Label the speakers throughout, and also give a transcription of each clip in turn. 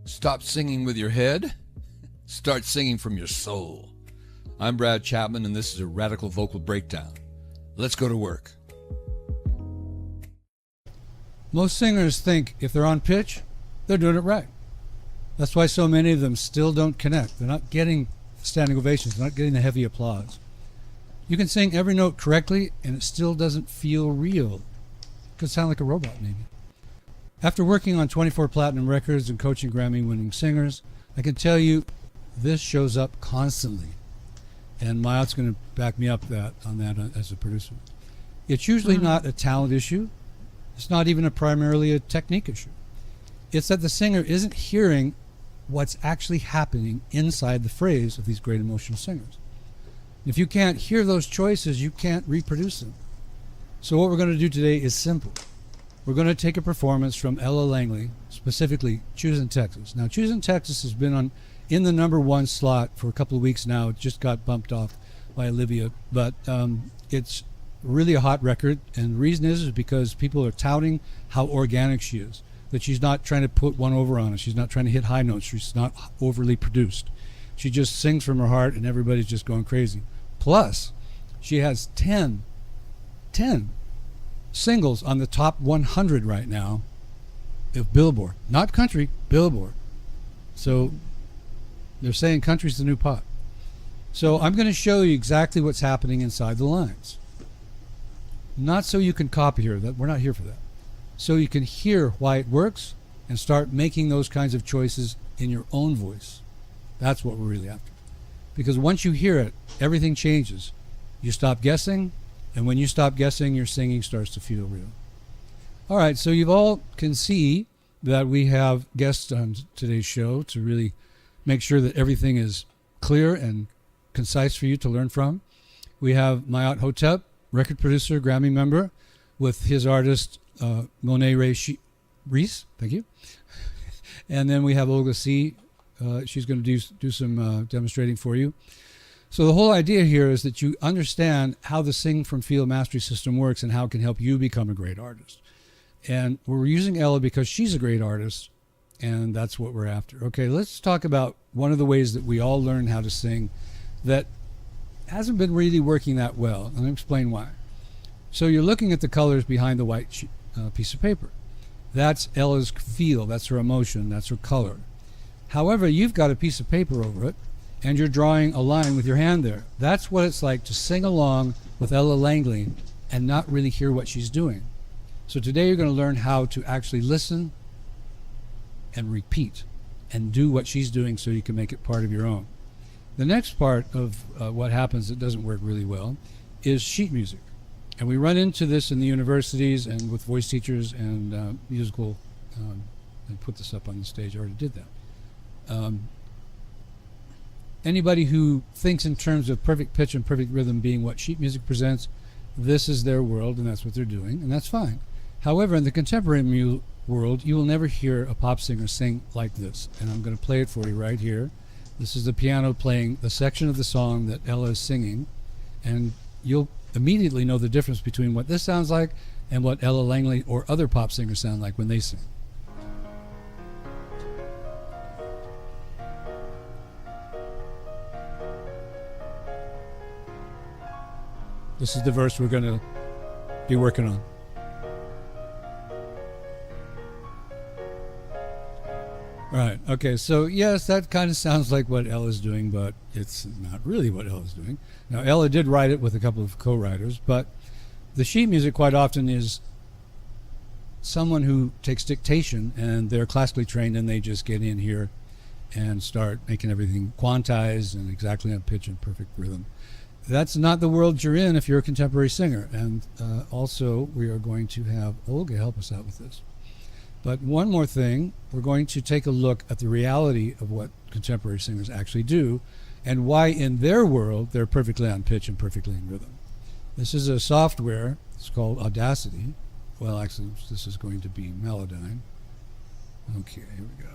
Speaker 1: Stop singing with your head. Start singing from your soul. I'm Brad Chapman, and this is a Radical Vocal Breakdown. Let's go to work.
Speaker 2: Most singers think if they're on pitch, they're doing it right. That's why so many of them still don't connect. They're not getting standing ovations. They're not getting the heavy applause. You can sing every note correctly, and it still doesn't feel real. It could sound like a robot, maybe. After working on 24 platinum records and coaching Grammy-winning singers, I can tell you this shows up constantly. And Mayat's going to back me up on that as a producer. It's usually not a talent issue. It's not even primarily a technique issue. It's that the singer isn't hearing what's actually happening inside the phrase of these great emotional singers. If you can't hear those choices, you can't reproduce them. So what we're going to do today is simple. We're going to take a performance from Ella Langley, specifically Choosing Texas. Now, Choosing Texas has been in the #1 slot for a couple of weeks now. It just got bumped off by Olivia, but it's really a hot record, and the reason is because people are touting how organic she is, that she's not trying to put one over on us. She's not trying to hit high notes. She's not overly produced. She just sings from her heart, and everybody's just going crazy. Plus, she has 10 singles on the top 100 right now of Billboard. Not country, Billboard. So they're saying country's the new pop. So I'm going to show you exactly what's happening inside the lines. Not so you can copy her. We're not here for that. So you can hear why it works and start making those kinds of choices in your own voice. That's what we're really after. Because once you hear it, everything changes. You stop guessing, and when you stop guessing, your singing starts to feel real. All right, so you all can see that we have guests on today's show to really make sure that everything is clear and concise for you to learn from. We have Mayat Hotep, record producer, Grammy member, with his artist Monae Reese. Thank you. And then we have Olga C. She's going to do some demonstrating for you. So the whole idea here is that you understand how the Sing from Feel Mastery System works and how it can help you become a great artist. And we're using Ella because she's a great artist, and that's what we're after. Okay, let's talk about one of the ways that we all learn how to sing that hasn't been really working that well. Let me explain why. So you're looking at the colors behind the white piece of paper. That's Ella's feel, that's her emotion, that's her color. However, you've got a piece of paper over it, and you're drawing a line with your hand there. That's what it's like to sing along with Ella Langley and not really hear what she's doing. So today you're going to learn how to actually listen and repeat and do what she's doing so you can make it part of your own. The next part of what happens that doesn't work really well is sheet music. And we run into this in the universities and with voice teachers and musical, and put this up on the stage, I already did that. Anybody who thinks in terms of perfect pitch and perfect rhythm being what sheet music presents, this is their world and that's what they're doing, and that's fine. However, in the contemporary world, you will never hear a pop singer sing like this, and I'm going to play it for you right here. This is the piano playing the section of the song that Ella is singing, and you'll immediately know the difference between what this sounds like and what Ella Langley or other pop singers sound like when they sing. This is the verse we're going to be working on. Right, okay, so yes, that kind of sounds like what Ella's doing, but it's not really what Ella's doing. Now, Ella did write it with a couple of co-writers, but the sheet music quite often is someone who takes dictation and they're classically trained and they just get in here and start making everything quantized and exactly on pitch and perfect rhythm. That's not the world you're in if you're a contemporary singer. And also, we are going to have Olga help us out with this. But one more thing, we're going to take a look at the reality of what contemporary singers actually do and why in their world they're perfectly on pitch and perfectly in rhythm. This is a software, it's called Audacity. Well, actually, this is going to be Melodyne. Okay, here we go.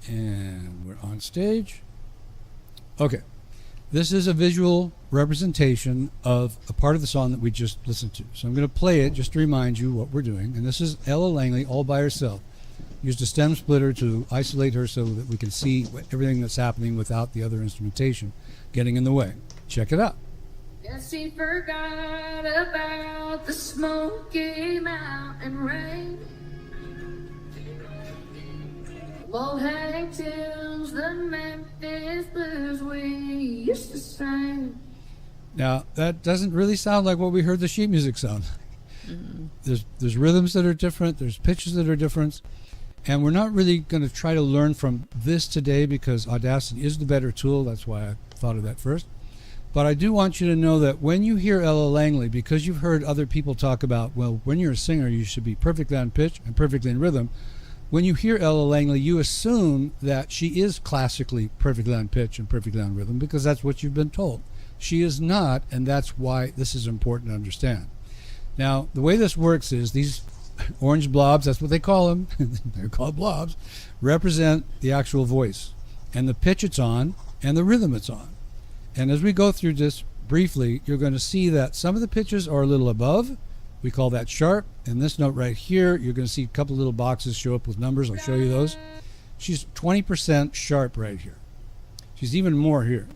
Speaker 2: And we're on stage. Okay. This is a visual representation of a part of the song that we just listened to. So I'm going to play it just to remind you what we're doing. And this is Ella Langley all by herself. used a stem splitter to isolate her so that we can see everything that's happening without the other instrumentation getting in the way. Check it out.
Speaker 3: Guess he forgot about the Smoky Mountain rain. Old Hank Tim's the Memphis blues we used to sing.
Speaker 2: Now, that doesn't really sound like what we heard the sheet music sound. There's rhythms that are different, there's pitches that are different, and we're not really going to try to learn from this today because Audacity is the better tool. That's why I thought of that first. But I do want you to know that when you hear Ella Langley, because you've heard other people talk about, well, when you're a singer, you should be perfectly on pitch and perfectly in rhythm. When you hear Ella Langley, you assume that she is classically perfectly on pitch and perfectly on rhythm because that's what you've been told. She is not, and that's why this is important to understand. Now, the way this works is these orange blobs, that's what they call them, they're called blobs, represent the actual voice and the pitch it's on and the rhythm it's on. And as we go through this briefly, you're going to see that some of the pitches are a little above. We call that sharp. And this note right here, you're going to see a couple little boxes show up with numbers. I'll show you those. She's 20% sharp right here. She's even more here,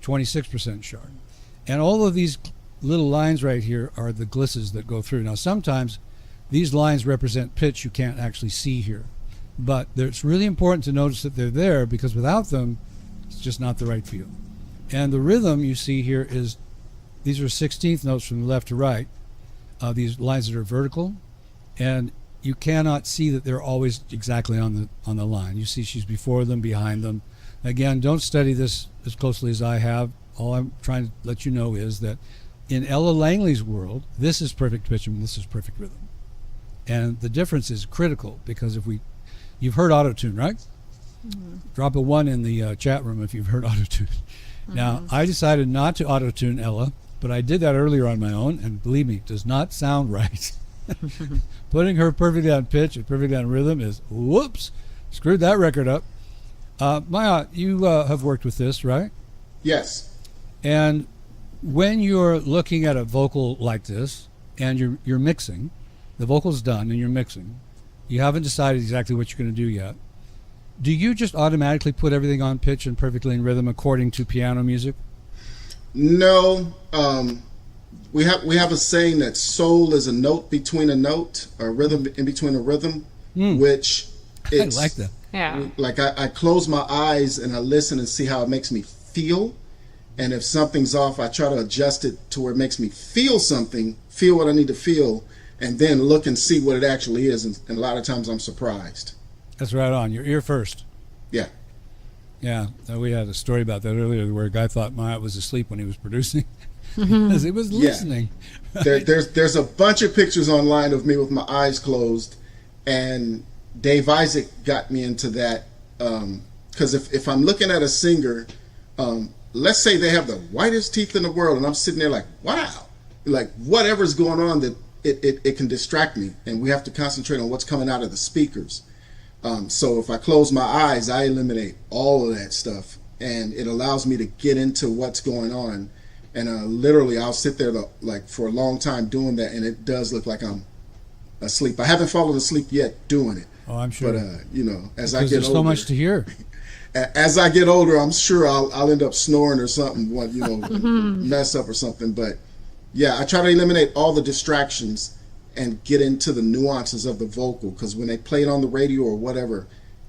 Speaker 2: 26% sharp. And all of these little lines right here are the glisses that go through. Now, sometimes these lines represent pitch you can't actually see here. But it's really important to notice that they're there because without them, it's just not the right feel. And the rhythm you see here is, these are 16th notes from left to right, these lines that are vertical, and you cannot see that they're always exactly on the line. You see she's before them, behind them. Again, don't study this as closely as I have. All I'm trying to let you know is that in Ella Langley's world, this is perfect pitch and this is perfect rhythm. And the difference is critical because you've heard auto-tune, right? Mm-hmm. Drop a 1 in the chat room if you've heard auto-tune. Mm-hmm. Now, I decided not to auto-tune Ella, but I did that earlier on my own, and believe me, it does not sound right. Putting her perfectly on pitch and perfectly on rhythm is, whoops, screwed that record up. Maya, you have worked with this, right?
Speaker 4: Yes.
Speaker 2: And when you're looking at a vocal like this, and you're mixing, the vocal's done and you're mixing, you haven't decided exactly what you're going to do yet. Do you just automatically put everything on pitch and perfectly in rhythm according to piano music?
Speaker 4: No. We have a saying that soul is a note between a note, or rhythm in between a rhythm, which it's,
Speaker 2: I like that.
Speaker 5: Yeah.
Speaker 4: Like I close my eyes and I listen and see how it makes me feel. And if something's off, I try to adjust it to where it makes me feel something, feel what I need to feel, and then look and see what it actually is. And a lot of times I'm surprised.
Speaker 2: That's right on. Your ear first.
Speaker 4: Yeah.
Speaker 2: Yeah. We had a story about that earlier where a guy thought Maya was asleep when he was producing because he was listening.
Speaker 4: Yeah. There's a bunch of pictures online of me with my eyes closed, and Dave Isaac got me into that because if I'm looking at a singer, let's say they have the whitest teeth in the world, and I'm sitting there like, wow, like whatever's going on, that it can distract me, and we have to concentrate on what's coming out of the speakers. So if I close my eyes, I eliminate all of that stuff, and it allows me to get into what's going on. And literally, I'll sit there like for a long time doing that, and it does look like I'm asleep. I haven't fallen asleep yet doing it.
Speaker 2: Oh, I'm sure.
Speaker 4: But as I get older,
Speaker 2: there's so much to hear.
Speaker 4: As I get older, I'm sure I'll end up snoring or something, mess up or something. But yeah, I try to eliminate all the distractions and get into the nuances of the vocal, because when they play it on the radio or whatever,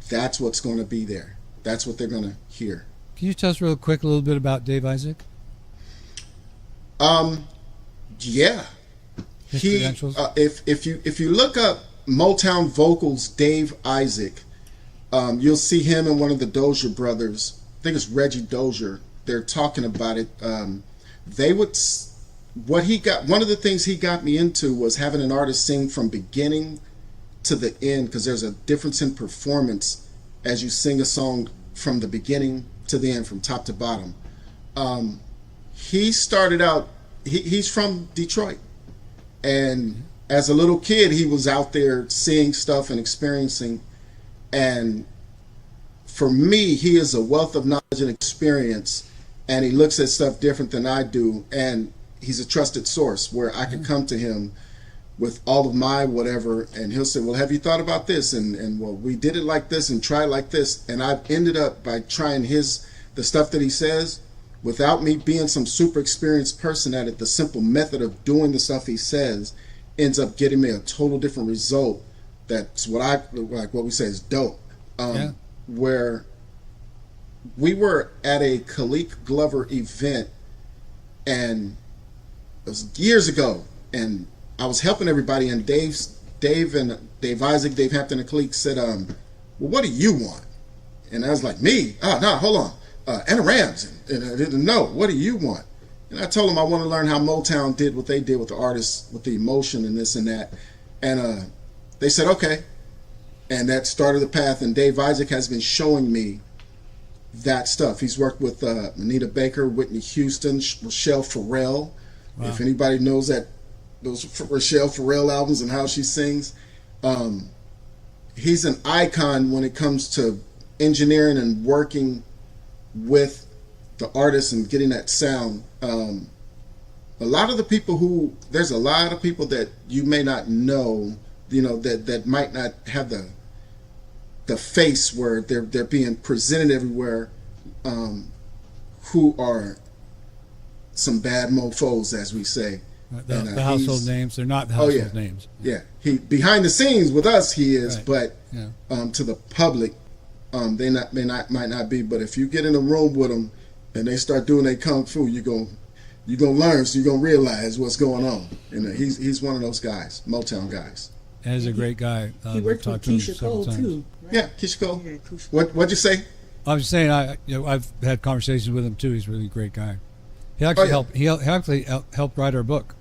Speaker 4: that's what's going to be there. That's what they're going to hear.
Speaker 2: Can you tell us real quick a little bit about Dave Isaac?
Speaker 4: Yeah. He if you look up Motown vocals Dave Isaac, you'll see him and one of the Dozier brothers. I think it's Reggie Dozier. They're talking about it. One of the things he got me into was having an artist sing from beginning to the end, because there's a difference in performance as you sing a song from the beginning to the end, from top to bottom. He started out, he's from Detroit, and as a little kid he was out there seeing stuff and experiencing, and for me he is a wealth of knowledge and experience, and he looks at stuff different than I do, and he's a trusted source where I can come to him with all of my whatever, and he'll say, well, have you thought about this? And well, we did it like this and try like this. And I've ended up by trying the stuff that he says, without me being some super experienced person at it, the simple method of doing the stuff he says ends up getting me a total different result. That's what what we say is dope. Where we were at a Khalik Glover event, and it was years ago, and I was helping everybody, and Dave Isaac, Dave Hampton, and Khalik said, well, what do you want? And I was like, me? Oh, no, hold on. Anna Rams. And I didn't know. What do you want? And I told them I want to learn how Motown did what they did with the artists, with the emotion and this and that. And they said, okay. And that started the path. And Dave Isaac has been showing me that stuff. He's worked with Anita Baker, Whitney Houston, Rochelle Farrell. Wow. If anybody knows those Rochelle Farrell albums and how she sings, he's an icon when it comes to engineering and working with the artists and getting that sound. There's a lot of people that you may not know, that might not have the face where they're being presented everywhere, who are some bad mofos, as we say.
Speaker 2: The household names, they're not the household names.
Speaker 4: Yeah, he behind the scenes with us he is, right. But to the public, they might not be. But if you get in a room with them and they start doing their kung fu, you're gonna learn, so you're gonna realize what's going on. And he's one of those guys, Motown guys.
Speaker 2: And he's a great guy.
Speaker 5: He worked with Keisha Cole too. Right?
Speaker 4: Yeah, Keisha Cole. Yeah, what'd you say?
Speaker 2: I was saying I've had conversations with him too. He's a really great guy. He actually helped write our book.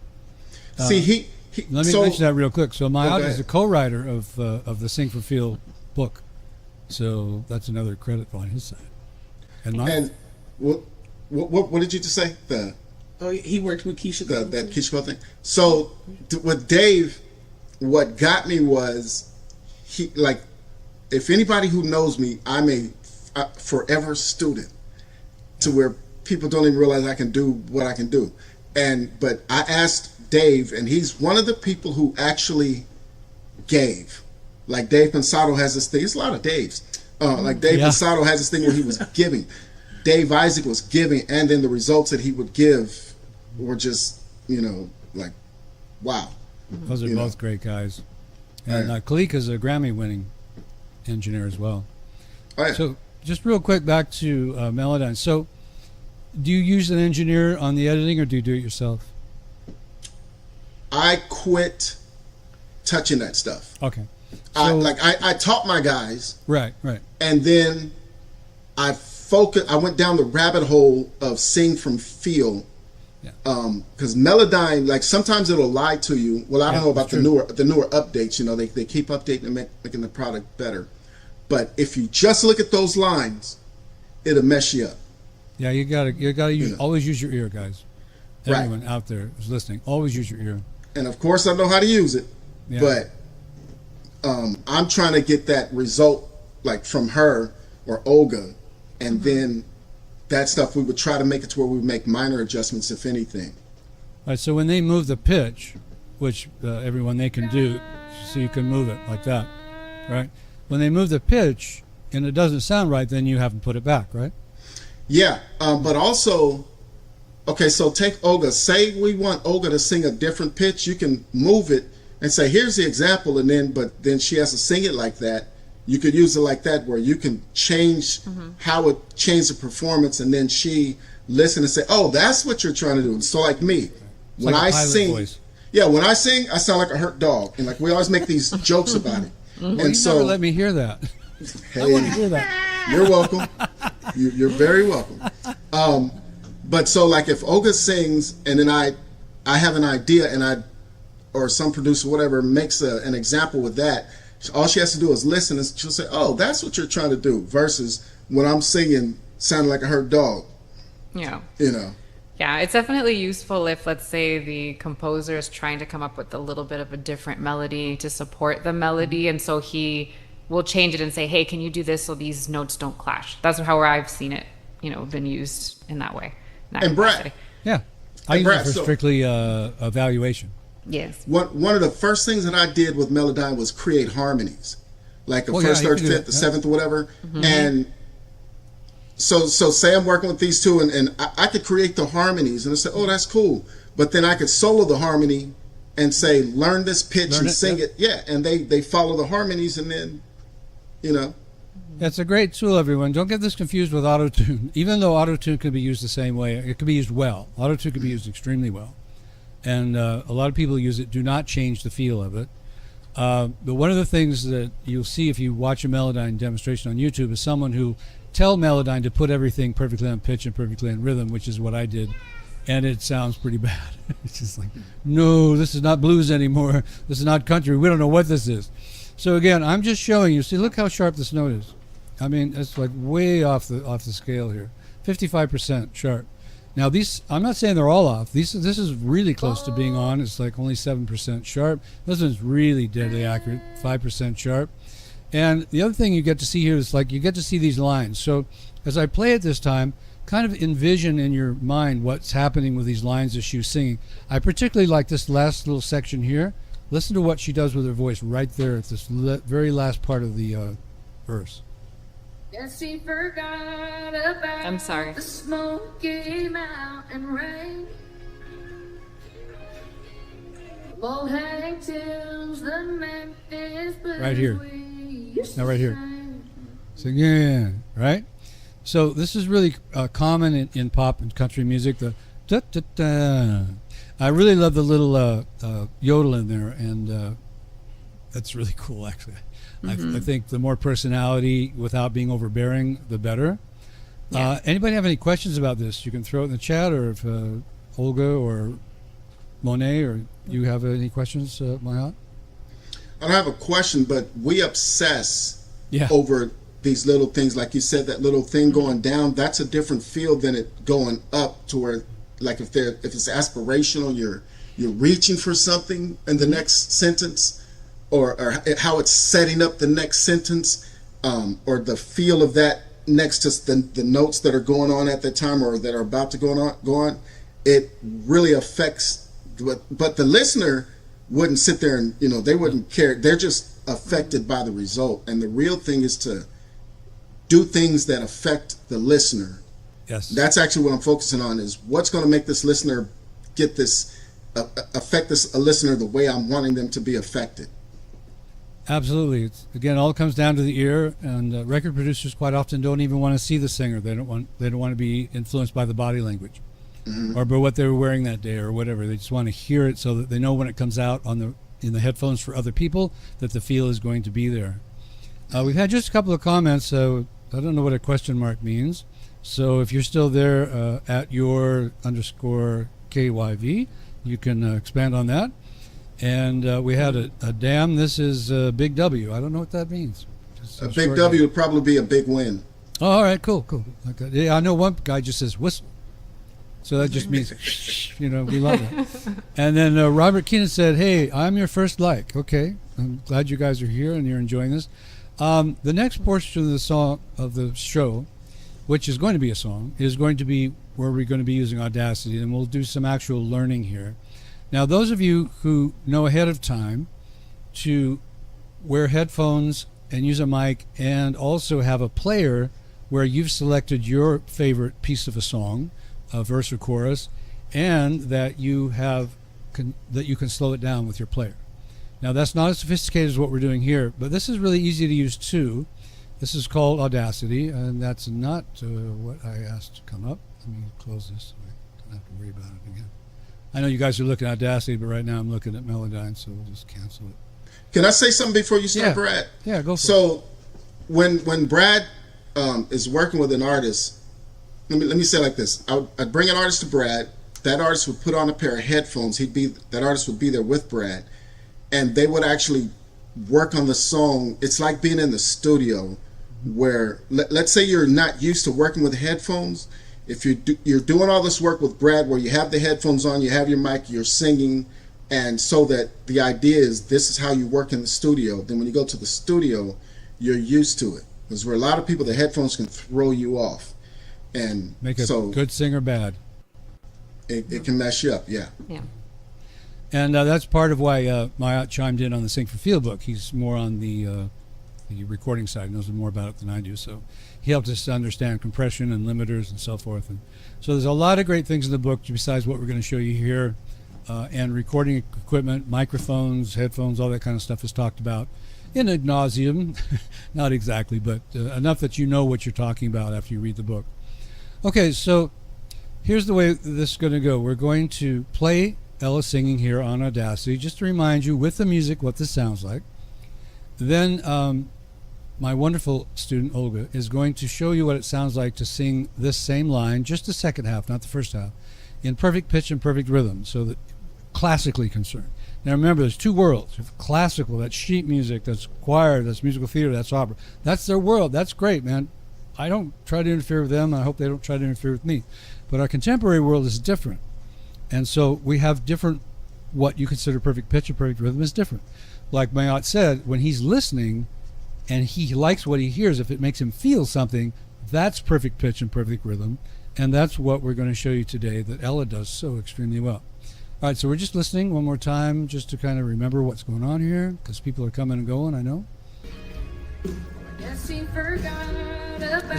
Speaker 4: See,
Speaker 2: let me mention that real quick. So Mayad is the co-writer of the Sing for Feel book. So that's another credit on his side. And
Speaker 4: what did you just say?
Speaker 5: He worked with Keisha Cole.
Speaker 4: That Keisha Cole thing. So with Dave, what got me was if anybody who knows me, I'm a forever student to where people don't even realize I can do what I can do. But I asked Dave, and he's one of the people who actually gave. Like Dave Pensado has this thing. It's a lot of Daves. Dave Pensado has this thing where he was giving. Dave Isaac was giving, and then the results that he would give were just, wow.
Speaker 2: Those are both great guys. And Khalik is a Grammy-winning engineer as well.
Speaker 4: Oh, yeah.
Speaker 2: So just real quick, back to Melodyne. So do you use an engineer on the editing, or do you do it yourself?
Speaker 4: I quit touching that stuff.
Speaker 2: Okay.
Speaker 4: So, I taught my guys.
Speaker 2: Right.
Speaker 4: And then I went down the rabbit hole of sing from feel. Yeah. Because Melodyne, sometimes it'll lie to you. Well, I don't know about the newer updates. They keep updating and making the product better. But if you just look at those lines, it'll mess you up.
Speaker 2: Yeah, you gotta always use your ear, guys. Everyone out there is listening, always use your ear.
Speaker 4: And of course, I know how to use it, but I'm trying to get that result from her or Olga, and then that stuff we would try to make it to where we would make minor adjustments, if anything.
Speaker 2: All right. So when they move the pitch, which everyone they can do, so you can move it like that, right? When they move the pitch and it doesn't sound right, then you have to put it back, right?
Speaker 4: Yeah, but also, okay, so take Olga. Say we want Olga to sing a different pitch. You can move it and say, here's the example, but then she has to sing it like that. You could use it like that, where you can change how it changed the performance, and then she listen and say, oh, that's what you're trying to do. So like me, when I sing, voice. When I sing, I sound like a hurt dog. And we always make these jokes about it.
Speaker 2: Well, and you never let me hear that.
Speaker 4: Hey,
Speaker 2: I want to hear that.
Speaker 4: You're welcome. You're very welcome. But so if Olga sings and then I have an idea and or some producer, whatever, makes an example with that, all she has to do is listen and she'll say, oh, that's what you're trying to do, versus when I'm singing sounding like a hurt dog.
Speaker 6: Yeah.
Speaker 7: Yeah, it's definitely useful if, let's say, the composer is trying to come up with a little bit of a different melody to support the melody, and so he will change it and say, hey, can you do this so these notes don't clash? That's how I've seen it, been used in that way.
Speaker 4: And Brad.
Speaker 2: Yeah. I use it for strictly evaluation.
Speaker 7: Yes.
Speaker 4: One of the first things that I did with Melodyne was create harmonies, like a first, third, fifth, the seventh, whatever. And so say I'm working with these two, and I could create the harmonies, and I say, oh, that's cool. But then I could solo the harmony and say, learn this pitch and sing it. Yeah, and they follow the harmonies, and then, you know.
Speaker 2: It's a great tool, everyone. Don't get this confused with auto-tune. Even though auto-tune can be used the same way, it can be used well. Auto-tune can be used extremely well. And a lot of people use it, do not change the feel of it. But one of the things that you'll see if you watch a Melodyne demonstration on YouTube is someone who tell Melodyne to put everything perfectly on pitch and perfectly in rhythm, which is what I did. And it sounds pretty bad. It's just like, no, this is not blues anymore. This is not country. We don't know what this is. So again, I'm just showing you. See, look how sharp this note is. I mean, it's like way off the scale here. 55% sharp. Now these, I'm not saying they're all off. This is really close to being on. It's like only 7% sharp. This one's really deadly accurate, 5% sharp. And the other thing you get to see here is like you get to see these lines. So as I play it this time, kind of envision in your mind what's happening with these lines as she's singing. I particularly like this last little section here. Listen to what she does with her voice right there at this very last part of the verse.
Speaker 3: Yes, she forgot about
Speaker 7: I'm sorry.
Speaker 3: the smoky mountain rain. Old hang tunes, the Memphis blues.
Speaker 2: Right here.
Speaker 3: we used
Speaker 2: Now
Speaker 3: to
Speaker 2: right here.
Speaker 3: sing.
Speaker 2: Sing again, right? So this is really common in pop and country music. The da, da, da. I really love the little yodel in there, and that's really cool, actually. I think the more personality without being overbearing, the better.
Speaker 7: Yeah.
Speaker 2: Anybody have any questions about this? You can throw it in the chat, or if Olga or Monae or you have any questions, Mayat?
Speaker 4: I don't have a question, but we obsess
Speaker 2: Yeah.
Speaker 4: over these little things. Like you said, that little thing going down, that's a different feel than it going up to where, like if it's aspirational, you're reaching for something in the next sentence, or how it's setting up the next sentence, or the feel of that next to the notes that are going on at that time or that are about to go on, it really affects. But the listener wouldn't sit there and, they wouldn't care. They're just affected by the result. And the real thing is to do things that affect the listener.
Speaker 2: Yes.
Speaker 4: That's actually what I'm focusing on, is what's going to make this listener get this, affect a listener the way I'm wanting them to be affected.
Speaker 2: Absolutely. Again, all comes down to the ear, and record producers quite often don't even want to see the singer. They don't want to be influenced by the body language, or by what they were wearing that day, or whatever. They just want to hear it so that they know when it comes out in the headphones for other people that the feel is going to be there. We've had just a couple of comments. So I don't know what a question mark means. So if you're still there at your _KYV, you can expand on that. And we had a damn. This is a big W. I don't know what that means.
Speaker 4: A big W would probably be a big win.
Speaker 2: Oh, all right, cool. Okay. Yeah, I know one guy just says whistle. So that just means, we love it. And then Robert Keenan said, hey, I'm your first like. Okay, I'm glad you guys are here and you're enjoying this. The next portion of the song of the show, which is going to be a song, is going to be where we're going to be using Audacity, and we'll do some actual learning here. Now, those of you who know ahead of time to wear headphones and use a mic and also have a player where you've selected your favorite piece of a song, a verse or chorus, and that you can slow it down with your player. Now, that's not as sophisticated as what we're doing here, but this is really easy to use too. This is called Audacity, and that's not what I asked to come up. Let me close this so I don't have to worry about it again. I know you guys are looking at Audacity, but right now I'm looking at Melodyne, so we'll just cancel it.
Speaker 4: Can I say something before you start, Brad?
Speaker 2: Yeah, go for it.
Speaker 4: So when Brad is working with an artist, let me say it like this. I'd bring an artist to Brad. That artist would put on a pair of headphones. That artist would be there with Brad, and they would actually work on the song. It's like being in the studio, where let's say you're not used to working with headphones. If you're doing all this work with Brad, where you have the headphones on, you have your mic, you're singing, and so that the idea is this is how you work in the studio. Then when you go to the studio, you're used to it. Because where a lot of people, the headphones can throw you off, and
Speaker 2: make a good singer bad.
Speaker 4: It can mess you up, yeah.
Speaker 7: Yeah.
Speaker 2: And that's part of why Mayat chimed in on the Sing for Feel book. He's more on the recording side, knows more about it than I do. So he helped us to understand compression and limiters and so forth. And so there's a lot of great things in the book besides what we're going to show you here. And recording equipment, microphones, headphones, all that kind of stuff is talked about in ad nauseum. Not exactly, but enough that you know what you're talking about after you read the book. Okay, so here's the way this is going to go. We're going to play Ella singing here on Audacity, just to remind you with the music what this sounds like. Then my wonderful student Olga is going to show you what it sounds like to sing this same line, just the second half, not the first half, in perfect pitch and perfect rhythm, so that classically concerned. Now remember, there's two worlds. Classical, that's sheet music, that's choir, that's musical theater, that's opera. That's their world. That's great, man. I don't try to interfere with them. I hope they don't try to interfere with me. But our contemporary world is different. And so we have different, what you consider perfect pitch and perfect rhythm is different. Like Mayat said, when he's listening and he likes what he hears, if it makes him feel something, that's perfect pitch and perfect rhythm. And that's what we're going to show you today that Ella does so extremely well. All right, so we're just listening one more time just to kind of remember what's going on here, because people are coming and going, I know. This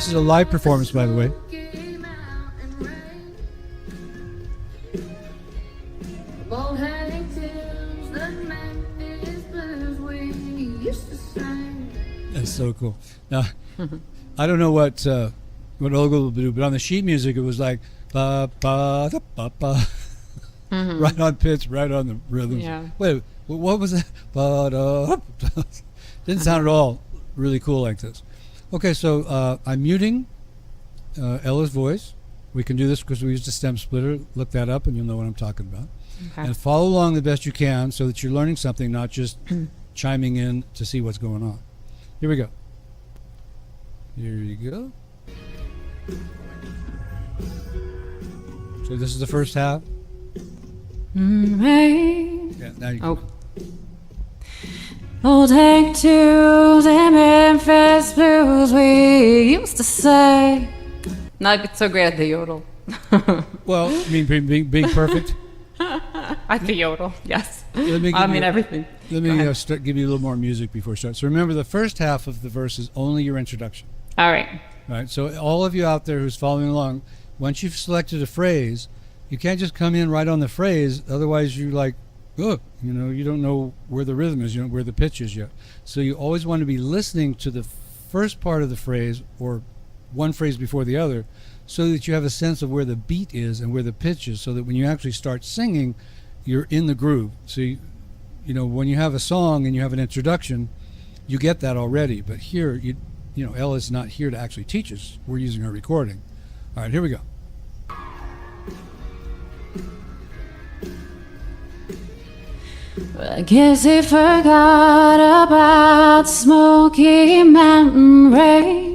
Speaker 2: is a live performance, by the way. That's so cool. Now, I don't know what Olga will do, but on the sheet music, it was like ba ba da ba ba, right on pitch, right on the rhythm.
Speaker 7: Yeah.
Speaker 2: Wait, what was that? Ba da. Didn't sound at all really cool like this. Okay, so I'm muting Ella's voice. We can do this because we used a stem splitter. Look that up, and you'll know what I'm talking about.
Speaker 7: Okay.
Speaker 2: And follow along the best you can, so that you're learning something, not just chiming in to see what's going on. Here we go. Here you go. So this is the first half. Yeah, now you
Speaker 7: Oh. Oh, take to the Memphis blues, we used to say. Not so great at the yodel.
Speaker 2: Well, I mean, being perfect.
Speaker 7: At the yodel, yes.
Speaker 2: Let
Speaker 7: Everything.
Speaker 2: me give you a little more music before we start. So remember, the first half of the verse is only your introduction.
Speaker 7: All right.
Speaker 2: All right. So all of you out there who's following along, once you've selected a phrase, you can't just come in right on the phrase. Otherwise, you like, oh, you don't know where the rhythm is, where the pitch is yet. So you always want to be listening to the first part of the phrase or one phrase before the other, so that you have a sense of where the beat is and where the pitch is, so that when you actually start singing, you're in the groove. So when you have a song and you have an introduction, you get that already. But here, Ella's not here to actually teach us. We're using her recording. All right, here we go.
Speaker 7: I guess he forgot about Smoky Mountain rain.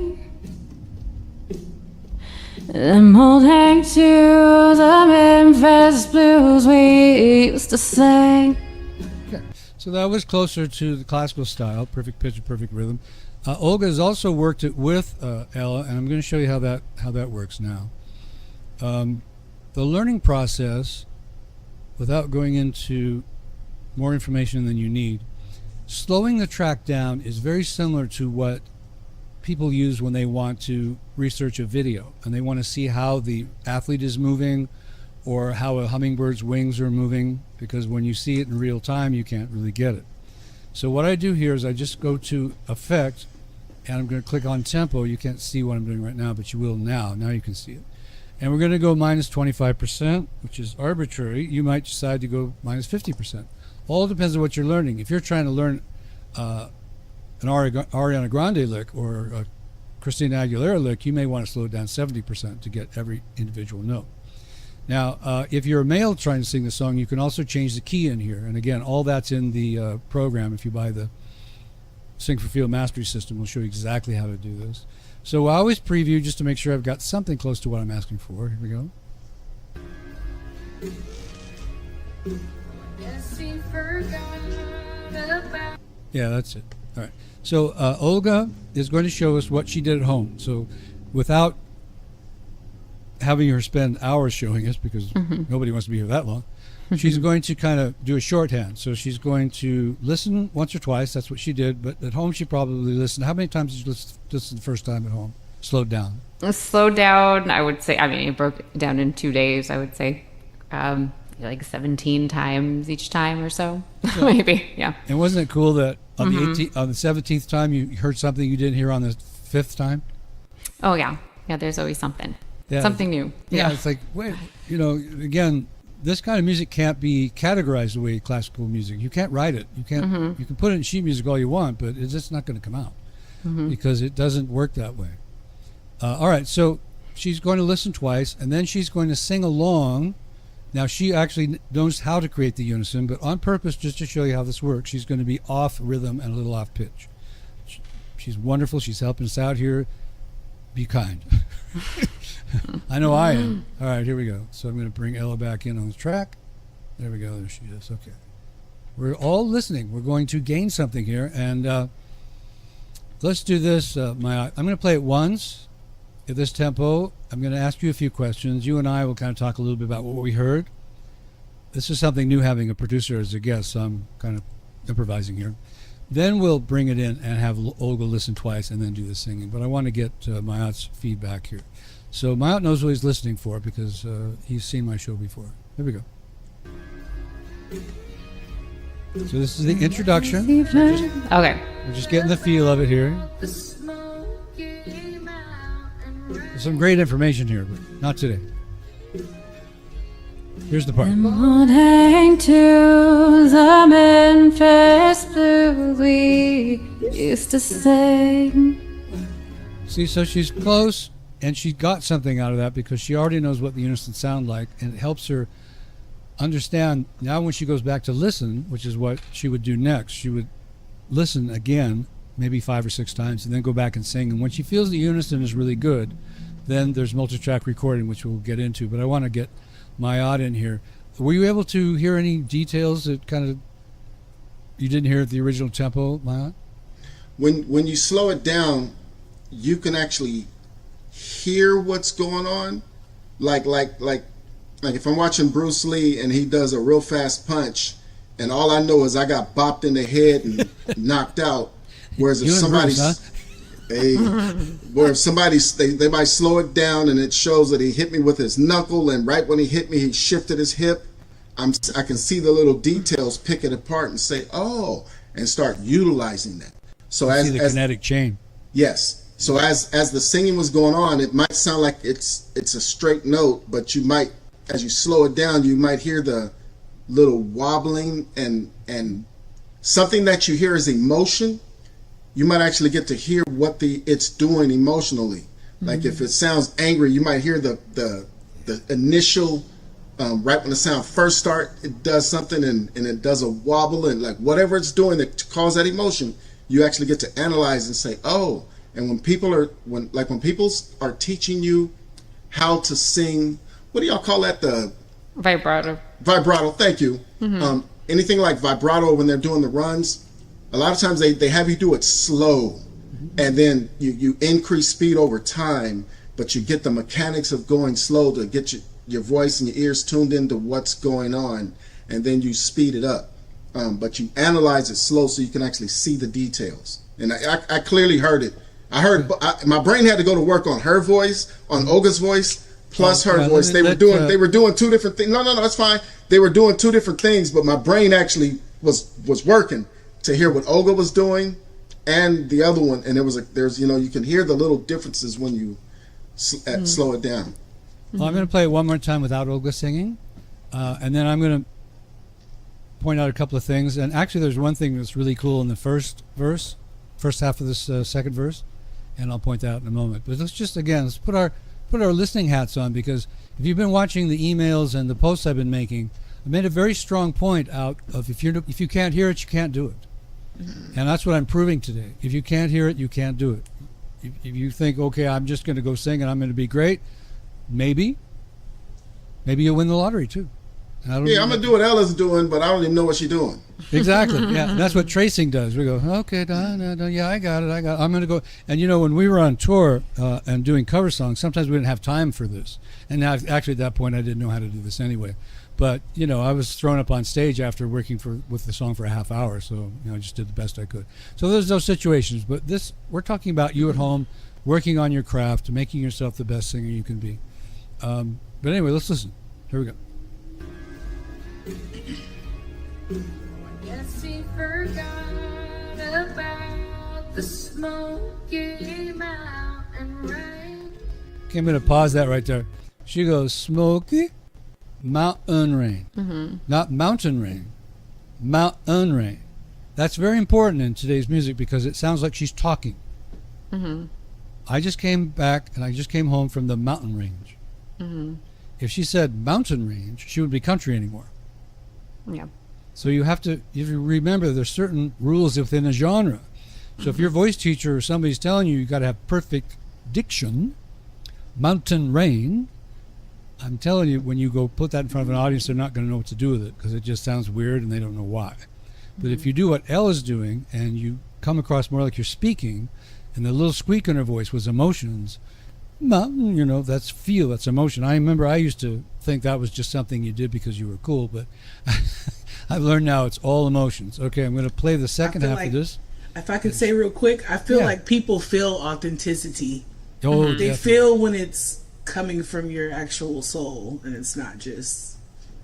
Speaker 7: And holding to the Memphis blues we used to sing.
Speaker 2: Okay. So that was closer to the classical style, perfect pitch and perfect rhythm. Olga has also worked it with Ella, and I'm going to show you how that works now. The learning process, without going into more information than you need, slowing the track down is very similar to what people use when they want to research a video and they want to see how the athlete is moving or how a hummingbird's wings are moving, because when you see it in real time, you can't really get it. So what I do here is I just go to Effect, and I'm going to click on Tempo. You can't see what I'm doing right now, but you will now. Now you can see it. And we're going to go minus 25%, which is arbitrary. You might decide to go minus 50%. All depends on what you're learning. If you're trying to learn an Ariana Grande lick or a Christina Aguilera lick, you may want to slow it down 70% to get every individual note. Now, if you're a male trying to sing the song, you can also change the key in here. And again, all that's in the program. If you buy the Sing for Feel Mastery System, we'll show you exactly how to do this. So I always preview just to make sure I've got something close to what I'm asking for. Here we go. Yeah, that's it. All right. So Olga is going to show us what she did at home. So without having her spend hours showing us, because nobody wants to be here that long, she's going to kind of do a shorthand. So she's going to listen once or twice. That's what she did. But at home, she probably listened. How many times did you listen the first time at home? Slowed down.
Speaker 7: Slowed down, I would say, it broke down in 2 days, I would say. Like 17 times each time or so, maybe, yeah.
Speaker 2: And wasn't it cool that on the 17th time you heard something you didn't hear on the 5th time?
Speaker 7: Oh, yeah. Yeah, there's always something.
Speaker 2: Yeah.
Speaker 7: Something new.
Speaker 2: Yeah, it's like, wait, again, this kind of music can't be categorized the way classical music. You can't write it. You can't. You can put it in sheet music all you want, but it's just not going to come out because it doesn't work that way. All right, so she's going to listen twice, and then she's going to sing along. Now, she actually knows how to create the unison, but on purpose, just to show you how this works, she's going to be off rhythm and a little off pitch. She's wonderful. She's helping us out here. Be kind. I know I am. All right, here we go. So I'm going to bring Ella back in on the track. There we go. There she is. Okay. We're all listening. We're going to gain something here. And let's do this. I'm going to play it once at this tempo. I'm going to ask you a few questions. You and I will kind of talk a little bit about what we heard. This is something new, having a producer as a guest, so I'm kind of improvising here. Then we'll bring it in and have Olga listen twice and then do the singing. But I want to get Mayat's feedback here. So Mayat knows what he's listening for because he's seen my show before. Here we go. So this is the introduction.
Speaker 7: Okay.
Speaker 2: We're just getting the feel of it here. There's some great information here, but not today. Here's the part.
Speaker 3: Monae to the Memphis Blues we used to sing.
Speaker 2: See, so she's close, and she got something out of that because she already knows what the unison sound like, and it helps her understand. Now when she goes back to listen, which is what she would do next, she would listen again, maybe 5 or 6 times, and then go back and sing. And when she feels the unison is really good, then there's multi-track recording, which we'll get into. But I want to get Mayat in here. Were you able to hear any details that kind of you didn't hear at the original tempo, Mayat?
Speaker 4: When you slow it down, you can actually hear what's going on. Like if I'm watching Bruce Lee and he does a real fast punch, and all I know is I got bopped in the head and knocked out. Whereas if somebody's where they might slow it down and it shows that he hit me with his knuckle, and right when he hit me he shifted his hip. I can see the little details, pick it apart and say, oh, and start utilizing that. So
Speaker 2: see the kinetic chain.
Speaker 4: Yes. So as the singing was going on, it might sound like it's a straight note, but you might, as you slow it down, you might hear the little wobbling, and something that you hear is emotion. You might actually get to hear what it's doing emotionally. Like if it sounds angry, you might hear the initial, right when the sound first start, it does something and it does a wobble, and like whatever it's doing to cause that emotion, you actually get to analyze and say, oh. And when people are teaching you how to sing, what do y'all call that? The
Speaker 7: vibrato.
Speaker 4: Vibrato. Thank you. Anything like vibrato when they're doing the runs. A lot of times they have you do it slow, and then you increase speed over time, but you get the mechanics of going slow to get your voice and your ears tuned into what's going on, and then you speed it up. But you analyze it slow so you can actually see the details. And I clearly heard it. My brain had to go to work on her voice, on Olga's voice, plus her voice. They were doing 2 different things. No, that's fine. They were doing 2 different things, but my brain actually was working to hear what Olga was doing and the other one, and there's you can hear the little differences when you slow it down.
Speaker 2: Well, I'm going to play it one more time without Olga singing, and then I'm going to point out a couple of things. And actually, there's one thing that's really cool in the first half of this second verse, and I'll point that out in a moment. But let's put our listening hats on, because if you've been watching the emails and the posts I've been making, I made a very strong point out of if you can't hear it, you can't do it. And that's what I'm proving today. If you can't hear it, you can't do it. If you think, okay, I'm just going to go sing and I'm going to be great, maybe you'll win the lottery too. I'm
Speaker 4: going to do what Ella's doing, but I don't even know what she's doing.
Speaker 2: Exactly. Yeah, and that's what tracing does. We go, okay, yeah, I got it. I'm going to go. And when we were on tour and doing cover songs, sometimes we didn't have time for this. And now, actually, at that point, I didn't know how to do this anyway. But I was thrown up on stage after working with the song for a half hour, so I just did the best I could. So there's those situations, but we're talking about you at home, working on your craft, making yourself the best singer you can be. But anyway, let's listen. Here we go.
Speaker 3: Guess he forgot about the Smoky Mountain rain.
Speaker 2: Okay, I'm going to pause that right there. She goes, Smoky Mountain Rain. Not mountain rain. Mountain rain. That's very important in today's music because it sounds like she's talking. I just came back and I just came home from the mountain range. If she said mountain range, she would be country anymore.
Speaker 7: Yeah.
Speaker 2: So you have to remember there's certain rules within a genre. So if your voice teacher or somebody's telling you got to have perfect diction, mountain rain, I'm telling you, when you go put that in front of an audience, they're not going to know what to do with it because it just sounds weird and they don't know why. But if you do what Ella's doing and you come across more like you're speaking, and the little squeak in her voice was emotions, that's feel, that's emotion. I remember I used to think that was just something you did because you were cool, but I've learned now it's all emotions. Okay, I'm going to play the second half of this.
Speaker 5: If I could say real quick, I feel like people feel authenticity.
Speaker 2: Oh,
Speaker 5: They
Speaker 2: definitely.
Speaker 5: feel when it's coming from your actual soul and it's not just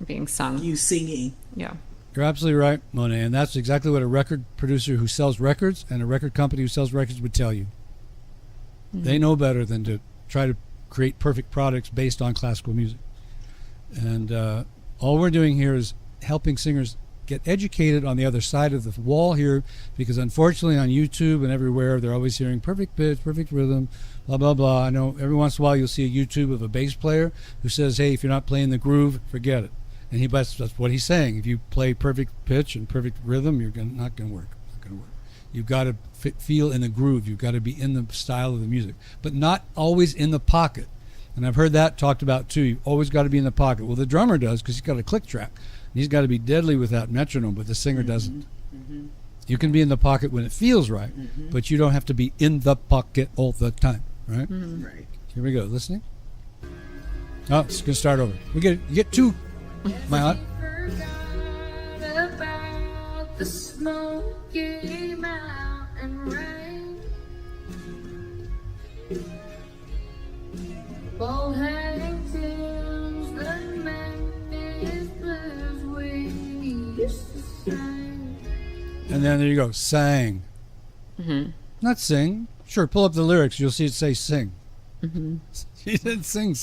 Speaker 7: Being sung.
Speaker 5: you singing.
Speaker 7: Yeah.
Speaker 2: You're absolutely right, Monae, and that's exactly what a record producer who sells records and a record company who sells records would tell you. They know better than to try to create perfect products based on classical music. And all we're doing here is helping singers get educated on the other side of the wall here, because unfortunately on YouTube and everywhere they're always hearing perfect pitch, perfect rhythm, blah blah blah. I know every once in a while you'll see a YouTube of a bass player who says, hey, if you're not playing the groove, forget it. And that's what he's saying. If you play perfect pitch and perfect rhythm, you're not going to work. Not going to work. You've got to feel in the groove. You've got to be in the style of the music, but not always in the pocket. And I've heard that talked about too. You've always got to be in the pocket. Well, the drummer does because he's got a click track. He's got to be deadly with that metronome, but the singer doesn't. You can be in the pocket when it feels right, but you don't have to be in the pocket all the time, right?
Speaker 5: Right.
Speaker 2: Here we go. Listening. Oh, it's going to start over. You get two, my aunt.
Speaker 3: Forgot about the Smoky Mountain rain. Bold hang tunes, the Memphis blues we used to sing.
Speaker 2: And then there you go. Sang. Not sing. Sure, pull up the lyrics. You'll see it say sing. She didn't sing.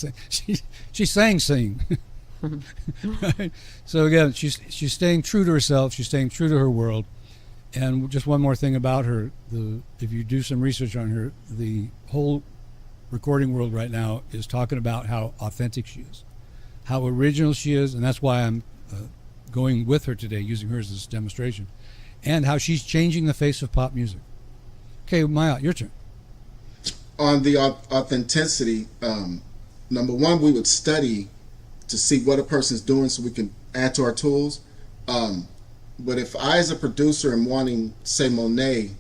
Speaker 2: She sang sing. Right? So again, she's staying true to herself. She's staying true to her world. And just one more thing about her. If you do some research on her, the whole recording world right now is talking about how authentic she is, how original she is, and that's why I'm going with her today, using her as this demonstration, and how she's changing the face of pop music. Okay, Maya, your turn.
Speaker 4: On the authenticity, number one, we would study to see what a person's doing so we can add to our tools. But if I, as a producer, am wanting, say, Monae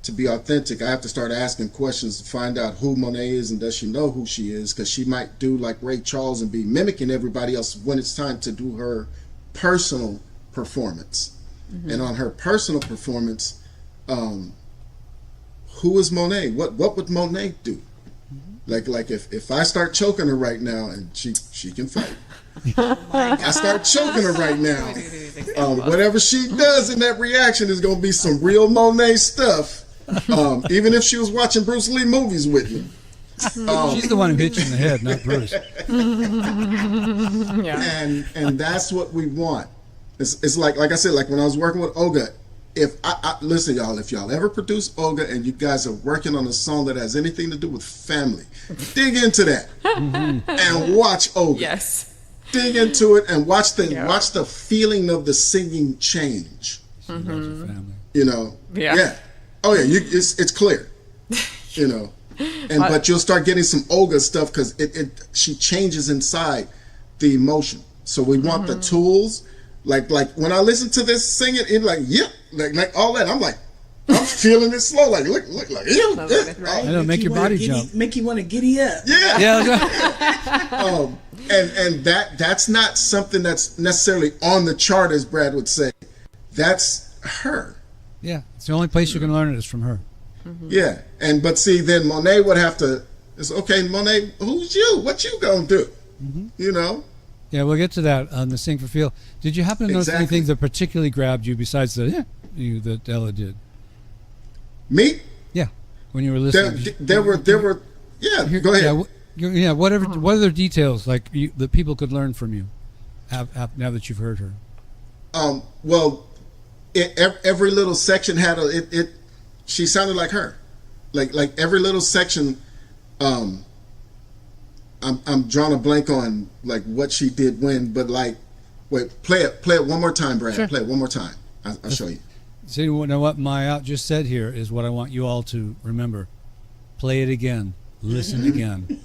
Speaker 4: to be authentic, I have to start asking questions to find out who Monae is and does she know who she is, because she might do like Ray Charles and be mimicking everybody else when it's time to do her personal performance. And on her personal performance, who is Monae? What would Monae do? Like if I start choking her right now, and she can fight. I start choking her right now. Whatever she does in that reaction is going to be some real Monae stuff. Even if she was watching Bruce Lee movies with me.
Speaker 2: She's the one who hit you in the head, not Bruce.
Speaker 4: And that's what we want. It's like I said, like when I was working with Olga. If I listen, y'all, if y'all ever produce Olga and you guys are working on a song that has anything to do with family, dig into that and watch Olga.
Speaker 7: Yes.
Speaker 4: Dig into it and watch the feeling of the singing change.
Speaker 2: She loves her family.
Speaker 4: You know.
Speaker 7: Yeah.
Speaker 4: Oh yeah. It's clear. You know. But you'll start getting some Olga stuff because she changes inside the emotion. So we want the tools. Like when I listen to this singing, it's like, yep, like all that. I'm like, I'm feeling it slow. Like look, like ew.
Speaker 2: I know, make your body jump.
Speaker 5: Make you want to giddy up.
Speaker 4: Yeah.
Speaker 2: Yeah.
Speaker 4: And that's not something that's necessarily on the chart, as Brad would say. That's her.
Speaker 2: Yeah. It's the only place you can learn it is from her.
Speaker 7: Mm-hmm.
Speaker 4: Yeah. But see, then Monae would have to. It's okay, Monae. Who's you? What you gonna do?
Speaker 2: Mm-hmm.
Speaker 4: You know.
Speaker 2: Yeah, we'll get to that on the Sing for Feel. Did you happen to notice anything that particularly grabbed you besides the that Ella did?
Speaker 4: Me?
Speaker 2: Yeah, when you were listening.
Speaker 4: There were. Yeah. Go ahead.
Speaker 2: Yeah. Whatever. What other details that people could learn from you, now that you've heard her?
Speaker 4: Well, every little section had she sounded like her, like every little section. I'm drawing a blank on like what she did when, but like, wait, play it one more time, Brad. Sure. Play it one more time. I'll show you.
Speaker 2: See, now what Maya just said here is what I want you all to remember. Play it again. Listen again.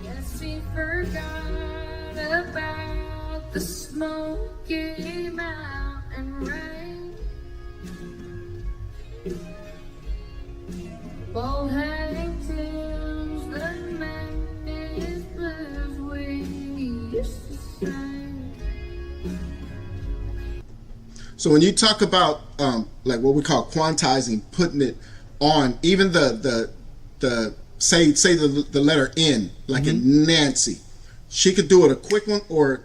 Speaker 3: Guess we forgot about the Smoky Mountain rain. Both hang tunes, the Memphis blues we used to sing.
Speaker 4: So when you talk about like what we call quantizing, putting it on, even the say the letter N, like in Nancy, she could do it a quick one or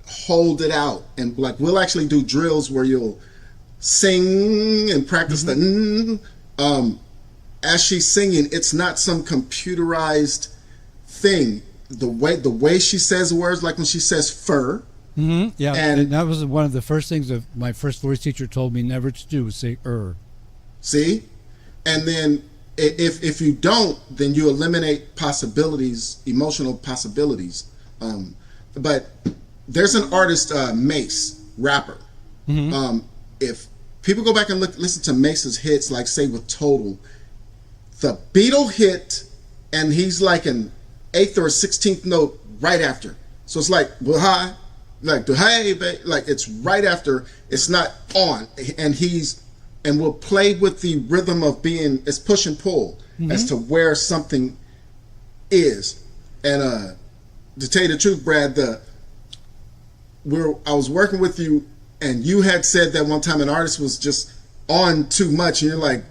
Speaker 4: hold it out, and like we'll actually do drills where you'll sing and practice the as she's singing. It's not some computerized thing. The way she says words, like when she says fur.
Speaker 2: Yeah, and that was one of the first things that my first voice teacher told me never to do was say See, and then if you don't, then you eliminate possibilities, emotional possibilities. But there's an artist, Mace, rapper. If people go back and listen to Mace's hits, like say with Total, the Beatle hit, and he's like an 8th or 16th note right after. So it's like, well, hi. Like the hey, babe, like it's right after, it's not on, and we'll play with the rhythm of it's push and pull as to where something is. And to tell you the truth, Brad, I was working with you, and you had said that one time an artist was just on too much, and you're like,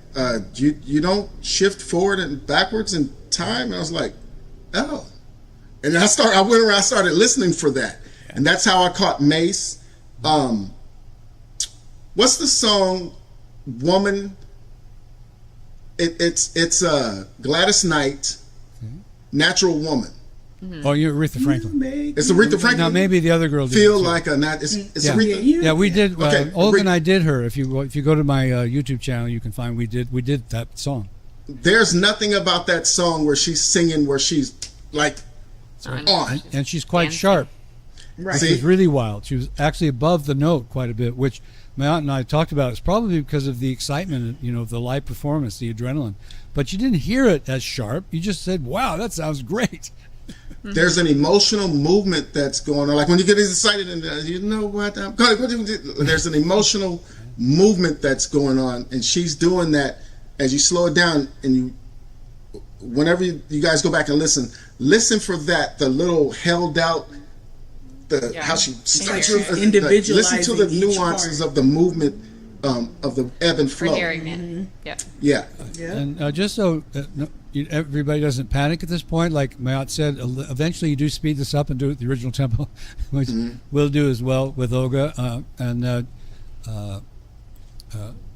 Speaker 2: you don't shift forward and backwards in time. And I was like, oh, and I went around, I started listening for that. And that's how I caught Mace. What's the song, Woman? It's Gladys Knight, Natural Woman. Oh, you're Aretha Franklin.
Speaker 4: It's Aretha Franklin.
Speaker 2: Now maybe the other girl did
Speaker 4: Feel like a nat. It's Aretha.
Speaker 2: Yeah, we did.
Speaker 4: Okay,
Speaker 2: Olga and I did her. If you go to my YouTube channel, you can find we did that song.
Speaker 4: There's nothing about that song where she's singing where she's like on,
Speaker 2: and she's quite sharp.
Speaker 5: Right.
Speaker 2: She was really wild. She was actually above the note quite a bit, which my aunt and I talked about. It's probably because of the excitement, of the live performance, the adrenaline. But you didn't hear it as sharp. You just said, wow, that sounds great.
Speaker 4: There's an emotional movement that's going on. Like when you get excited and you know what, there's an emotional movement that's going on. And she's doing that as you slow it down. And whenever you guys go back and listen for that, the little held out, how she starts
Speaker 5: individualizing,
Speaker 4: listen to the nuances of the movement of the ebb and flow.
Speaker 7: We're hearing it.
Speaker 4: Yeah.
Speaker 2: And just so everybody doesn't panic at this point, like Mayat said, eventually you do speed this up and do it at the original tempo, which we'll do as well with Olga.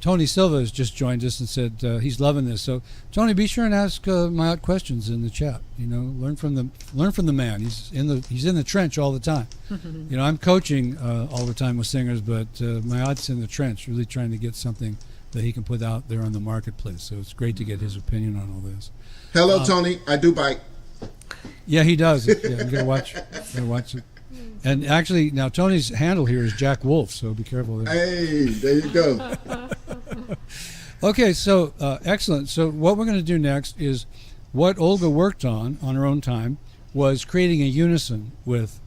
Speaker 2: Tony Silva has just joined us and said he's loving this. So Tony, be sure and ask Mayat questions in the chat. Learn from the man. He's in the trench all the time. I'm coaching all the time with singers, but Mayat's in the trench, really trying to get something that he can put out there on the marketplace. So it's great to get his opinion on all this.
Speaker 4: Hello, Tony. I do bite.
Speaker 2: Yeah, he does. Yeah, you gotta watch it. And actually, now Tony's handle here is Jack Wolf, so be careful there.
Speaker 4: Hey, there you go.
Speaker 2: Okay, so excellent. So what we're going to do next is what Olga worked on her own time was creating a unison with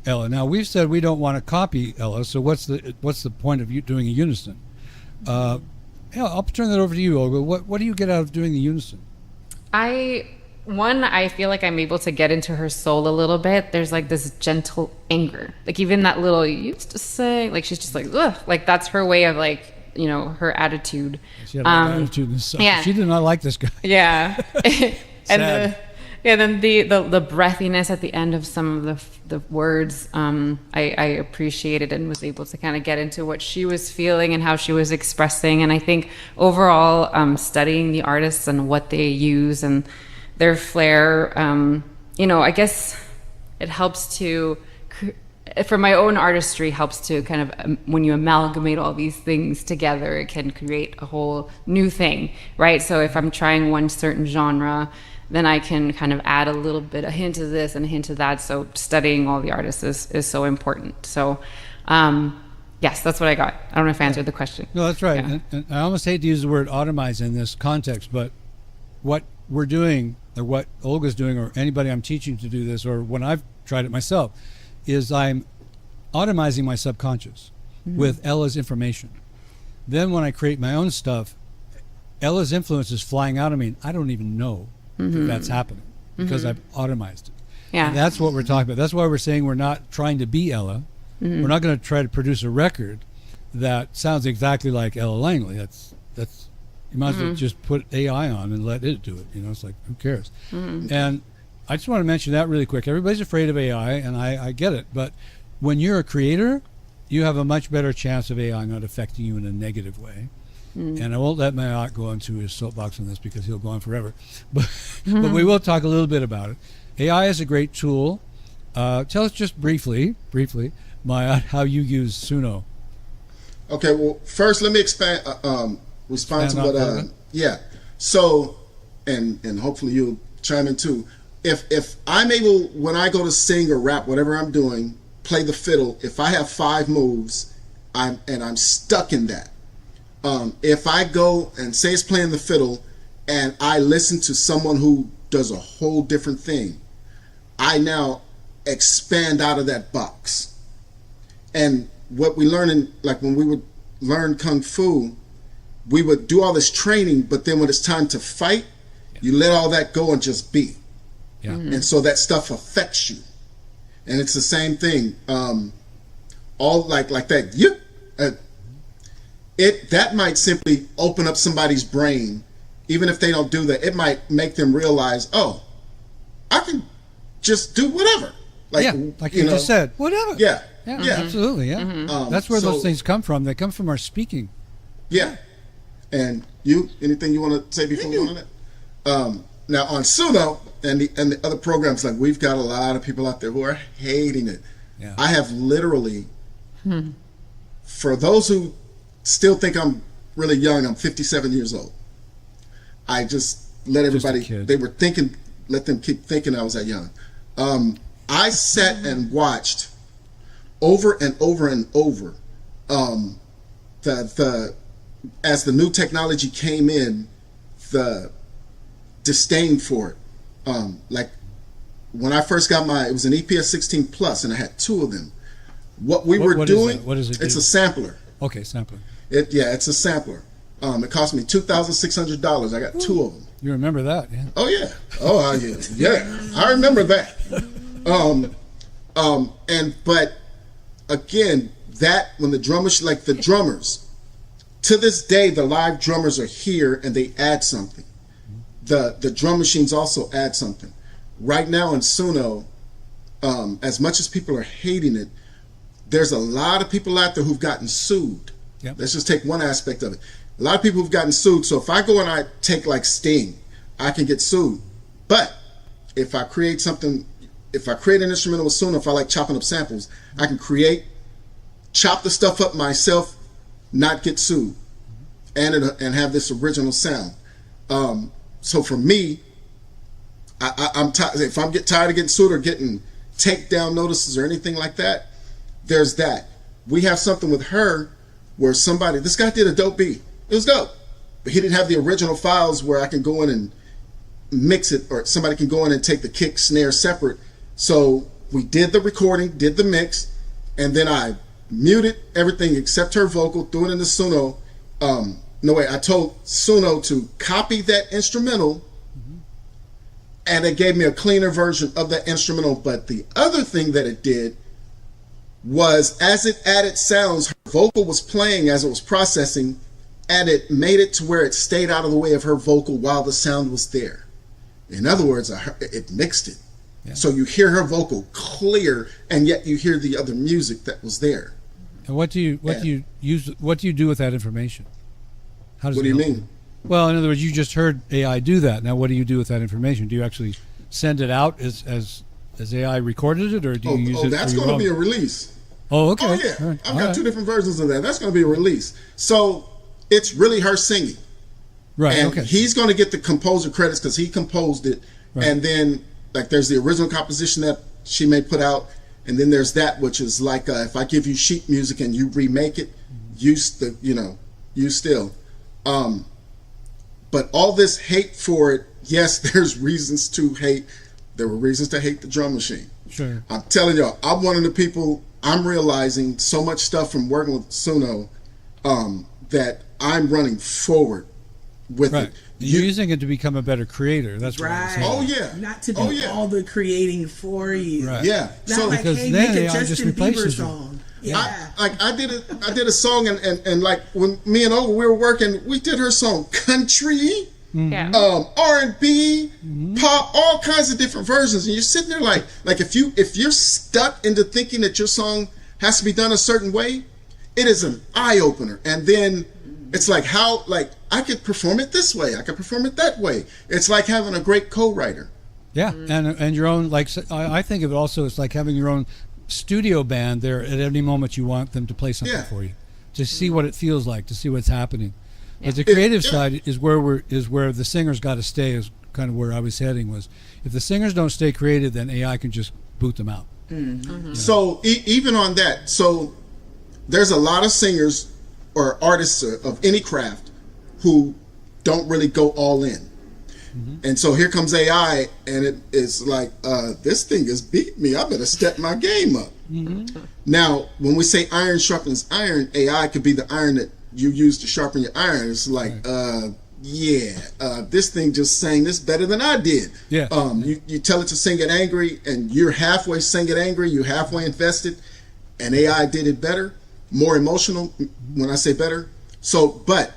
Speaker 2: Ella. Now we've said we don't want to copy Ella, so what's the point of you doing a unison? Yeah, I'll turn that over to you, Olga. What do you get out of doing the unison?
Speaker 7: I feel like I'm able to get into her soul a little bit. There's like this gentle anger. Like even that little, you used to say, like she's just like, ugh. Like that's her way of like, you know, her attitude.
Speaker 2: She had an attitude and stuff.
Speaker 7: Yeah.
Speaker 2: She did not like this guy.
Speaker 7: Yeah.
Speaker 2: Sad.
Speaker 7: Then the breathiness at the end of some of the words, I appreciated and was able to kind of get into what she was feeling and how she was expressing. And I think overall, studying the artists and what they use and their flair, you know, I guess it helps to, for my own artistry, helps to kind of, when you amalgamate all these things together, it can create a whole new thing, right? So if I'm trying one certain genre, then I can kind of add a little bit, a hint of this and a hint of that. So studying all the artists is so important. So yes, that's what I got. I don't know if I answered the question.
Speaker 2: No, that's right.
Speaker 7: Yeah.
Speaker 2: And I almost hate to use the word automize in this context, but what we're doing, or what Olga's doing, or anybody I'm teaching to do this, or when I've tried it myself, is I'm automizing my subconscious with Ella's information. Then when I create my own stuff, Ella's influence is flying out of me. I don't even know that that's happening because I've automized it.
Speaker 7: Yeah.
Speaker 2: And that's what we're talking about. That's why we're saying we're not trying to be Ella. We're not going to try to produce a record that sounds exactly like Ella Langley. That's you might as well just put AI on and let it do it. You know, it's like, who cares? And I just want to mention that really quick. Everybody's afraid of AI, and I get it. But when you're a creator, you have a much better chance of AI not affecting you in a negative way. And I won't let Mayotte go into his soapbox on this because he'll go on forever. But we will talk a little bit about it. AI is a great tool. Tell us just briefly, Mayotte, how you use Suno.
Speaker 4: Okay, well, first let me respond to what, yeah. So, and hopefully you'll chime in too. If I'm able, when I go to sing or rap, whatever I'm doing, play the fiddle, if I have 5 moves, I'm stuck in that. If I go and say it's playing the fiddle and I listen to someone who does a whole different thing, I now expand out of that box. And what we learn in, like when we would learn Kung Fu, we would do all this training, but then when it's time to fight, you let all that go and just be.
Speaker 2: Yeah.
Speaker 4: And so that stuff affects you. And it's the same thing. All like that. That might simply open up somebody's brain. Even if they don't do that, it might make them realize, oh, I can just do whatever. Like,
Speaker 2: yeah, like you just said, whatever.
Speaker 4: Yeah.
Speaker 2: Yeah, absolutely. Yeah. That's where those things come from. They come from our speaking.
Speaker 4: Yeah. And you, anything you want to say before we go on that? Now on Suno and the other programs, like we've got a lot of people out there who are hating it.
Speaker 2: Yeah.
Speaker 4: I have literally, for those who still think I'm really young, I'm 57 years old. I just let everybody, they were thinking, let them keep thinking I was that young. I sat and watched over and over and over as the new technology came in, the disdain for it. Like when I first got it was an EPS 16 Plus, and I had 2 of them. What were doing?
Speaker 2: What is it?
Speaker 4: It's a sampler.
Speaker 2: Okay, sampler.
Speaker 4: It's a sampler. It cost me $2,600. I got 2 of them.
Speaker 2: You remember that? Yeah.
Speaker 4: Oh yeah. Oh yeah. Yeah. I remember that. But again, that when the drummers, to this day, the live drummers are here and they add something. The drum machines also add something. Right now in Suno, as much as people are hating it, there's a lot of people out there who've gotten sued.
Speaker 2: Yep.
Speaker 4: Let's just take one aspect of it. A lot of people who've gotten sued. So if I go and I take like Sting, I can get sued. But if I create an instrumental with Suno, if I like chopping up samples, I can chop the stuff up myself, not get sued, and have this original sound. So for me, I'm if I get tired of getting sued or getting takedown notices or anything like that, there's that. We have something with her where this guy did a dope beat. It was dope, but he didn't have the original files where I can go in and mix it, or somebody can go in and take the kick, snare separate. So we did the recording, did the mix, and then I muted everything except her vocal, threw it into Suno. I told Suno to copy that instrumental, and it gave me a cleaner version of that instrumental. But the other thing that it did was, as it added sounds, her vocal was playing as it was processing, and it made it to where it stayed out of the way of her vocal while the sound was there. In other words, it mixed it. Yeah. So you hear her vocal clear, and yet you hear the other music that was there.
Speaker 2: And what do you do with that information? How does
Speaker 4: what do you mean?
Speaker 2: Well, in other words, you just heard AI do that. Now, what do you do with that information? Do you actually send it out as AI recorded it, or do you use it?
Speaker 4: That's going to be a release.
Speaker 2: Oh, okay.
Speaker 4: Oh, yeah. Right. I've got two different versions of that. That's going to be a release. So it's really her singing.
Speaker 2: Right.
Speaker 4: And
Speaker 2: okay.
Speaker 4: he's going to get the composer credits because he composed it. Right. And then, like, there's the original composition that she may put out. And then there's that, which is like, if I give you sheet music and you remake it, you still. But all this hate for it, yes, there's reasons to hate. There were reasons to hate the drum machine.
Speaker 2: Sure.
Speaker 4: I'm telling y'all, I'm one of the people, I'm realizing so much stuff from working with Suno that I'm running forward with it.
Speaker 2: You're using it to become a better creator. That's what I'm saying.
Speaker 4: Oh, yeah.
Speaker 5: Not to do all the creating for you.
Speaker 2: Right.
Speaker 4: Yeah.
Speaker 5: Not so, like,
Speaker 2: because
Speaker 5: hey,
Speaker 2: then
Speaker 5: make a
Speaker 2: AI
Speaker 5: Justin
Speaker 2: just
Speaker 5: Bieber
Speaker 2: replaces
Speaker 5: song.
Speaker 2: you.
Speaker 5: Yeah.
Speaker 4: I did a song and like when me and Olga we were working, we did her song country,
Speaker 7: Yeah.
Speaker 4: R&B, pop, all kinds of different versions, and you're sitting there like if you're stuck into thinking that your song has to be done a certain way, it is an eye opener. And then it's like how I could perform it this way, I could perform it that way. It's like having a great co-writer.
Speaker 2: Yeah, and your own, like, I think of it also, it's like having your own studio band there at any moment you want them to play something for you, to see what it feels like, to see what's happening. But the creative side is where the singers got to stay, is kind of where I was heading. Was if the singers don't stay creative, then AI can just boot them out.
Speaker 5: Mm-hmm.
Speaker 4: So even on that, so there's a lot of singers or artists of any craft who don't really go all in. And so here comes AI, and it is like, this thing has beat me. I better step my game up. Now, when we say iron sharpens iron, AI could be the iron that you use to sharpen your iron. It's like, this thing just sang this better than I did.
Speaker 2: Yeah.
Speaker 4: You tell it to sing it angry, and you're halfway singing angry, you're halfway invested, and AI did it better, more emotional when I say better. So, but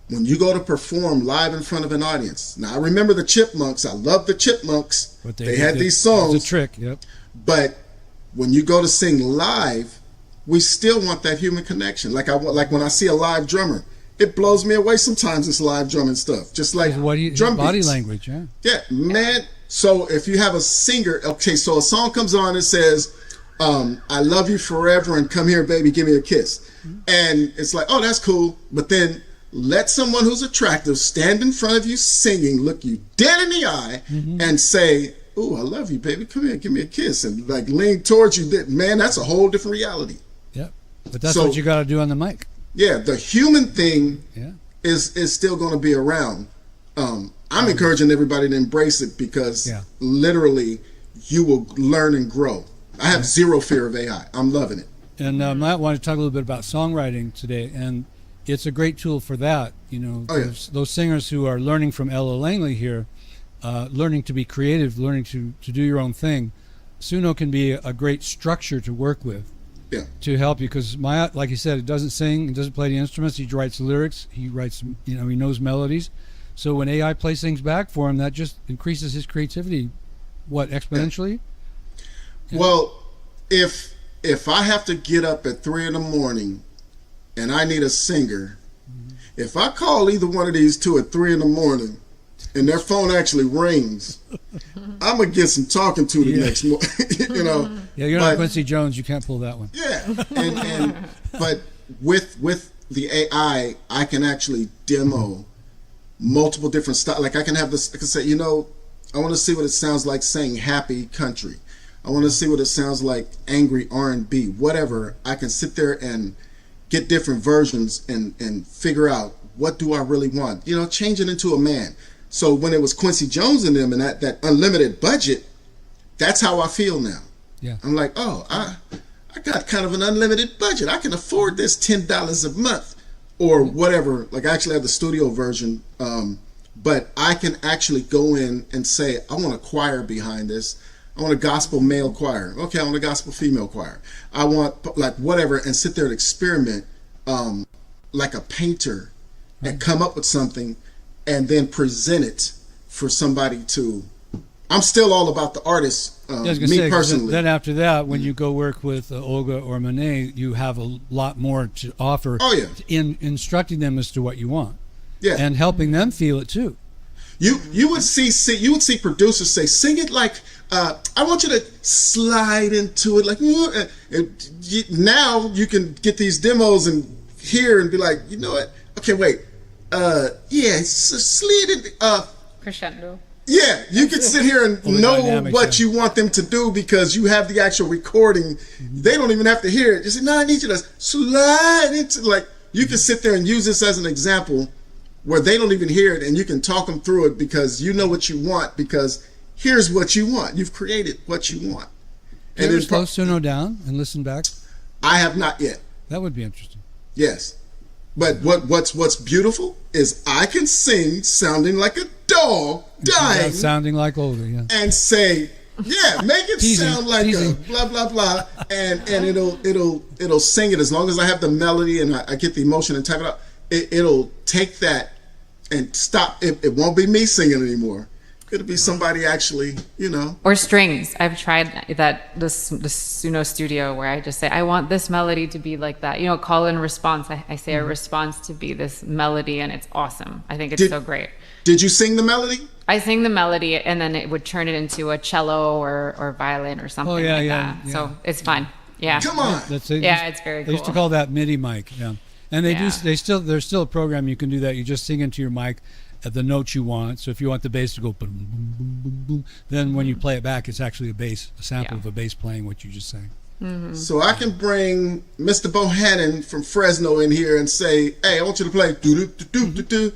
Speaker 4: when you go to perform live in front of an audience, now I remember the Chipmunks. I love the Chipmunks.
Speaker 2: But
Speaker 4: they had these songs.
Speaker 2: It's a trick, yep.
Speaker 4: But when you go to sing live, we still want that human connection. Like when I see a live drummer, it blows me away sometimes. It's live drumming stuff, just like drum
Speaker 2: body
Speaker 4: beats.
Speaker 2: Language, yeah.
Speaker 4: Yeah, man. So if you have a singer, okay, so a song comes on and says, "I love you forever," and "Come here, baby, give me a kiss," and it's like, oh, that's cool. But then let someone who's attractive stand in front of you singing, look you dead in the eye, and say, "Ooh, I love you, baby. Come here, give me a kiss," and like lean towards you. Man, that's a whole different reality.
Speaker 2: Yep. But that's what you got to do on the mic.
Speaker 4: Yeah, the human thing is still going to be around. I'm encouraging everybody to embrace it because literally you will learn and grow. I have zero fear of AI. I'm loving it. And
Speaker 2: I want to talk a little bit about songwriting today, and it's a great tool for that. You know, those singers who are learning from Ella Langley here, learning to be creative, learning to do your own thing. Suno can be a great structure to work with.
Speaker 4: Yeah.
Speaker 2: To help you, because like you said, it doesn't sing, it doesn't play the instruments. He writes lyrics. He writes, he knows melodies. So when AI plays things back for him, that just increases his creativity. What, exponentially?
Speaker 4: Yeah. Well, if I have to get up at 3 a.m. and I need a singer, if I call either one of these two at 3 a.m. and their phone actually rings, I'm gonna get some talking to the next morning.
Speaker 2: Yeah, you're not Quincy Jones. You can't pull that one.
Speaker 4: Yeah, but with the AI, I can actually demo multiple different styles. Like I can say, I want to see what it sounds like saying happy country. I want to see what it sounds like angry R&B. Whatever. I can sit there and get different versions and figure out what do I really want. Change it into a man. So when it was Quincy Jones and them and that unlimited budget, that's how I feel now.
Speaker 2: Yeah.
Speaker 4: I'm like, oh, I got kind of an unlimited budget. I can afford this $10 a month or whatever. Like I actually have the studio version, but I can actually go in and say, I want a choir behind this. I want a gospel male choir. Okay, I want a gospel female choir. I want like whatever, and sit there and experiment like a painter and come up with something and then present it for somebody to. I'm still all about the artist, personally.
Speaker 2: Then after that, when you go work with Olga or Monae, you have a lot more to offer.
Speaker 4: Oh, yeah.
Speaker 2: In instructing them as to what you want.
Speaker 4: Yeah.
Speaker 2: And helping them feel it too.
Speaker 4: You would see producers say, sing it like I want you to slide into it like. Now you can get these demos and hear and be like, you know what? Okay, wait. Slid in.
Speaker 7: Crescendo.
Speaker 4: Yeah, you can sit here and know what you want them to do because you have the actual recording. They don't even have to hear it. You say, no, I need you to slide into, like, you can sit there and use this as an example where they don't even hear it and you can talk them through it because you know what you want because here's what you want. You've created what you want.
Speaker 2: Have you ever slow Suno down and listen back?
Speaker 4: I have not yet.
Speaker 2: That would be interesting.
Speaker 4: Yes. But what's beautiful is I can sing sounding like a dog dying,
Speaker 2: sounding like Olga, yeah,
Speaker 4: and say, yeah, make it sound like a blah blah blah, and it'll sing it as long as I have the melody and I get the emotion and type it up. It'll take that and stop. It won't be me singing anymore. It'll be somebody actually,
Speaker 7: Or strings. I've tried the Suno Studio where I just say, I want this melody to be like that. Call and response. I say a response to be this melody, and it's awesome. I think it's so great.
Speaker 4: Did you sing the melody?
Speaker 7: I sing the melody, and then it would turn it into a cello or violin or something that. Yeah. So it's fun. Yeah.
Speaker 4: Come on.
Speaker 7: It's very cool.
Speaker 2: They used to call that MIDI mic. Yeah. And there's still a program you can do that. You just sing into your mic at the notes you want. So if you want the bass to go boom, boom, boom, boom, boom, then when you play it back, it's actually a sample of a bass playing what you just sang.
Speaker 7: Mm-hmm.
Speaker 4: So I can bring Mr. Bohannon from Fresno in here and say, hey, I want you to play do-do-do-do-do-do,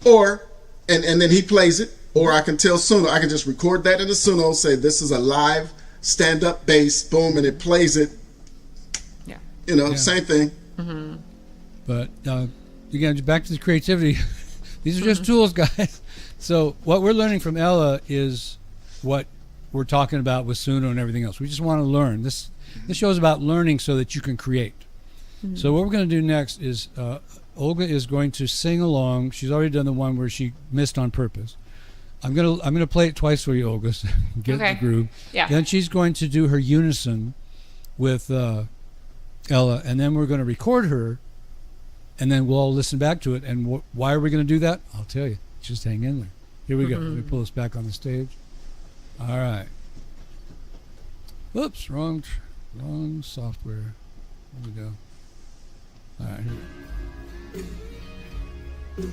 Speaker 4: or, and then he plays it, or I can tell Suno, I can just record that in the Suno, say this is a live stand-up bass, boom, and it plays it. Yeah. Same thing.
Speaker 7: Mm-hmm.
Speaker 2: But again, back to the creativity. These are just tools, guys. So what we're learning from Ella is what we're talking about with Suno and everything else. We just want to learn. This show is about learning so that you can create. Mm-hmm. So what we're going to do next is Olga is going to sing along. She's already done the one where she missed on purpose. I'm gonna play it twice for you, Olga, so get the groove.
Speaker 7: Yeah.
Speaker 2: Then she's going to do her unison with Ella, and then we're going to record her. And then we'll all listen back to it. And why are we going to do that? I'll tell you. Just hang in there. Here we go. Let me pull this back on the stage. All right. Whoops, wrong software. There we go. All right. Here we go.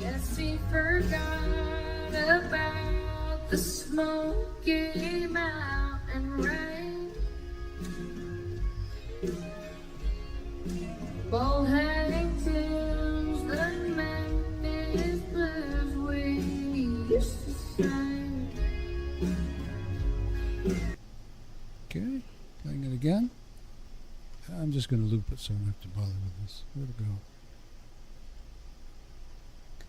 Speaker 3: Guess he forgot about the Smoky Mountain rain. Bald heading tunes, the Memphis blues we used to sing.
Speaker 2: Okay, playing it again. I'm just going to loop it so I don't have to bother with this. Where'd it go? Okay.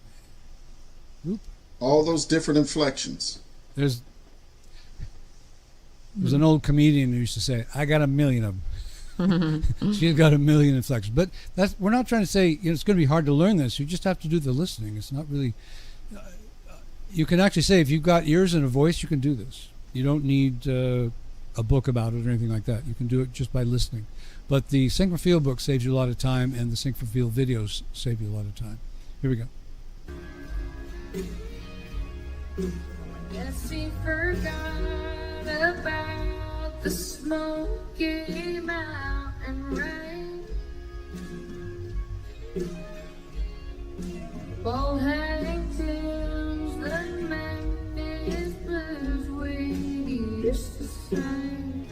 Speaker 2: Loop.
Speaker 4: All those different inflections.
Speaker 2: There's an old comedian who used to say, I got a million of them. She's got a million inflections, but we're not trying to say it's going to be hard to learn this. You just have to do the listening. It's not really. You can actually say if you've got ears and a voice, you can do this. You don't need a book about it or anything like that. You can do it just by listening. But the Sync for Feel book saves you a lot of time, and the Sync for Feel videos save you a lot of time. Here we go.
Speaker 3: Guess he forgot about the Smoky Mountain rain. Bald heading tunes, the Memphis blues we used to sing.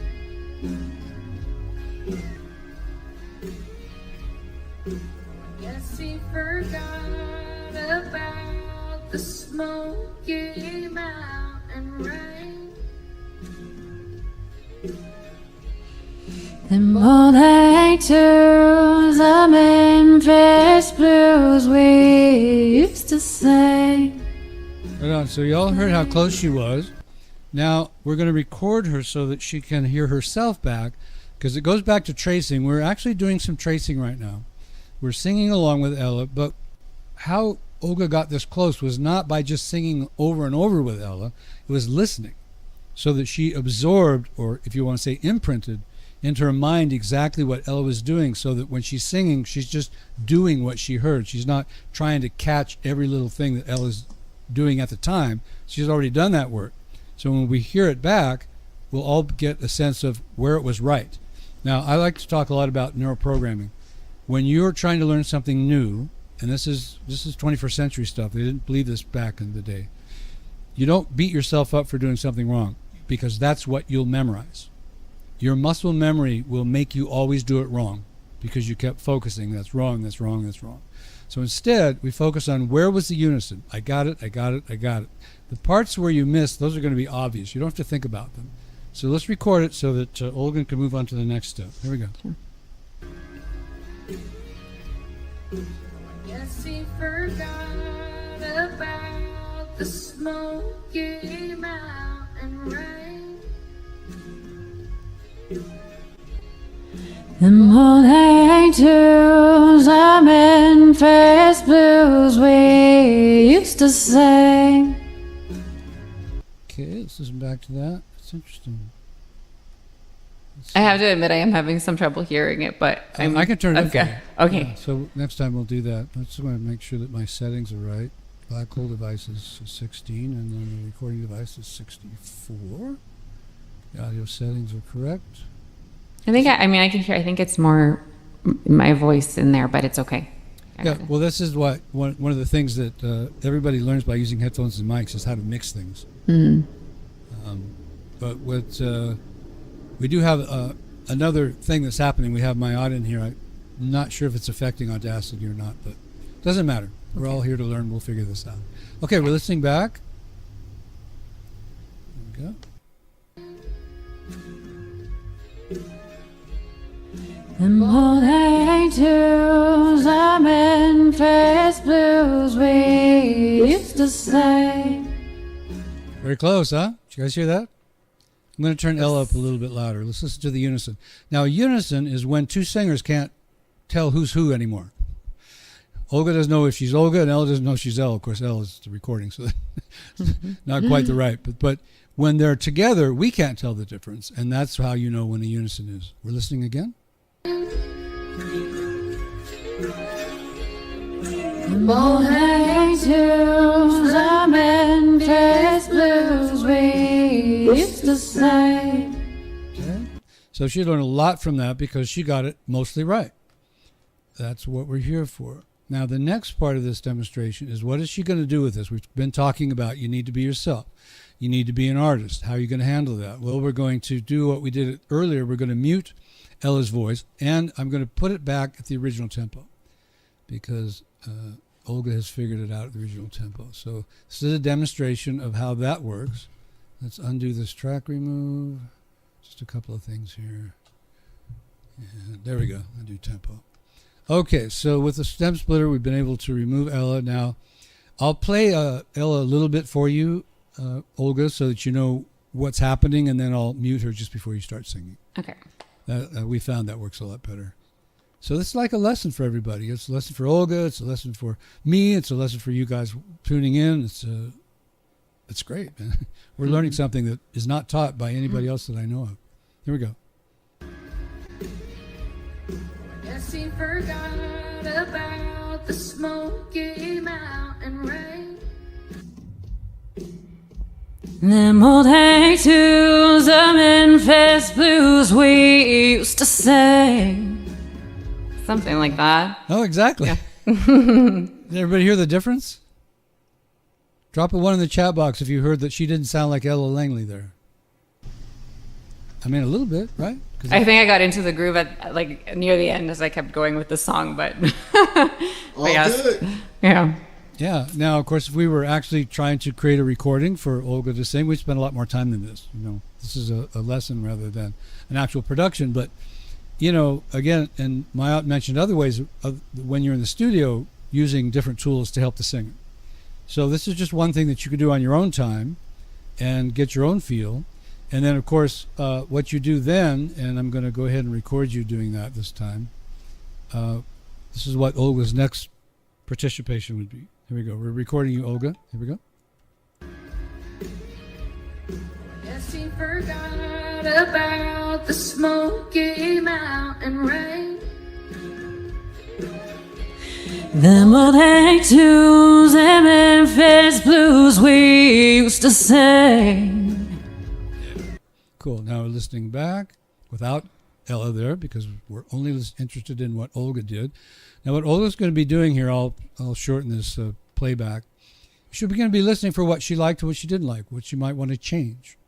Speaker 3: Guess he forgot about the Smoky Mountain rain. The Monae to the Memphis blues we used to sing.
Speaker 2: Right on. So you all heard how close she was. Now we're going to record her so that she can hear herself back, because it goes back to tracing. We're actually doing some tracing right now. We're singing along with Ella, but how Olga got this close was not by just singing over and over with Ella. It was listening, so that she absorbed, or if you want to say imprinted, into her mind exactly what Ella was doing, so that when she's singing, she's just doing what she heard. She's not trying to catch every little thing that Ella's doing at the time. She's already done that work. So when we hear it back, we'll all get a sense of where it was right. Now, I like to talk a lot about neuroprogramming. When you're trying to learn something new, and this is 21st century stuff, they didn't believe this back in the day, you don't beat yourself up for doing something wrong, because that's what you'll memorize. Your muscle memory will make you always do it wrong, because you kept focusing, that's wrong, that's wrong, that's wrong. So instead, we focus on where was the unison. I got it, I got it, I got it. The parts where you missed, those are going to be obvious. You don't have to think about them. So let's record it so that Olga can move on to the next step. Here we go.
Speaker 3: Guess he forgot about the Smoky Mountain rain. The Monae to the Memphis blues we used to sing.
Speaker 2: Okay, let's listen back to that. It's interesting.
Speaker 7: I have to admit, I am having some trouble hearing it, but
Speaker 2: I can turn it
Speaker 7: okay.
Speaker 2: up for you.
Speaker 7: Okay.
Speaker 2: Yeah, so next time we'll do that. I just want to make sure that my settings are right. Black hole device is 16, and then the recording device is 64. The audio settings are correct.
Speaker 7: I think I can hear. I think it's more my voice in there, but it's okay.
Speaker 2: Yeah, well, this is what one of the things that everybody learns by using headphones and mics is how to mix things.
Speaker 7: Mm-hmm.
Speaker 2: But what we do have another thing that's happening. We have my audio in here. I'm not sure if it's affecting Audacity or not, but it doesn't matter. We're all here to learn. We'll figure this out. Okay, we're listening back. There we go.
Speaker 3: The Monae to the Memphis blues we used to sing.
Speaker 2: Very close, huh? Did you guys hear that? I'm going to turn Ella up a little bit louder. Let's listen to the unison. Now, unison is when two singers can't tell who's who anymore. Olga doesn't know if she's Olga, and Ella doesn't know if she's Ella. Of course, Ella is the recording, so not quite the right. But when they're together, we can't tell the difference, and that's how you know when a unison is. We're listening again.
Speaker 3: Monae to the Memphis blues we used to sing.
Speaker 2: Okay. So she learned a lot from that because she got it mostly right. That's what we're here for. Now, the next part of this demonstration is, what is she going to do with this? We've been talking about you need to be yourself. You need to be an artist. How are you going to handle that? Well, we're going to do what we did earlier. We're going to mute Ella's voice, and I'm going to put it back at the original tempo because Olga has figured it out at the original tempo. So this is a demonstration of how that works. Let's undo this track remove. Just a couple of things here. And there we go. Undo tempo. Okay, so with the stem splitter, we've been able to remove Ella. Now, I'll play Ella a little bit for you, Olga, so that you know what's happening, and then I'll mute her just before you start singing.
Speaker 7: Okay.
Speaker 2: We found that works a lot better. So this is like a lesson for everybody. It's a lesson for Olga. It's a lesson for me. It's a lesson for you guys tuning in. It's great, man. We're learning something that is not taught by anybody else that I know of. Here we go.
Speaker 3: Guess he forgot about the Smoky Mountain rain. Them old hang to the Memphis blues we used to sing.
Speaker 7: Something like that.
Speaker 2: Oh, exactly. Yeah. Did everybody hear the difference? Drop a 1 in the chat box if you heard that she didn't sound like Ella Langley there. I mean, a little bit, right?
Speaker 7: I think I got into the groove at like near the end as I kept going with the song, but
Speaker 4: All good.
Speaker 7: Yeah.
Speaker 2: Yeah. Now, of course, if we were actually trying to create a recording for Olga to sing, we'd spend a lot more time than this. You know, this is a lesson rather than an actual production. But you know, again, and Mayat mentioned other ways of when you're in the studio using different tools to help the singer. So this is just one thing that you could do on your own time and get your own feel. And then, of course, what you do then, and I'm going to go ahead and record you doing that this time. This is what Olga's next participation would be. Here we go. We're recording you, Olga. Here we go.
Speaker 3: Guess she forgot about the Smoky Mountain rain. Them old hang tunes and Memphis blues we used to sing.
Speaker 2: Cool. Now we're listening back without Ella there because we're only interested in what Olga did. Now what Olga's going to be doing here, I'll shorten this playback. She's going to be listening for what she liked and what she didn't like, what she might want to change.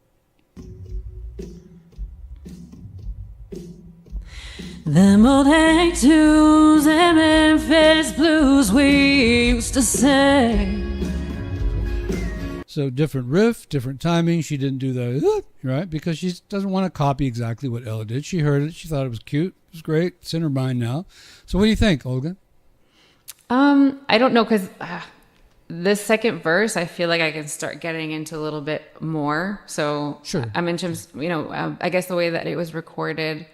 Speaker 3: Them old hang tunes and Memphis blues we used to sing.
Speaker 2: So different riff, different timing. She didn't do the, right? Because she doesn't want to copy exactly what Ella did. She heard it. She thought it was cute. It was great. It's in her mind now. So what do you think, Olga?
Speaker 7: I don't know, because this second verse, I feel like I can start getting into a little bit more. So
Speaker 2: sure.
Speaker 7: I'm in terms, I guess the way that it was recorded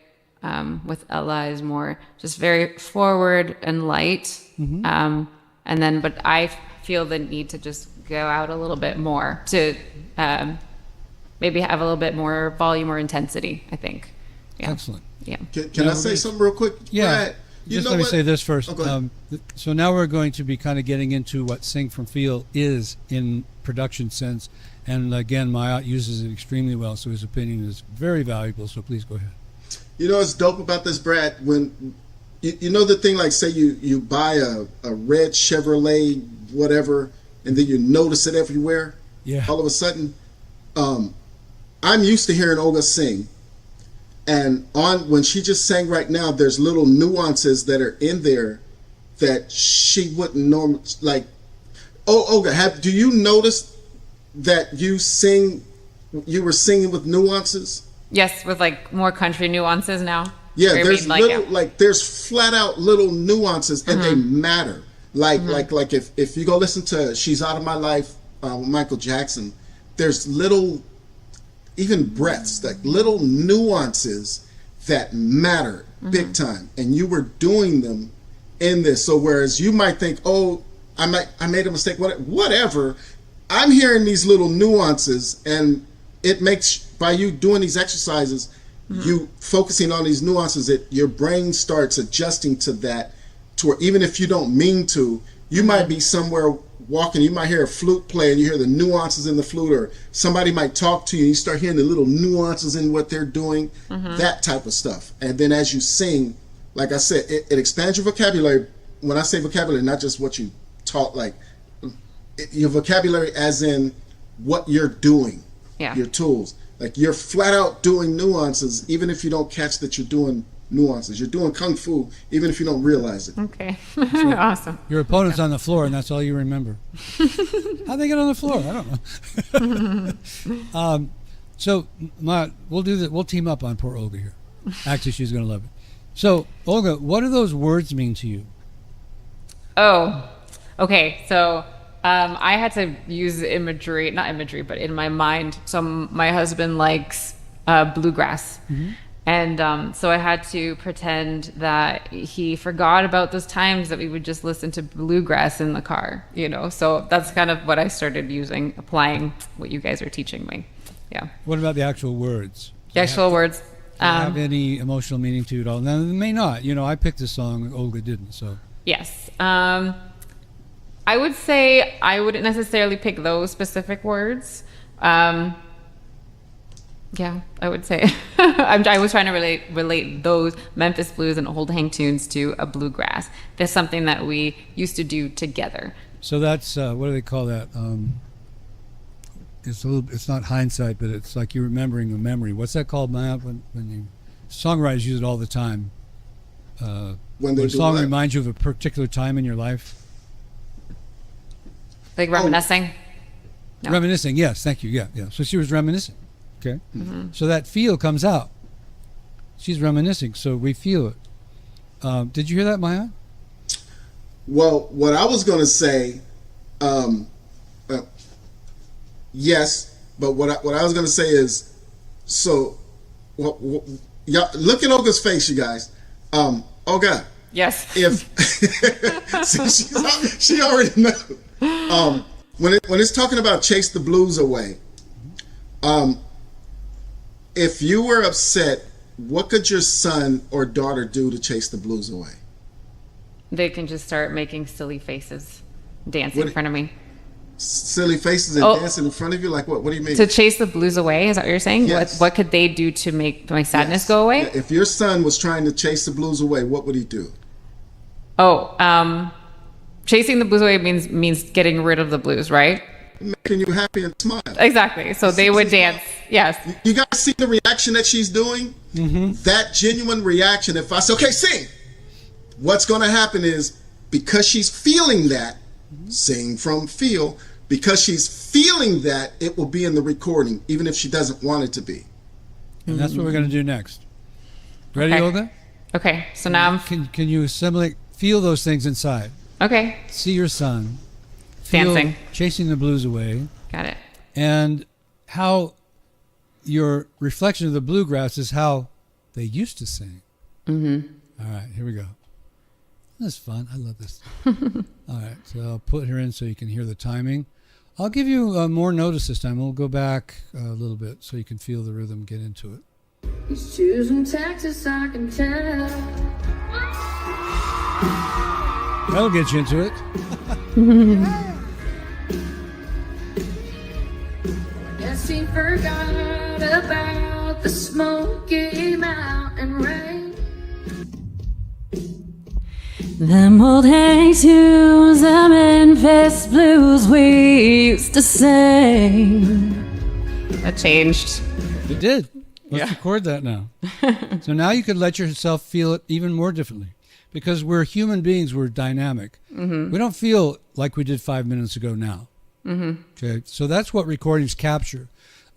Speaker 7: with Ella is more just very forward and light. Mm-hmm. But I feel the need to just go out a little bit more to maybe have a little bit more volume or intensity, I think. Yeah.
Speaker 2: Excellent.
Speaker 7: Yeah.
Speaker 4: Can I say something real quick?
Speaker 2: Yeah.
Speaker 4: Brad,
Speaker 2: just let me say this first.
Speaker 4: Oh,
Speaker 2: so now we're going to be kind of getting into what Sing from Feel is in production sense. And again, Mayat uses it extremely well, so his opinion is very valuable. So please go ahead.
Speaker 4: You know what's dope about this, Brad? When you know the thing, like say you buy a red Chevrolet, whatever, and then you notice it everywhere.
Speaker 2: Yeah.
Speaker 4: All of a sudden, I'm used to hearing Olga sing, and when she just sang right now, there's little nuances that are in there that she wouldn't normally like. Oh, Olga, do you notice that you were singing with nuances?
Speaker 7: Yes, with like more country nuances now.
Speaker 4: Yeah,
Speaker 7: Or
Speaker 4: there's
Speaker 7: maybe
Speaker 4: little there's flat out little nuances, and they matter. Like if you go listen to "She's Out of My Life" with Michael Jackson, there's little, even breaths, like little nuances that matter big time, and you were doing them in this. So whereas you might think, oh, I made a mistake, whatever, I'm hearing these little nuances, and it makes, by you doing these exercises, you focusing on these nuances, your brain starts adjusting to that, to where even if you don't mean to, you might be somewhere walking, you might hear a flute play and you hear the nuances in the flute, or somebody might talk to you and you start hearing the little nuances in what they're doing, that type of stuff. And then as you sing, like I said, it expands your vocabulary. When I say vocabulary, not just what you taught, like your vocabulary as in what you're doing, your tools. Like you're flat out doing nuances, even if you don't catch that you're doing nuances. You're doing kung fu, even if you don't realize it.
Speaker 7: Okay. Awesome.
Speaker 2: Your opponent's on the floor, and that's all you remember. How'd they get on the floor? I don't know. So, we'll do that. We'll team up on poor Olga here. Actually, she's going to love it. So, Olga, what do those words mean to you?
Speaker 7: Oh, okay. So I had to use not imagery, but in my mind. So my husband likes bluegrass. And so I had to pretend that he forgot about those times that we would just listen to bluegrass in the car, So that's kind of what I started applying what you guys are teaching me. Yeah.
Speaker 2: What about the actual words?
Speaker 7: The actual words.
Speaker 2: Do they have any emotional meaning to it at all? Now, they may not. I picked this song, Olga didn't, so.
Speaker 7: Yes. I would say I wouldn't necessarily pick those specific words. Yeah, I would say. I was trying to relate those Memphis blues and old hang tunes to a bluegrass. That's something that we used to do together.
Speaker 2: So that's, what do they call that? It's not hindsight, but it's like you're remembering a memory. What's that called, Matt? When songwriters use it all the time. When a song reminds you of a particular time in your life.
Speaker 7: Like reminiscing?
Speaker 2: No. Reminiscing, yes, thank you. Yeah. So she was reminiscing. Okay. So that feel comes out. she's reminiscing, so we feel it. Did you hear that, Maya?
Speaker 4: Well, what I was going to say, yes, but what I was going to say is, so, y'all, look at Olga's face, you guys. Olga.
Speaker 7: Yes.
Speaker 4: If she already knows. When it's talking about chase the blues away, if you were upset, what could your son or daughter do to chase the blues away?
Speaker 7: They can just start making silly faces, dancing in front of me.
Speaker 4: Silly faces and dancing in front of you? Like what? What do you mean?
Speaker 7: To chase the blues away? Is that what you're saying?
Speaker 4: Yes.
Speaker 7: What could they do to make my sadness go away?
Speaker 4: Yeah, if your son was trying to chase the blues away, what would he do?
Speaker 7: Chasing the blues away means getting rid of the blues, right?
Speaker 4: Making you happy and smile.
Speaker 7: Exactly. So they would dance. Yes.
Speaker 4: You guys see the reaction that she's doing? Mm-hmm. That genuine reaction. If I say, okay, sing, what's going to happen is, because she's feeling that, sing from feel, because she's feeling that, it will be in the recording, even if she doesn't want it to be.
Speaker 2: And that's what we're going to do next. Ready,
Speaker 7: Okay.
Speaker 2: Olga?
Speaker 7: Okay. So now I'm
Speaker 2: Can you assimilate, feel those things inside?
Speaker 7: okay.
Speaker 2: See your son. Feel
Speaker 7: Dancing.
Speaker 2: chasing the blues away.
Speaker 7: Got it.
Speaker 2: And how your reflection of the bluegrass is how they used to sing. Mm-hmm. All right, here we go. This is fun. I love this. All right, so I'll put her in so you can hear the timing. I'll give you more notice this time. We'll go back a little bit so you can feel the rhythm, get into it.
Speaker 3: He's choosing Texas, I can tell.
Speaker 2: That'll get you into it.
Speaker 3: Guess he forgot about the Smoky Mountain rain. Them old hang tunes, the Memphis blues we used to sing.
Speaker 7: That changed.
Speaker 2: It did. Let's record that now. So now you can let yourself feel it even more differently. Because we're human beings, we're dynamic. Mm-hmm. We don't feel like we did 5 minutes ago now. Mm-hmm. Okay, so that's what recordings capture.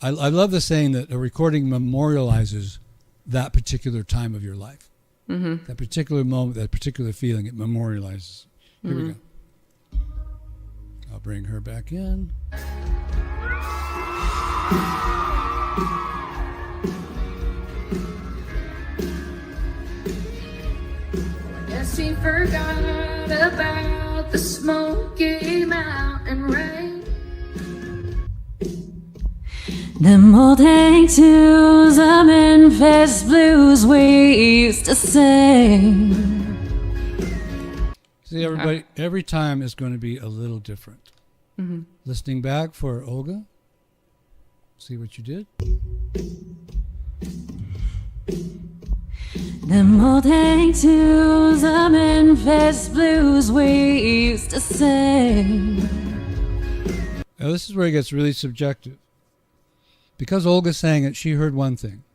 Speaker 2: I love the saying that a recording memorializes that particular time of your life. Mm-hmm. That particular moment, that particular feeling, it memorializes. Here we go. I'll bring her back in.
Speaker 3: Guess he forgot about the Smoky Mountain rain. Them old hang tunes, the Memphis blues we used to sing.
Speaker 2: See, everybody, every time is going to be a little different. Mm-hmm. Listening back for Olga. See what you did?
Speaker 3: Them old hang tunes, the Memphis blues we used to sing.
Speaker 2: Now, this is where it gets really subjective. Because Olga sang it, she heard one thing.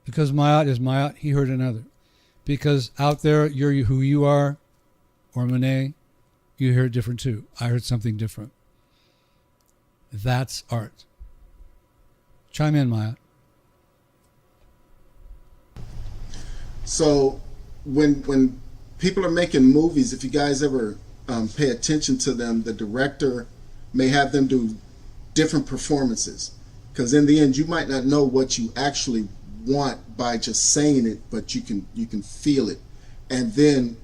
Speaker 2: Because Mayat is Mayat, he heard another. Because out there, you're who you are, or Monae, you hear it different too. I heard something different. That's art. Chime in, Mayat.
Speaker 4: So when people are making movies, if you guys ever pay attention to them, the director may have them do different performances. Because in the end, you might not know what you actually want by just saying it, but you can feel it. And then,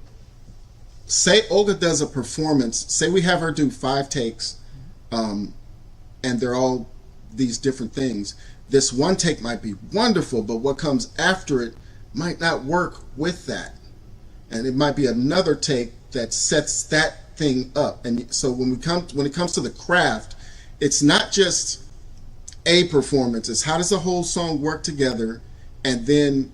Speaker 4: say Olga does a performance. Say we have her do 5 takes, and they're all these different things. This one take might be wonderful, but what comes after it might not work with that, and it might be another take that sets that thing up. And so when it comes to the craft, it's not just a performance. It's how does the whole song work together, and then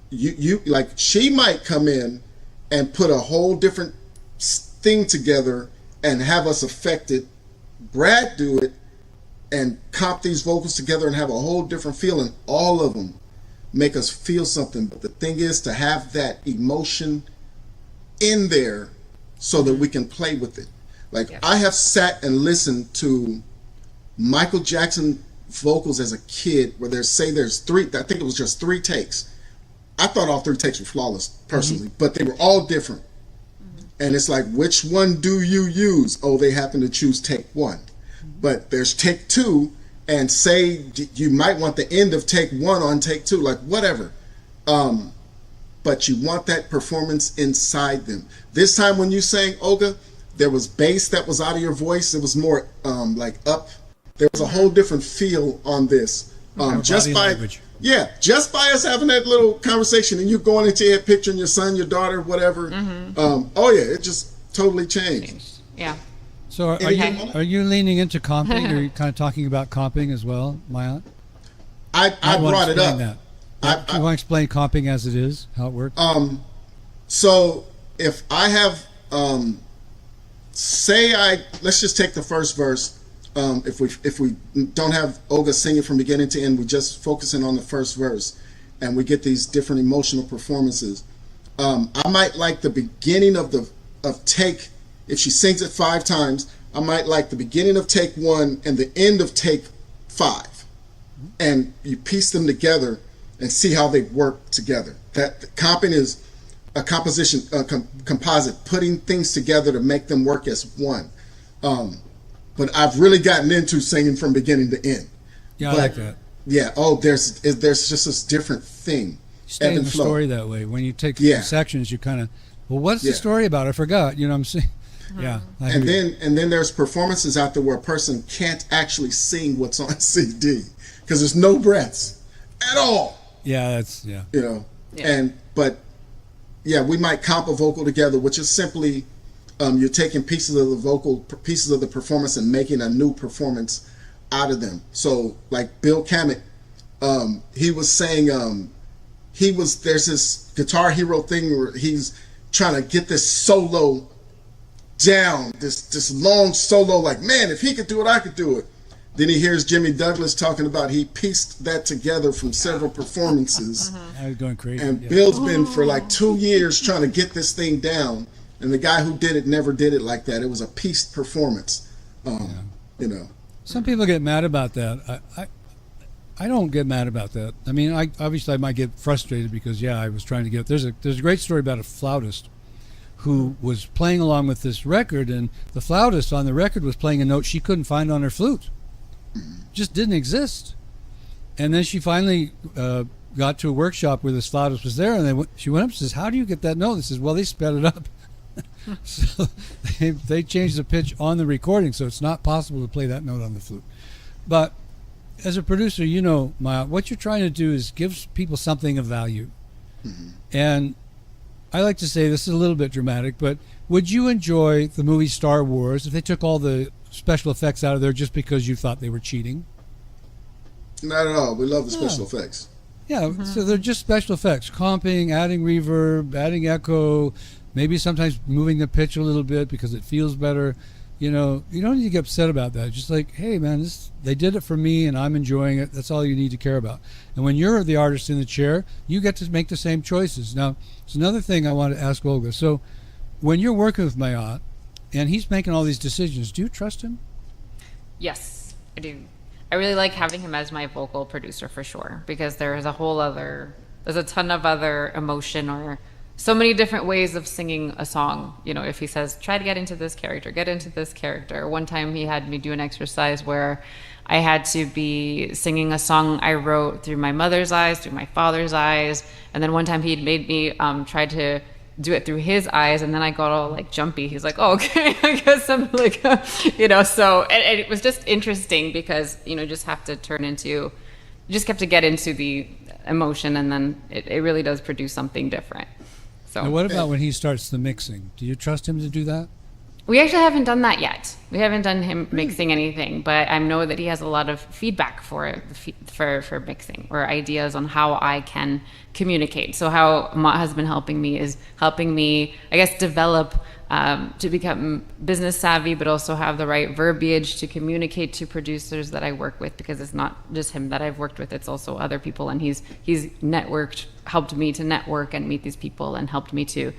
Speaker 4: you like she might come in and put a whole different thing together and have us affected. Brad do it and comp these vocals together and have a whole different feeling. All of them make us feel something. But the thing is to have that emotion in there so that we can play with it. Like I have sat and listened to Michael Jackson vocals as a kid where there's 3, I think it was just 3 takes. I thought all 3 takes were flawless personally, but they were all different. And it's like, which one do you use? Oh, they happen to choose take 1. But there's take 2, and say you might want the end of take 1 on take 2, like whatever. But you want that performance inside them. This time when you sang, Olga, there was bass that was out of your voice. It was more like up. There was a whole different feel on this. Just by language. Yeah, just by us having that little conversation and you going into your head picturing your son, your daughter, whatever. Oh yeah, it just totally changed.
Speaker 7: Yeah.
Speaker 2: So are you leaning into comping? Or are you kind of talking about comping as well, Maya?
Speaker 4: I brought it up.
Speaker 2: That. Do you want to explain comping as it is, how it works?
Speaker 4: So if I have, let's just take the first verse. If we don't have Olga singing from beginning to end, we're just focusing on the first verse, and we get these different emotional performances. I might like the beginning of take. If she sings it 5 times, I might like the beginning of take 1 and the end of take 5, and you piece them together and see how they work together. That comping is a composition, composite, putting things together to make them work as one. But I've really gotten into singing from beginning to end.
Speaker 2: Yeah, I like that.
Speaker 4: Yeah. Oh, there's just this different thing.
Speaker 2: Stay in the story that way. When you take sections, you kind of, well, what's the story about? I forgot. You know what I'm saying? Yeah.
Speaker 4: And then there's performances out there where a person can't actually sing what's on CD because there's no breaths at all.
Speaker 2: Yeah, that's
Speaker 4: You know, but we might comp a vocal together, which is simply you're taking pieces of the vocal, pieces of the performance, and making a new performance out of them. So, like Bill Kamek, he was saying there's this Guitar Hero thing where he's trying to get this solo down, this long solo, like, man, if he could do it, I could do it. Then he hears Jimmy Douglas talking about he pieced that together from several performances.
Speaker 2: I was going crazy.
Speaker 4: And Bill's been for like 2 years trying to get this thing down. And the guy who did it never did it like that. It was a pieced performance. You know.
Speaker 2: Some people get mad about that. I don't get mad about that. I mean, I might get frustrated because I was trying to get. There's a great story about a flautist who was playing along with this record, and the flautist on the record was playing a note she couldn't find on her flute. Just didn't exist. And then she finally got to a workshop where this flautist was there, and she went up and says, "How do you get that note?" They says, "Well, they sped it up." So they changed the pitch on the recording, so it's not possible to play that note on the flute. But as a producer, you know, Maya, what you're trying to do is give people something of value. And I like to say, this is a little bit dramatic, but would you enjoy the movie Star Wars if they took all the special effects out of there just because you thought they were cheating?
Speaker 4: Not at all. We love the special effects.
Speaker 2: Yeah, so they're just special effects. Comping, adding reverb, adding echo, maybe sometimes moving the pitch a little bit because it feels better. You know, you don't need to get upset about that. Just like, hey, man, they did it for me and I'm enjoying it. That's all you need to care about. And when you're the artist in the chair, you get to make the same choices. Now, there's another thing I want to ask Olga. So when you're working with Mayat and he's making all these decisions, do you trust him?
Speaker 7: Yes, I do. I really like having him as my vocal producer for sure, because there's a ton of other emotion or so many different ways of singing a song. You know, if he says, try to get into this character. One time he had me do an exercise where I had to be singing a song I wrote through my mother's eyes, through my father's eyes. And then one time he'd made me try to do it through his eyes, and then I got all like jumpy. He's like, oh, okay, I guess I'm like, so and it was just interesting because, just have to get into the emotion, and then it really does produce something different. So
Speaker 2: now what about when he starts the mixing? Do you trust him to do that?
Speaker 7: We actually haven't done that yet. We haven't done him mixing anything, but I know that he has a lot of feedback for mixing or ideas on how I can communicate. So how Mott has been helping me, I guess, develop to become business savvy, but also have the right verbiage to communicate to producers that I work with, because it's not just him that I've worked with, it's also other people, and he's helped me to network and meet these people, and helped me to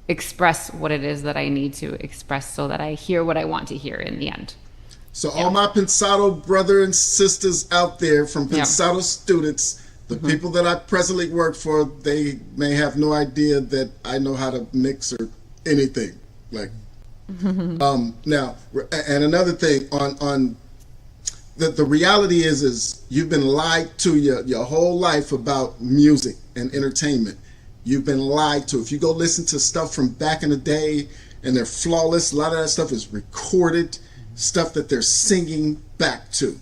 Speaker 7: express what it is that I need to express so that I hear what I want to hear in the end.
Speaker 4: So all my Pensado brother and sisters out there, from Pensado students, The people that I presently work for, they may have no idea that I know how to mix or anything. Like, now, and another thing on the reality is you've been lied to your whole life about music and entertainment. You've been lied to. If you go listen to stuff from back in the day and they're flawless, a lot of that stuff is recorded stuff that they're singing back to.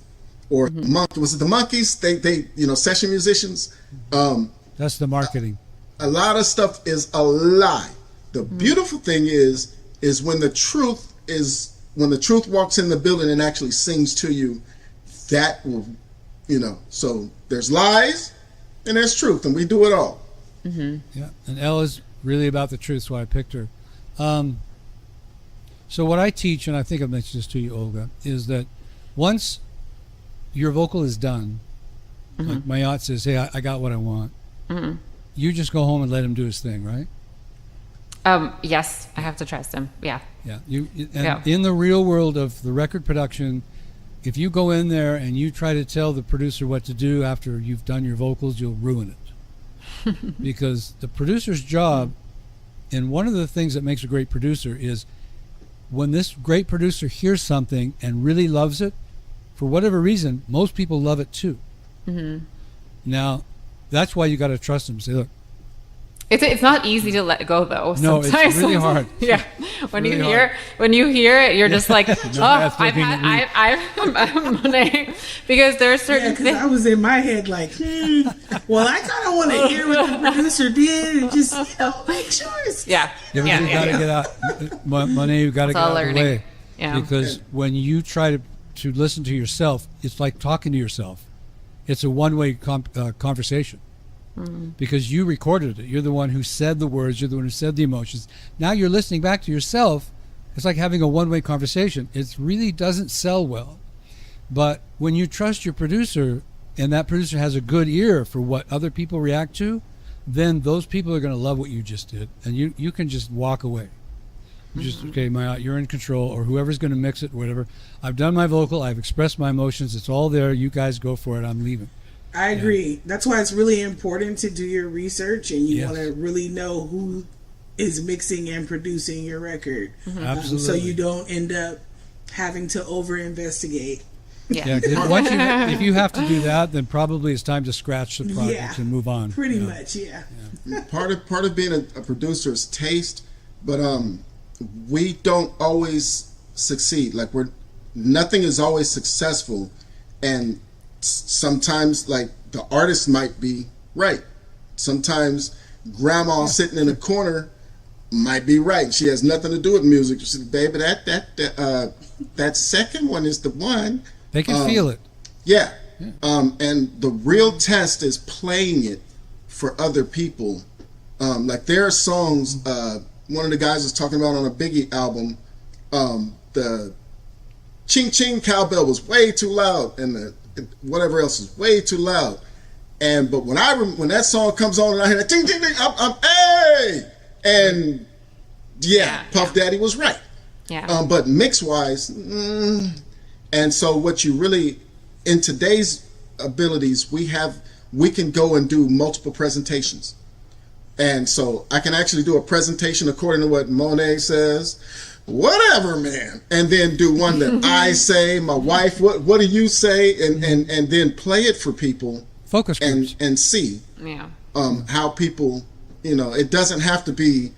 Speaker 4: Or was it the Monkeys? They session musicians.
Speaker 2: That's the marketing.
Speaker 4: A lot of stuff is a lie. The beautiful thing is when the truth walks in the building and actually sings to you, that will, so there's lies and there's truth, and we do it all.
Speaker 2: Yeah, and Ella's really about the truth, so I picked her. So what I teach, and I think I've mentioned this to you, Olga, is that once your vocal is done, like my yacht says, hey, I got what I want, you just go home and let him do his thing, right?
Speaker 7: Yes, I have to trust him. Yeah.
Speaker 2: Yeah. In the real world of the record production, if you go in there and you try to tell the producer what to do after you've done your vocals, you'll ruin it. Because the producer's job, and one of the things that makes a great producer is when this great producer hears something and really loves it, for whatever reason, most people love it too. Now, that's why you got to trust them. Say, look,
Speaker 7: it's not easy to let go though.
Speaker 2: No,
Speaker 7: sometimes.
Speaker 2: it's really hard.
Speaker 7: Yeah, when you hear it, you're just like, I'm Monae, because there are certain
Speaker 5: because I was in my head like, well, I kind of want to hear what the producer did and just make sure it's
Speaker 7: you
Speaker 2: got to get out. Monae, you got to get out of the way.
Speaker 7: Yeah.
Speaker 2: Because when you try to listen to yourself, it's like talking to yourself. It's a one-way conversation. Because you recorded it. You're the one who said the words. You're the one who said the emotions. Now you're listening back to yourself. It's like having a one-way conversation. It really doesn't sell well. But when you trust your producer, and that producer has a good ear for what other people react to, then those people are going to love what you just did. And you can just walk away. You just, okay, you're in control, or whoever's going to mix it, whatever. I've done my vocal. I've expressed my emotions. It's all there. You guys go for it. I'm leaving.
Speaker 5: I agree. That's why it's really important to do your research, and you want to really know who is mixing and producing your record.
Speaker 2: Absolutely.
Speaker 5: So you don't end up having to over-investigate.
Speaker 2: Yeah. If you have to do that, then probably it's time to scratch the project and move on.
Speaker 5: Pretty much, yeah.
Speaker 4: Part of being a producer is taste, but we don't always succeed. Like nothing is always successful, and sometimes like the artist might be right. Sometimes grandma sitting in a corner might be right. She has nothing to do with music. She said, baby, that second one is the one.
Speaker 2: They can feel it.
Speaker 4: Yeah. And the real test is playing it for other people. Like there are songs, one of the guys was talking about on a Biggie album, the ching ching cowbell was way too loud, and the whatever else is way too loud. But when that song comes on and I hear that ting ting ting, I'm hey, and Puff Daddy was right.
Speaker 7: Yeah.
Speaker 4: But mix wise, and so what you really in today's abilities we can go and do multiple presentations. And so I can actually do a presentation according to what Monae says, whatever, man, and then do one that I say, my wife, what do you say, and then play it for people,
Speaker 2: focus groups,
Speaker 4: and see how people, it doesn't have to be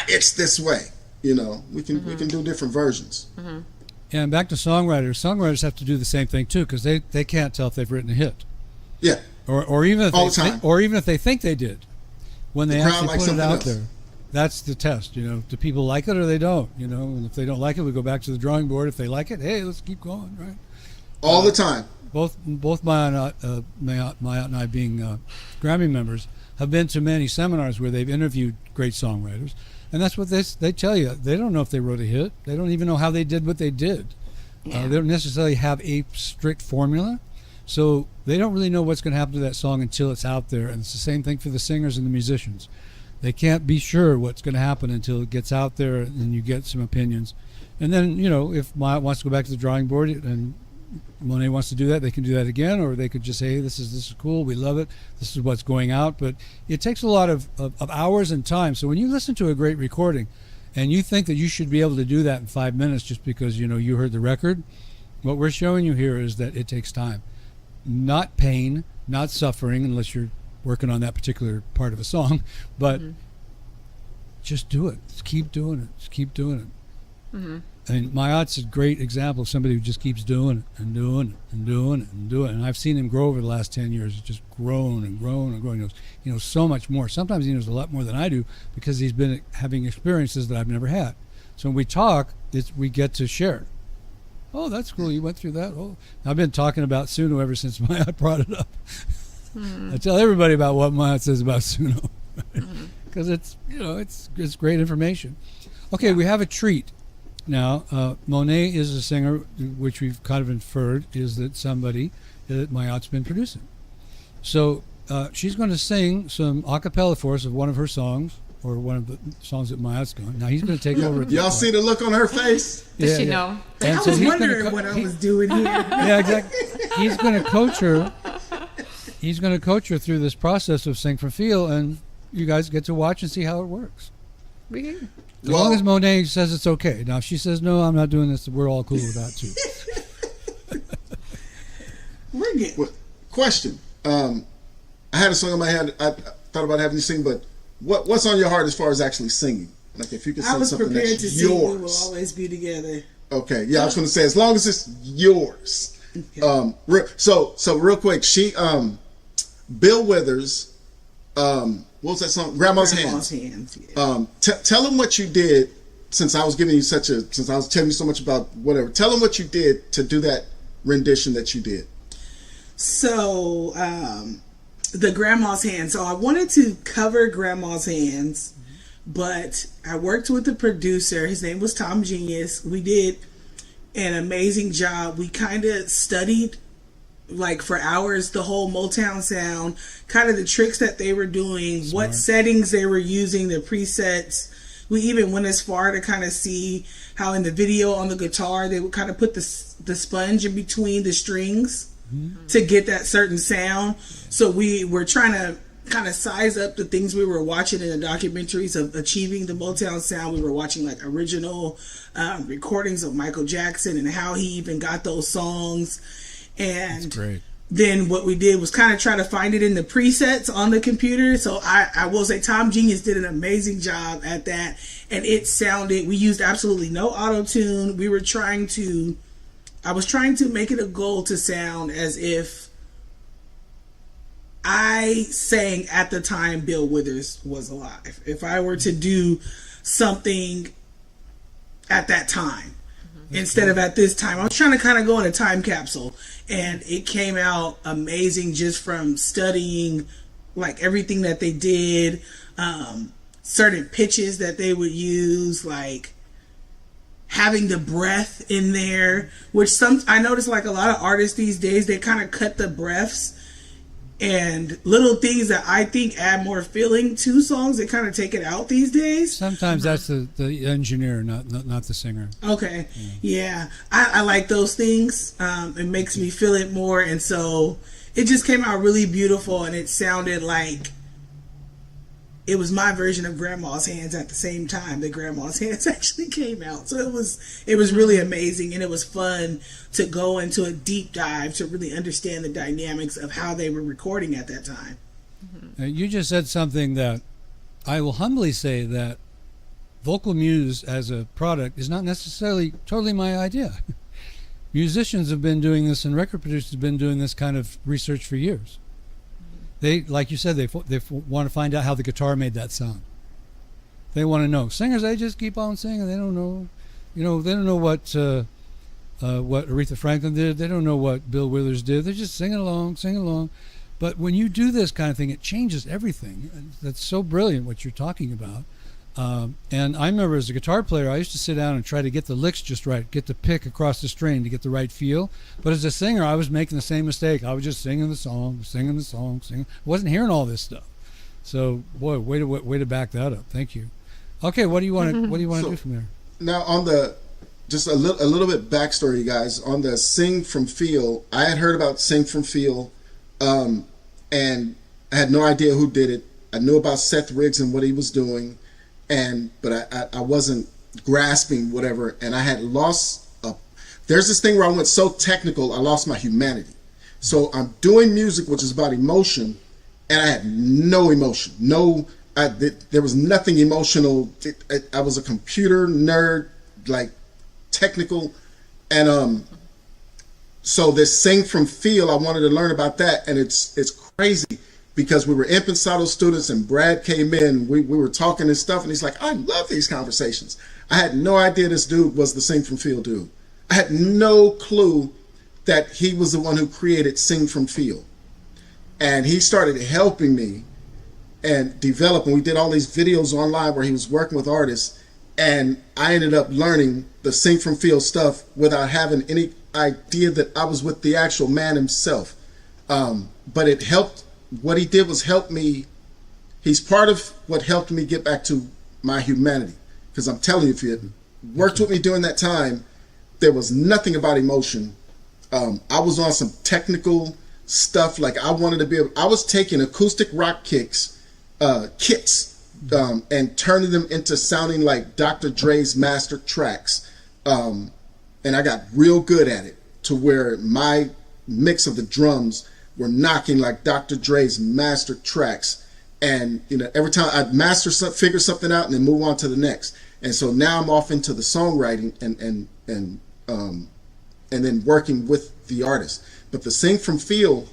Speaker 4: it's this way, we can do different versions.
Speaker 2: And back to songwriters have to do the same thing too, because they can't tell if they've written a hit, or even if they think they did. When they actually put it out there, that's the test. Do people like it or they don't? And if they don't like it, we go back to the drawing board. If they like it, hey, let's keep going, right?
Speaker 4: All the time.
Speaker 2: Both Mayat and I, being Grammy members, have been to many seminars where they've interviewed great songwriters, and that's what they tell you. They don't know if they wrote a hit. They don't even know how they did what they did. They don't necessarily have a strict formula. So they don't really know what's going to happen to that song until it's out there. And it's the same thing for the singers and the musicians. They can't be sure what's going to happen until it gets out there and you get some opinions. And then, if Myatt wants to go back to the drawing board and Monae wants to do that, they can do that again, or they could just say, hey, this is cool, we love it, this is what's going out. But it takes a lot of hours and time. So when you listen to a great recording and you think that you should be able to do that in 5 minutes just because you heard the record, what we're showing you here is that it takes time. Not pain, not suffering, unless you're working on that particular part of a song, but just do it. Just keep doing it. Just keep doing it. I mean, Mayat's a great example of somebody who just keeps doing it and doing it and doing it and doing it. And I've seen him grow over the last 10 years. He's just grown and grown and grown. He knows so much more. Sometimes he knows a lot more than I do because he's been having experiences that I've never had. So when we talk, we get to share. Oh, that's cool. You went through that. Oh, I've been talking about Suno ever since Mayat brought it up. I tell everybody about what Mayat says about Suno because it's great information. Okay, we have a treat. Now, Monae is a singer, which we've kind of inferred is that somebody that Mayat's been producing. So she's going to sing some a cappella for us of one of her songs, or one of the songs that Mayat's going. Now he's going to take over.
Speaker 4: Y'all see the look on her face?
Speaker 7: Does she know?
Speaker 5: And I was wondering what I was doing here.
Speaker 2: Yeah, exactly. He's going to coach her. He's going to coach her through this process of sing for feel, and you guys get to watch and see how it works. As long as Monae says it's okay. Now, if she says, no, I'm not doing this, we're all cool with that, too.
Speaker 5: We're good.
Speaker 4: Question. I had a song in my head. I thought about having you sing, but what's on your heart as far as actually singing? Like, if you could sing something that's yours.
Speaker 5: Sing We Will Always Be Together.
Speaker 4: Okay. Yeah, I was going to say, as long as it's yours. Okay. So real quick, Bill Withers, what was that song? Grandma's Hands. Yeah. Tell him what you did, since I was telling you so much about whatever. Tell him what you did to do that rendition that you did.
Speaker 5: So, the Grandma's Hands. So I wanted to cover Grandma's Hands, but I worked with the producer. His name was Tom Genius. We did an amazing job. We kind of studied like for hours the whole Motown sound, kind of the tricks that they were doing, what settings they were using, the presets. We even went as far to kind of see how in the video on the guitar they would kind of put the sponge in between the strings to get that certain sound. So we were trying to kind of size up the things we were watching in the documentaries of achieving the Motown sound. We were watching like original recordings of Michael Jackson and how he even got those songs. And then what we did was kind of try to find it in the presets on the computer. So I will say Tom Genius did an amazing job at that. And it sounded, we used absolutely no auto-tune. I was trying to make it a goal to sound as if I sang at the time Bill Withers was alive. If I were to do something at that time. Instead of at this time. I was trying to kind of go in a time capsule, and it came out amazing just from studying like everything that they did, certain pitches that they would use, like having the breath in there, which I notice like a lot of artists these days, they kind of cut the breaths and little things that I think add more feeling to songs. They kind of take it out these days.
Speaker 2: Sometimes that's the engineer, not the singer.
Speaker 5: Okay, yeah. I like those things. It makes me feel it more, and so it just came out really beautiful, and it sounded like it was my version of Grandma's Hands at the same time that Grandma's Hands actually came out. So it was really amazing, and it was fun to go into a deep dive to really understand the dynamics of how they were recording at that time.
Speaker 2: You just said something that I will humbly say that Vocal Muse as a product is not necessarily totally my idea. Musicians have been doing this, and record producers have been doing this kind of research for years. They, like you said, they want to find out how the guitar made that sound. They want to know. Singers, they just keep on singing. They don't know, they don't know what Aretha Franklin did. They don't know what Bill Withers did. They're just singing along. But when you do this kind of thing, it changes everything. That's so brilliant what you're talking about. And I remember as a guitar player, I used to sit down and try to get the licks just right, get the pick across the string to get the right feel. But as a singer, I was making the same mistake. I was just singing the song. I wasn't hearing all this stuff. So, boy, way to back that up. Thank you. Okay, what do you want to do from there?
Speaker 4: Now, on the just a little bit backstory, you guys, on the Sing from Feel. I had heard about Sing from Feel, and I had no idea who did it. I knew about Seth Riggs and what he was doing, but I wasn't grasping whatever, and I had lost. There's this thing where I went so technical, I lost my humanity. So I'm doing music, which is about emotion, and I had no emotion. There was nothing emotional. I was a computer nerd, like technical, and so this Sing from Feel, I wanted to learn about that, and it's crazy because we were Impensado students, and Brad came in. We were talking and stuff, and he's like, "I love these conversations." I had no idea this dude was the Sing from Feel dude. I had no clue that he was the one who created Sing from Feel. And he started helping me and developing. We did all these videos online where he was working with artists, and I ended up learning the Sing from Feel stuff without having any idea that I was with the actual man himself. But it helped. What he did was help me. He's part of what helped me get back to my humanity. Because I'm telling you, if you had worked with me during that time, there was nothing about emotion. I was on some technical stuff. Like I was taking acoustic rock kits, and turning them into sounding like Dr. Dre's master tracks. And I got real good at it to where my mix of the drums were knocking like Dr. Dre's master tracks. And every time I'd figure something out and then move on to the next. And so now I'm off into the songwriting and then working with the artist. But the Sing from Feel,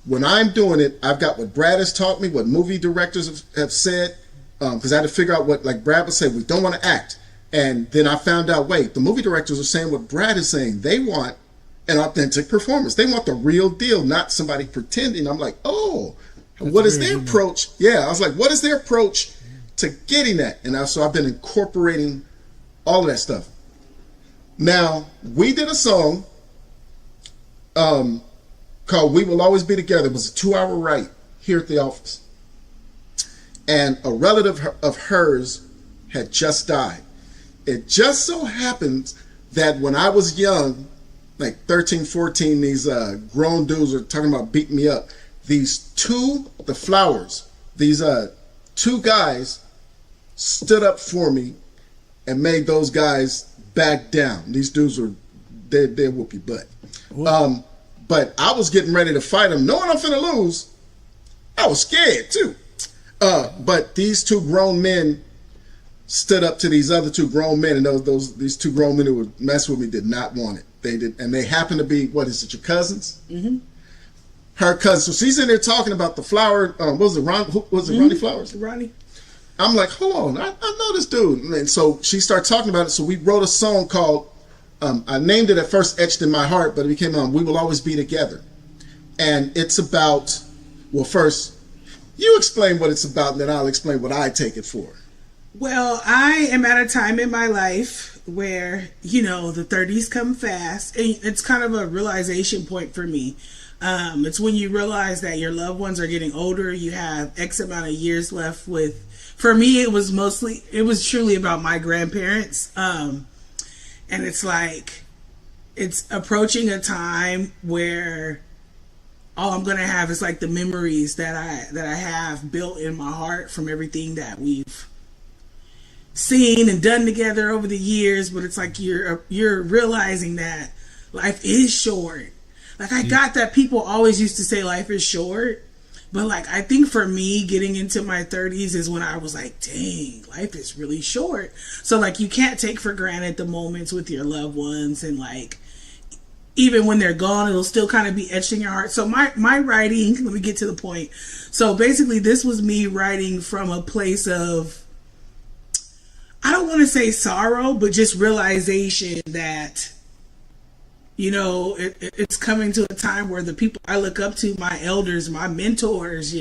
Speaker 4: when I'm doing it, I've got what Brad has taught me, what movie directors have said, because I had to figure out what, like Brad would say, we don't want to act. And then I found out, wait, the movie directors are saying what Brad is saying. They want an authentic performance. They want the real deal, not somebody pretending. I'm like, oh, what is their approach? Yeah, I was like, what is their approach to getting that? And so I've been incorporating all of that stuff. Now, we did a song called We Will Always Be Together. It was a 2-hour write here at the office. And a relative of hers had just died. It just so happens that when I was young, like 13, 14, these grown dudes were talking about beating me up. These two guys stood up for me and made those guys back down. These dudes were, they'd whoop your butt. But I was getting ready to fight them, knowing I'm finna lose. I was scared too. But these two grown men stood up to these other two grown men, and these two grown men who would mess with me did not want it. They did, and they happened to be, what is it, your cousins? Mm-hmm. Her cousin. So she's in there talking about the flower. What was it, Ronnie Flowers?
Speaker 5: Ronnie.
Speaker 4: I'm like, hold on, I know this dude. And so she started talking about it. So we wrote a song called, I named it at first Etched in My Heart, but it became We Will Always Be Together. And it's about, well, first, you explain what it's about, and then I'll explain what I take it for.
Speaker 5: Well, I am at a time in my life where, the 30s come fast. And it's kind of a realization point for me. It's when you realize that your loved ones are getting older. You have X amount of years left with, for me, it was truly about my grandparents. And it's like, it's approaching a time where all I'm going to have is like the memories that I have built in my heart from everything that we've seen and done together over the years. But it's like you're realizing that life is short. Like I got that people always used to say life is short, but like I think for me getting into my 30s is when I was like, dang, life is really short. So like you can't take for granted the moments with your loved ones, and like even when they're gone, it'll still kind of be etched in your heart. So my writing, let me get to the point. So basically this was me writing from a place of, I don't want to say sorrow, but just realization that, it's coming to a time where the people I look up to, my elders, my mentors,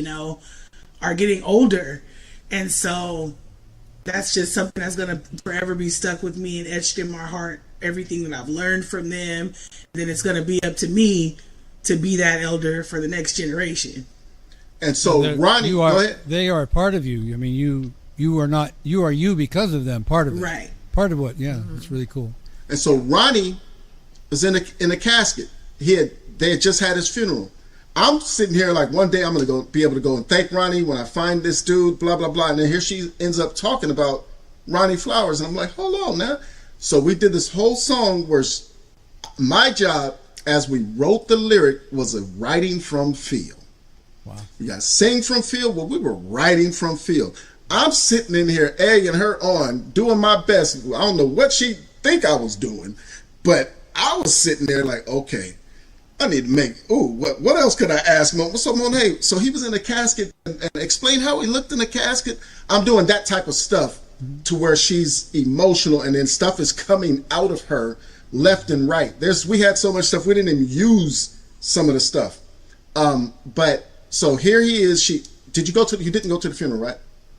Speaker 5: are getting older. And so that's just something that's going to forever be stuck with me and etched in my heart, everything that I've learned from them. And then it's going to be up to me to be that elder for the next generation.
Speaker 4: And so, Ronnie, go ahead.
Speaker 2: They are a part of you. I mean, you are you because of them, part of it.
Speaker 5: Right.
Speaker 2: Part of what, yeah, It's really cool.
Speaker 4: And so Ronnie was in a casket. They had just had his funeral. I'm sitting here like, one day I'm going to be able to go and thank Ronnie when I find this dude, blah, blah, blah. And then here she ends up talking about Ronnie Flowers. And I'm like, hold on now. So we did this whole song where my job as we wrote the lyric was a writing from feel.
Speaker 2: Wow.
Speaker 4: You got to sing from feel. Well, we were writing from feel. I'm sitting in here egging her on, doing my best. I don't know what she think I was doing, but I was sitting there like, okay, I need to make, what else could I ask? So Monae, so he was in a casket, and explain how he looked in the casket. I'm doing that type of stuff to where she's emotional, and then stuff is coming out of her left and right. We had so much stuff, we didn't even use some of the stuff. But so here he is. You didn't go to the funeral, right?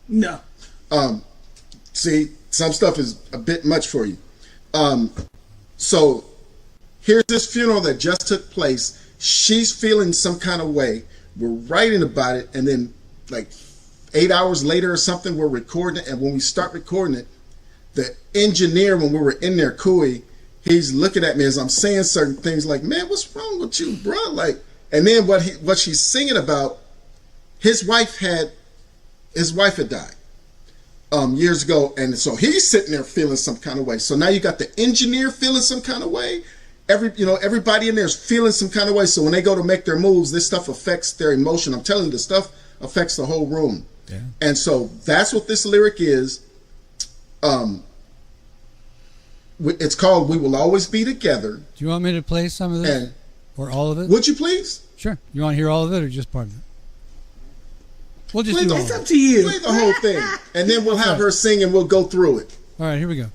Speaker 5: No.
Speaker 4: See, some stuff is a bit much for you. So here's this funeral that just took place. She's feeling some kind of way. We're writing about it, and then like 8 hours later or something, we're recording it. And when we start recording it, the engineer, when we were in there, Kui, he's looking at me as I'm saying certain things like, man, what's wrong with you, bro? Like, and then what she's singing about, his wife had died years ago, and so he's sitting there feeling some kind of way. So now you got the engineer feeling some kind of way. Everybody in there is feeling some kind of way. So when they go to make their moves, this stuff affects their emotion. I'm telling you, this stuff affects the whole room.
Speaker 2: Yeah.
Speaker 4: And so that's what this lyric is. It's called "We Will Always Be Together."
Speaker 2: Do you want me to play some of this, or all of it?
Speaker 4: Would you please?
Speaker 2: Sure. You want to hear all of it, or just part of it? We'll just do all of
Speaker 5: It's
Speaker 2: it.
Speaker 5: up to you.
Speaker 4: Play the whole thing, and then we'll have her sing, and we'll go through it.
Speaker 2: All right, here we go.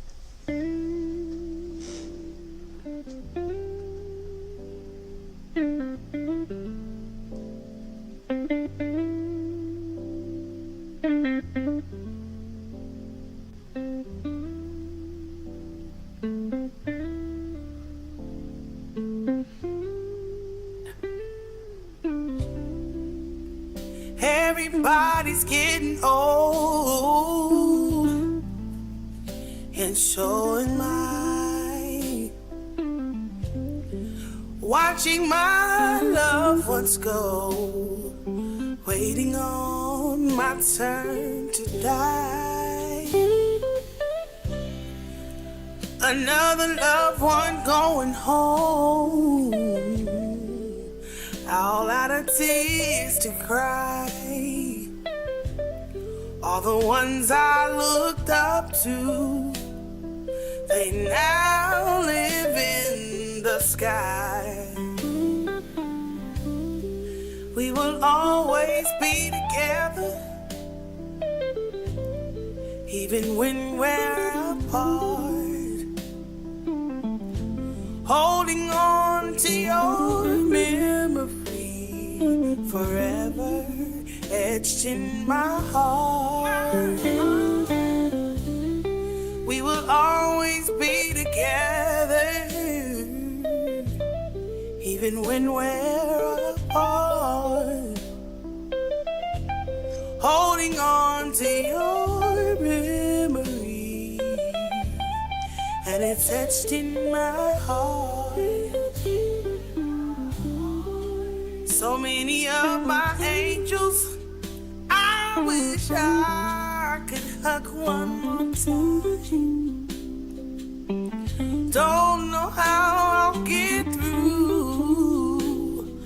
Speaker 6: Everybody's getting old, and so am I. Watching my loved ones go, waiting on my turn to die. Another loved one going home, all out of tears to cry. All the ones I looked up to, they now live in the sky. We will always be together, even when we're apart. Holding on to your memory forever, etched in my heart. We will always be together, even when we're apart. Holding on to your memory, and it's etched in my heart. So many of my angels, I wish I could hug one more time. Don't know how I'll get through,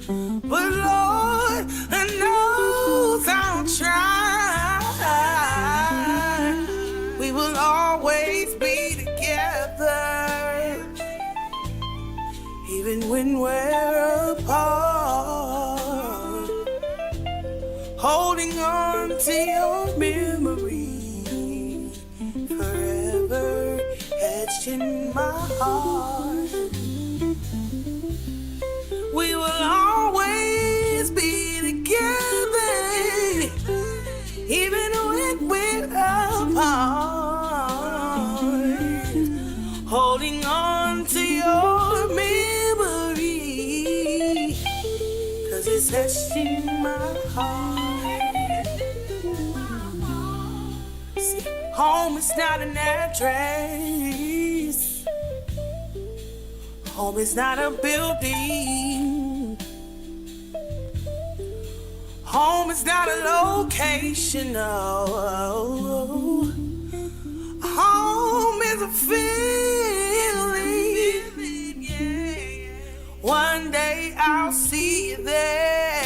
Speaker 6: but Lord knows I'll try. We will always be together, even when we're apart. Holding on to your memory forever, etched in my heart. We will always be together, even when we're apart. Holding on to your memory, 'cause it's etched in my heart. See, home is not an address, Home is not a building. Home is not a location, no. Home is a feeling, yeah. One day I'll see you there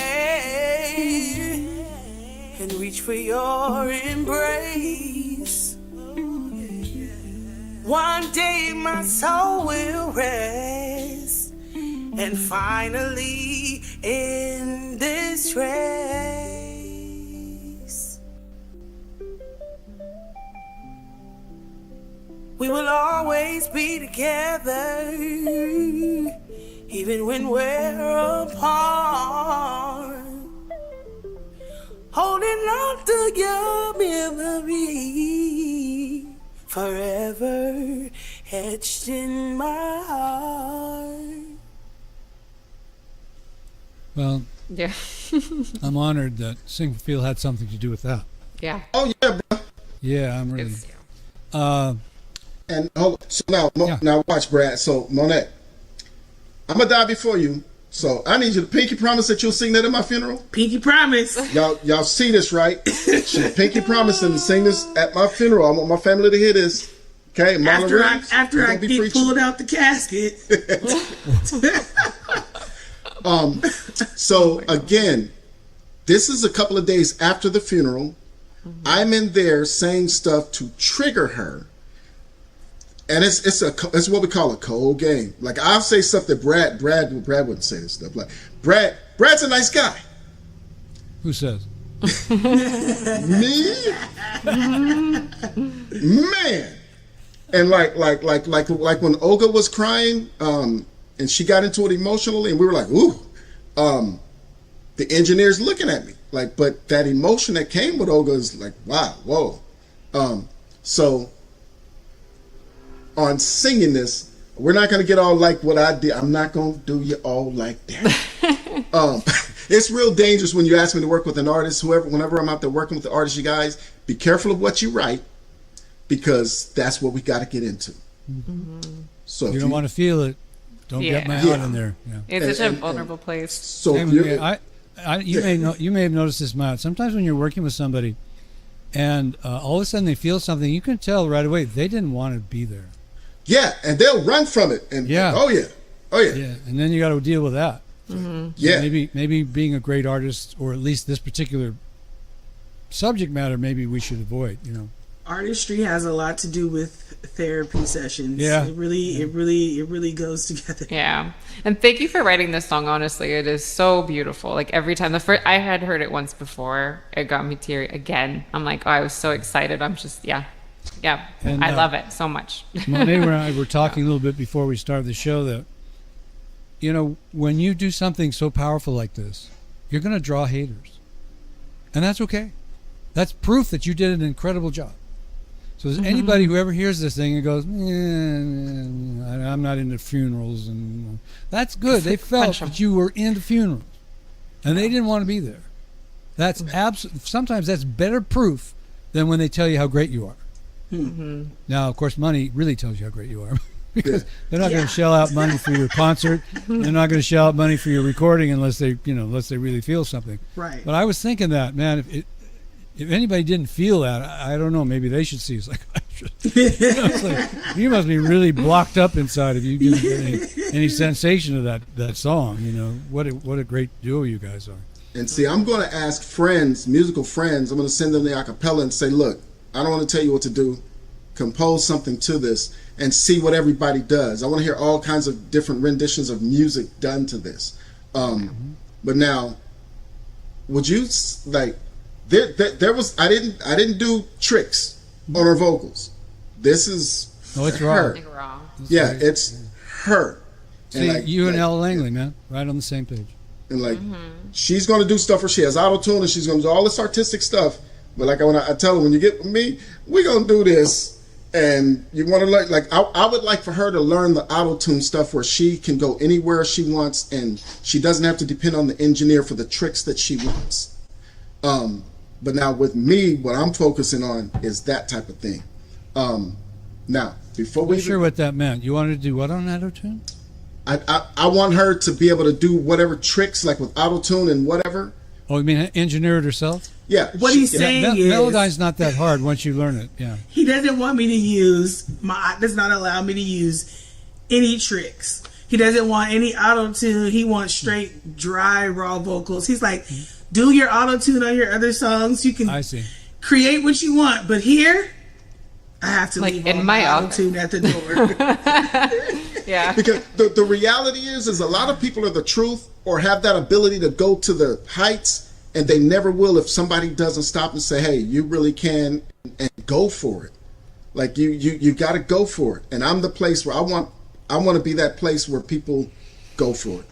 Speaker 6: and reach for your embrace. One day my soul will rest and finally end this race. We will always be together, even when we're apart. Holding on to your memory, forever etched in my heart.
Speaker 2: Well,
Speaker 7: Yeah.
Speaker 2: I'm honored that Sing for Feel had something to do with that.
Speaker 7: Yeah.
Speaker 4: Oh yeah, bro.
Speaker 2: Yeah, I'm really.
Speaker 7: It's-
Speaker 4: And hold, so now, now watch, Brad. So Monae, I'm gonna die before you. So I need you to pinky promise that you'll sing that at my funeral.
Speaker 5: Pinky promise.
Speaker 4: Y'all see this, right? She pinky promised and sing this at my funeral. I want my family to hear this. Okay,
Speaker 5: After I get pulled out the casket.
Speaker 4: So again, this is a couple of days after the funeral. I'm in there saying stuff to trigger her, and it's what we call a cold game. Like I'll say stuff that Brad wouldn't say this stuff. Like Brad's a nice guy.
Speaker 2: Who says?
Speaker 4: Me, man, and like when Olga was crying, and she got into it emotionally, and we were like, ooh, the engineer's looking at me, like, but that emotion that came with Olga is like, wow, whoa. So on singing this, we're not gonna get all like what I did. I'm not gonna do you all like that. It's real dangerous when you ask me to work with an artist. Whenever I'm out there working with the artist, you guys be careful of what you write, because that's what we got to get into.
Speaker 2: Mm-hmm.
Speaker 4: So
Speaker 2: You
Speaker 4: if
Speaker 2: don't want to feel it. Don't get my heart in there. Yeah.
Speaker 7: It's such a vulnerable place.
Speaker 4: So
Speaker 2: Same
Speaker 4: if
Speaker 2: with
Speaker 4: you're-
Speaker 2: me. You may have noticed this, Matt. Sometimes when you're working with somebody, and all of a sudden they feel something, you can tell right away they didn't want to be there.
Speaker 4: yeah, and they'll run from it. And
Speaker 2: Yeah.
Speaker 4: oh yeah,
Speaker 2: Yeah, and then you got to deal with that.
Speaker 4: yeah.
Speaker 2: Maybe being a great artist, or at least this particular subject matter, maybe we should avoid.
Speaker 5: Artistry has a lot to do with therapy sessions.
Speaker 2: Yeah.
Speaker 5: It really goes together.
Speaker 7: Yeah. And thank you for writing this song. Honestly, it is so beautiful. Like every time I had heard it once before, it got me teary again. I'm like, oh, I was so excited. I'm just, yeah.
Speaker 2: And,
Speaker 7: I love it so much.
Speaker 2: Monae and I were talking a little bit before we started the show that, when you do something so powerful like this, you're going to draw haters. And that's okay. That's proof that you did an incredible job. So anybody who ever hears this thing and goes, I'm not into funerals, and that's good. They felt that you were into funerals, and they didn't want to be there. That's sometimes that's better proof than when they tell you how great you are. Mm-hmm. Now, of course, money really tells you how great you are. Because they're not going to shell out money for your concert. They're not going to shell out money for your recording unless they really feel something.
Speaker 5: Right.
Speaker 2: But I was thinking that, man, if anybody didn't feel that, I don't know, maybe they should see a psychiatrist. It's like, you must be really blocked up inside if you didn't get any sensation of that song. What a great duo you guys are.
Speaker 4: And see, I'm going to ask friends, musical friends. I'm going to send them the acapella and say, look, I don't want to tell you what to do. Compose something to this and see what everybody does. I want to hear all kinds of different renditions of music done to this. But now, would you like? There was I didn't do tricks on her vocals. This is
Speaker 2: it's
Speaker 4: her.
Speaker 7: Raw.
Speaker 4: Yeah, it's her.
Speaker 2: See,
Speaker 4: And
Speaker 2: you and Ella Langley, man, right on the same page.
Speaker 4: And she's going to do stuff where she has auto-tune and she's going to do all this artistic stuff. But like when I tell her, when you get with me, we're going to do this. And you want to learn, I would like for her to learn the auto-tune stuff where she can go anywhere she wants and she doesn't have to depend on the engineer for the tricks that she wants. But now with me, what I'm focusing on is that type of thing. Now, before we...
Speaker 2: I'm sure what that meant. You wanted to do what on auto-tune?
Speaker 4: I want her to be able to do whatever tricks, like with auto-tune and whatever.
Speaker 2: Oh, you mean engineer it herself?
Speaker 4: Yeah.
Speaker 5: What he's saying is
Speaker 2: Melodyne's not that hard once you learn it. Yeah.
Speaker 5: he doesn't want me to does not allow me to use any tricks. He doesn't want any auto-tune. He wants straight, dry, raw vocals. He's like, do your auto-tune on your other songs. You can
Speaker 2: I see.
Speaker 5: create what you want. But here, I have to
Speaker 7: Like
Speaker 5: leave
Speaker 7: in
Speaker 5: all
Speaker 7: my
Speaker 5: auto-tune at the door.
Speaker 7: Yeah.
Speaker 4: Because the reality is a lot of people are the truth or have that ability to go to the heights, and they never will if somebody doesn't stop and say, hey, you really can, and go for it. Like you got to go for it. And I'm the place where I want to be that place where people go for it.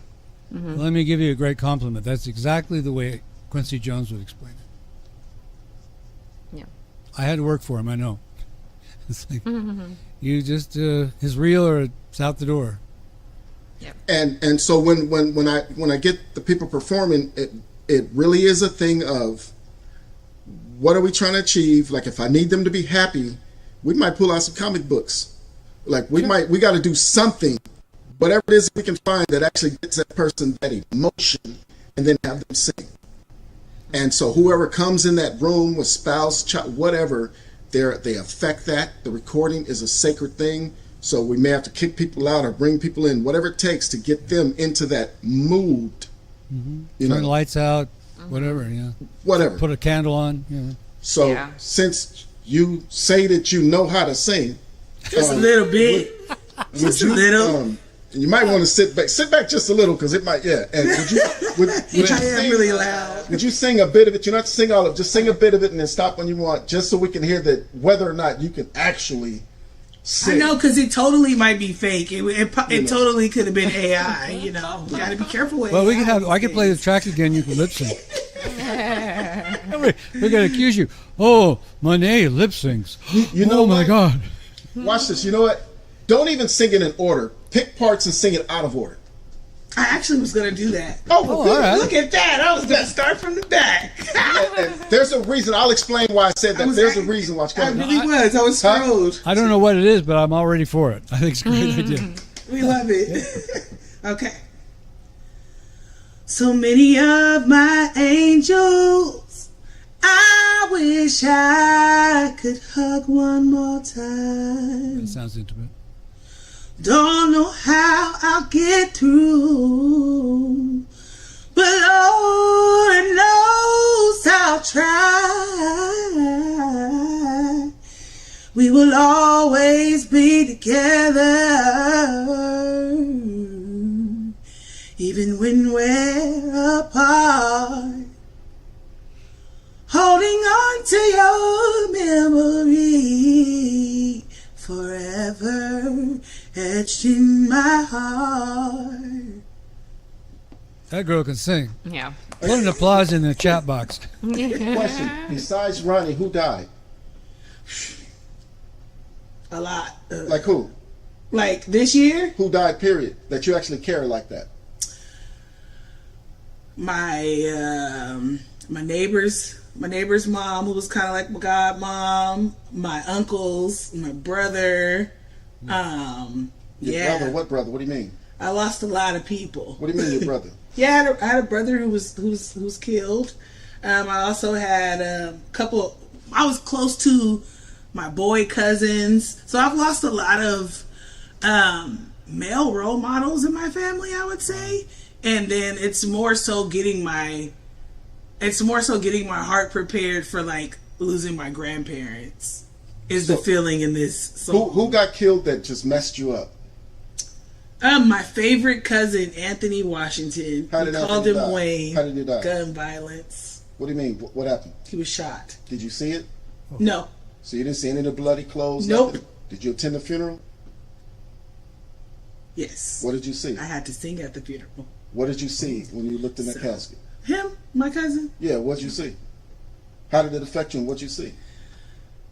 Speaker 2: Well, let me give you a great compliment. That's exactly the way Quincy Jones would explain it.
Speaker 7: Yeah.
Speaker 2: I had to work for him, I know. It's like, you just, his reel or it's out the door.
Speaker 4: And so when I get the people performing, it really is a thing of what are we trying to achieve? Like if I need them to be happy, we might pull out some comic books. Like we got to do something, whatever it is we can find that actually gets that person that emotion, and then have them sing. And so whoever comes in that room with spouse, child, whatever, they affect that. The recording is a sacred thing. So we may have to kick people out or bring people in, whatever it takes to get them into that mood. You
Speaker 2: Turn
Speaker 4: know,
Speaker 2: lights out, whatever, yeah.
Speaker 4: whatever.
Speaker 2: Put a candle on, yeah.
Speaker 4: So
Speaker 7: Yeah.
Speaker 4: since you say that you know how to sing,
Speaker 5: Just a little bit. Just a little.
Speaker 4: you might want to sit back just a little, because it might, yeah. And would you
Speaker 5: I am
Speaker 4: sing,
Speaker 5: really loud.
Speaker 4: would you sing a bit of it? You don't have to sing all of it. Just sing a bit of it and then stop when you want, just so we can hear that whether or not you can actually sing.
Speaker 5: I know, because it totally might be fake. It totally could have been AI. You know, got to be careful with.
Speaker 2: Well, we
Speaker 5: AI
Speaker 2: can I
Speaker 5: these
Speaker 2: can play the
Speaker 5: days.
Speaker 2: track again, you can lip sync. We're going to accuse you. Oh, Monae lip syncs.
Speaker 4: You know
Speaker 2: Oh, my
Speaker 4: what?
Speaker 2: God.
Speaker 4: Watch this. You know what? Don't even sing it in order. Pick parts and sing it out of order.
Speaker 5: I actually was gonna do that.
Speaker 4: Oh, good.
Speaker 2: all right.
Speaker 5: Look at that! I was gonna start from the back.
Speaker 4: And there's a reason. I'll explain why I said that. There's a reason. Watch. Go
Speaker 5: I
Speaker 4: ahead.
Speaker 5: really was. I was thrilled.
Speaker 2: I don't know what it is, but I'm all ready for it. I think it's a great idea.
Speaker 5: We love it. Okay. So many of my angels, I wish I could hug one more time.
Speaker 2: That sounds intimate.
Speaker 5: Don't know how I'll get through, but Lord knows I'll try. We will always be together, even when we're apart. Holding on to your memory forever, etched in my heart.
Speaker 2: That girl can sing.
Speaker 7: Yeah.
Speaker 2: Put an applause in the chat box.
Speaker 4: Question. Besides Ronnie, who died?
Speaker 5: A lot.
Speaker 4: Like who?
Speaker 5: Like this year,
Speaker 4: Who died? Period. That you actually care like that.
Speaker 5: my neighbor's mom, who was kind of like my godmom, my uncles, my brother.
Speaker 4: Your brother? What brother? What do you mean?
Speaker 5: I lost a lot of people.
Speaker 4: What do you mean your brother?
Speaker 5: Yeah, I had a brother who was killed. I also had a couple. I was close to my boy cousins, so I've lost a lot of male role models in my family, I would say. And then it's more so getting my heart prepared for like losing my grandparents. Is the feeling in this song.
Speaker 4: Who got killed that just messed you up?
Speaker 5: My favorite cousin, Anthony Washington.
Speaker 4: How
Speaker 5: We
Speaker 4: did
Speaker 5: called
Speaker 4: Anthony
Speaker 5: him
Speaker 4: die?
Speaker 5: Wayne.
Speaker 4: How did he die?
Speaker 5: Gun violence.
Speaker 4: What do you mean? What happened?
Speaker 5: He was shot.
Speaker 4: Did you see it?
Speaker 5: No.
Speaker 4: So you didn't see any of the bloody clothes?
Speaker 5: Nope.
Speaker 4: Nothing? Did you attend the funeral?
Speaker 5: Yes.
Speaker 4: What did you see?
Speaker 5: I had to sing at the funeral.
Speaker 4: What did you see when you looked in that casket?
Speaker 5: Him, my cousin.
Speaker 4: Yeah, what did you see? How did it affect you and what did you see?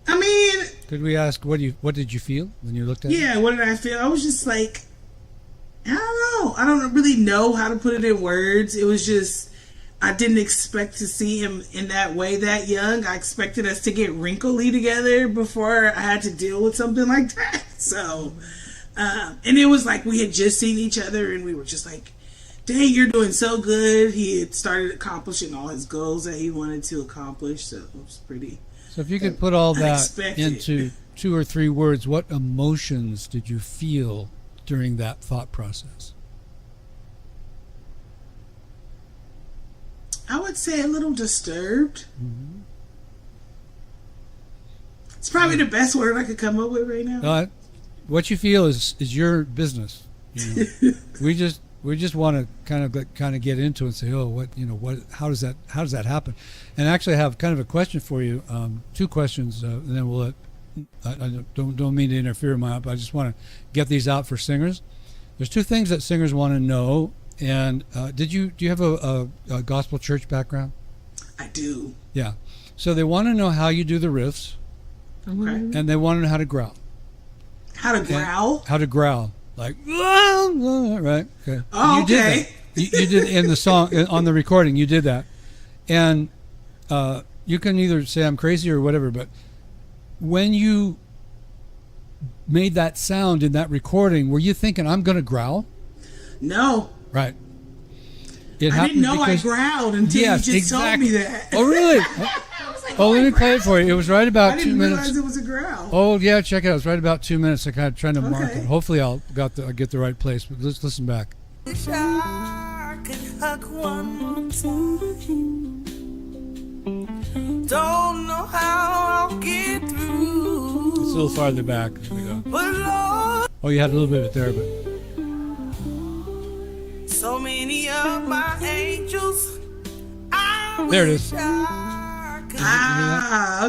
Speaker 5: I mean,
Speaker 2: Could we ask what did you feel when you looked at it?
Speaker 5: yeah, what did I feel? I was just like, I don't know. I don't really know how to put it in words. It was just, I didn't expect to see him in that way that young. I expected us to get wrinkly together before I had to deal with something like that. So And it was like we had just seen each other, and we were just like, dang, you're doing so good. He had started accomplishing all his goals that he wanted to accomplish, so it was pretty.
Speaker 2: So if you could put all that
Speaker 5: unexpected.
Speaker 2: into 2 or 3 words, what emotions did you feel during that thought process?
Speaker 5: I would say a little disturbed.
Speaker 2: Mm-hmm.
Speaker 5: It's probably the best word I could come up with right now.
Speaker 2: What you feel is your business. You know? we just want to kind of get into it and say, oh, how does that happen? And actually, I have kind of a question for you. 2 questions, and then we'll let. I don't mean to interfere, but I just want to get these out for singers. There's 2 things that singers want to know. And do you have a gospel church background?
Speaker 5: I do.
Speaker 2: Yeah. So they want to know how you do the riffs.
Speaker 5: Okay.
Speaker 2: And they want to know how to growl.
Speaker 5: How to growl?
Speaker 2: How to growl. Like, right? Okay.
Speaker 5: Oh,
Speaker 2: you did
Speaker 5: okay.
Speaker 2: that. You did in the song, on the recording, you did that. And you can either say I'm crazy or whatever, but when you made that sound in that recording, were you thinking, I'm going to growl?
Speaker 5: No.
Speaker 2: Right.
Speaker 5: I didn't know I growled until you just told me that.
Speaker 2: Oh, really? Let me play it for you. It was right about 2 minutes.
Speaker 5: I didn't realize it was a growl.
Speaker 2: Oh, yeah, check it out. It was right about 2 minutes. I kind of trying to mark it. Hopefully I'll get the right place, but let's listen back.
Speaker 6: Wish I could hug one more time. Don't know how I'll get through.
Speaker 2: It's a little farther back. There we go.
Speaker 6: But Lord,
Speaker 2: Oh, you had a little bit of it there, but
Speaker 6: so many of my angels.
Speaker 2: there it is.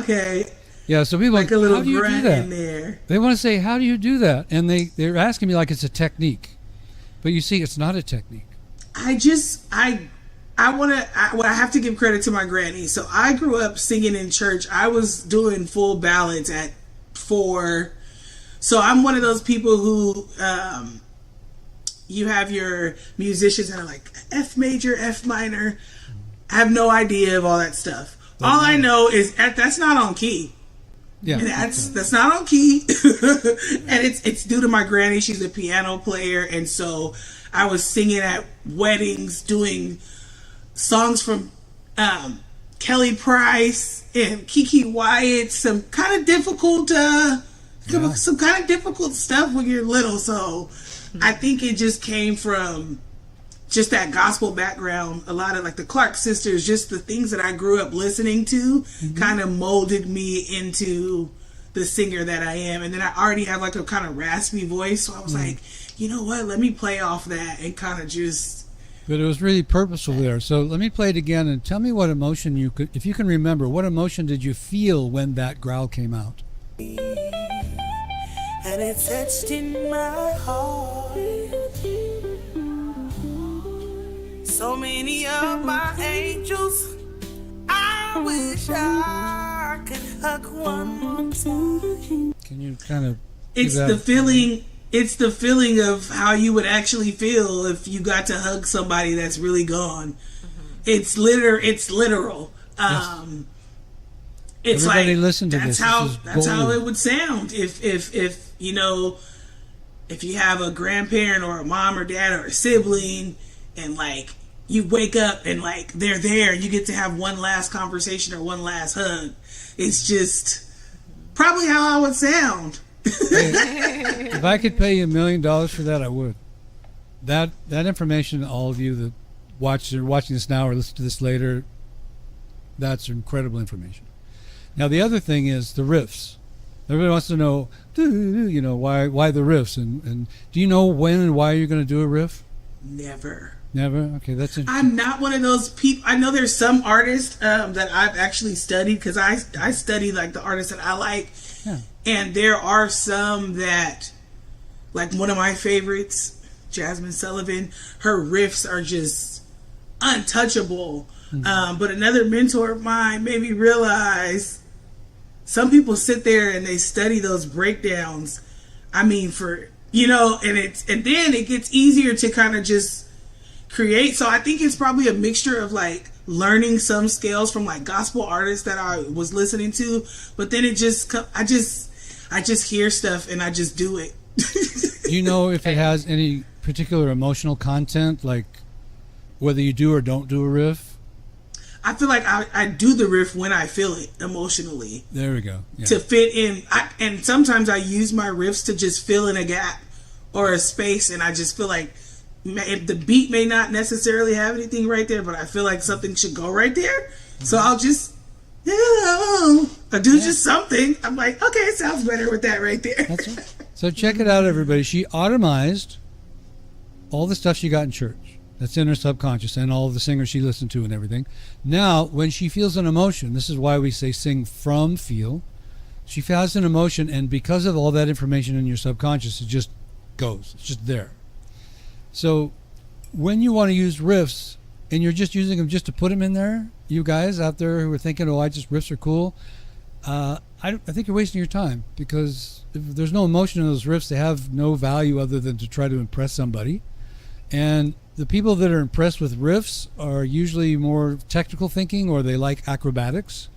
Speaker 5: Okay.
Speaker 2: Yeah, so people
Speaker 5: Like a little
Speaker 2: how do you do
Speaker 5: grunt
Speaker 2: that?
Speaker 5: in there.
Speaker 2: They want to say, how do you do that? And they're asking me like it's a technique. But you see, it's not a technique.
Speaker 5: I have to give credit to my granny. So I grew up singing in church. I was doing full ballads at 4. So I'm one of those people who, you have your musicians that are like F major, F minor. I have no idea of all that stuff. All I know is that's not on key.
Speaker 2: Yeah,
Speaker 5: and that's not on key. And it's due to my granny. She's a piano player, and so I was singing at weddings, doing songs from Kelly Price and Kiki Wyatt. Some kind of difficult stuff when you're little. So I think it just came from just that gospel background. A lot of like the Clark sisters, just the things that I grew up listening to kind of molded me into the singer that I am. And then I already have like a kind of raspy voice. So I was like, you know what? Let me play off that and kind of just...
Speaker 2: But it was really purposeful there. So let me play it again and tell me what emotion if you can remember, what emotion did you feel when that growl came out?
Speaker 6: And it's etched in my heart. So many of my angels, I wish I could hug one more time.
Speaker 2: Can you kind of...
Speaker 5: It's the feeling of how you would actually feel if you got to hug somebody that's really gone. It's literal. It's
Speaker 2: Everybody
Speaker 5: like
Speaker 2: listen to
Speaker 5: that's
Speaker 2: this.
Speaker 5: how
Speaker 2: This is
Speaker 5: that's how
Speaker 2: gold.
Speaker 5: it would sound if you know, if you have a grandparent or a mom or dad or a sibling, and like you wake up and like they're there and you get to have one last conversation or one last hug. It's just probably how I would sound.
Speaker 2: If I could pay you $1 million for that, I would. That information, all of you that are watching this now or listen to this later, that's incredible information. Now the other thing is the riffs. Everybody wants to know, you know, why the riffs, and do you know when and why you're going to do a riff?
Speaker 5: Never.
Speaker 2: Okay, that's interesting.
Speaker 5: I'm not one of those people. I know there's some artists that I've actually studied, because I study like the artists that I like.
Speaker 2: Yeah.
Speaker 5: And there are some that, like one of my favorites, Jasmine Sullivan, her riffs are just untouchable. But another mentor of mine made me realize some people sit there and they study those breakdowns. I mean, and then it gets easier to kind of just create. So I think it's probably a mixture of like learning some scales from like gospel artists that I was listening to, but then I just hear stuff and I just do it.
Speaker 2: Do you know if it has any particular emotional content, like whether you do or don't do a riff?
Speaker 5: I feel like I do the riff when I feel it emotionally.
Speaker 2: There we go. Yeah.
Speaker 5: To fit in. And sometimes I use my riffs to just fill in a gap or a space, and I just feel like if the beat may not necessarily have anything right there, but I feel like something should go right there. So I'll just, I do just something. I'm like, okay, it sounds better with that right there.
Speaker 2: That's right. So check it out, everybody. She automized all the stuff she got in church. That's in her subconscious, and all of the singers she listened to and everything. Now, when she feels an emotion, this is why we say sing from feel. She has an emotion, and because of all that information in your subconscious, it just goes. It's just there. So when you want to use riffs, and you're just using them just to put them in there, you guys out there who are thinking, oh, riffs are cool, I think you're wasting your time, because if there's no emotion in those riffs, they have no value other than to try to impress somebody. And the people that are impressed with riffs are usually more technical thinking, or they like acrobatics.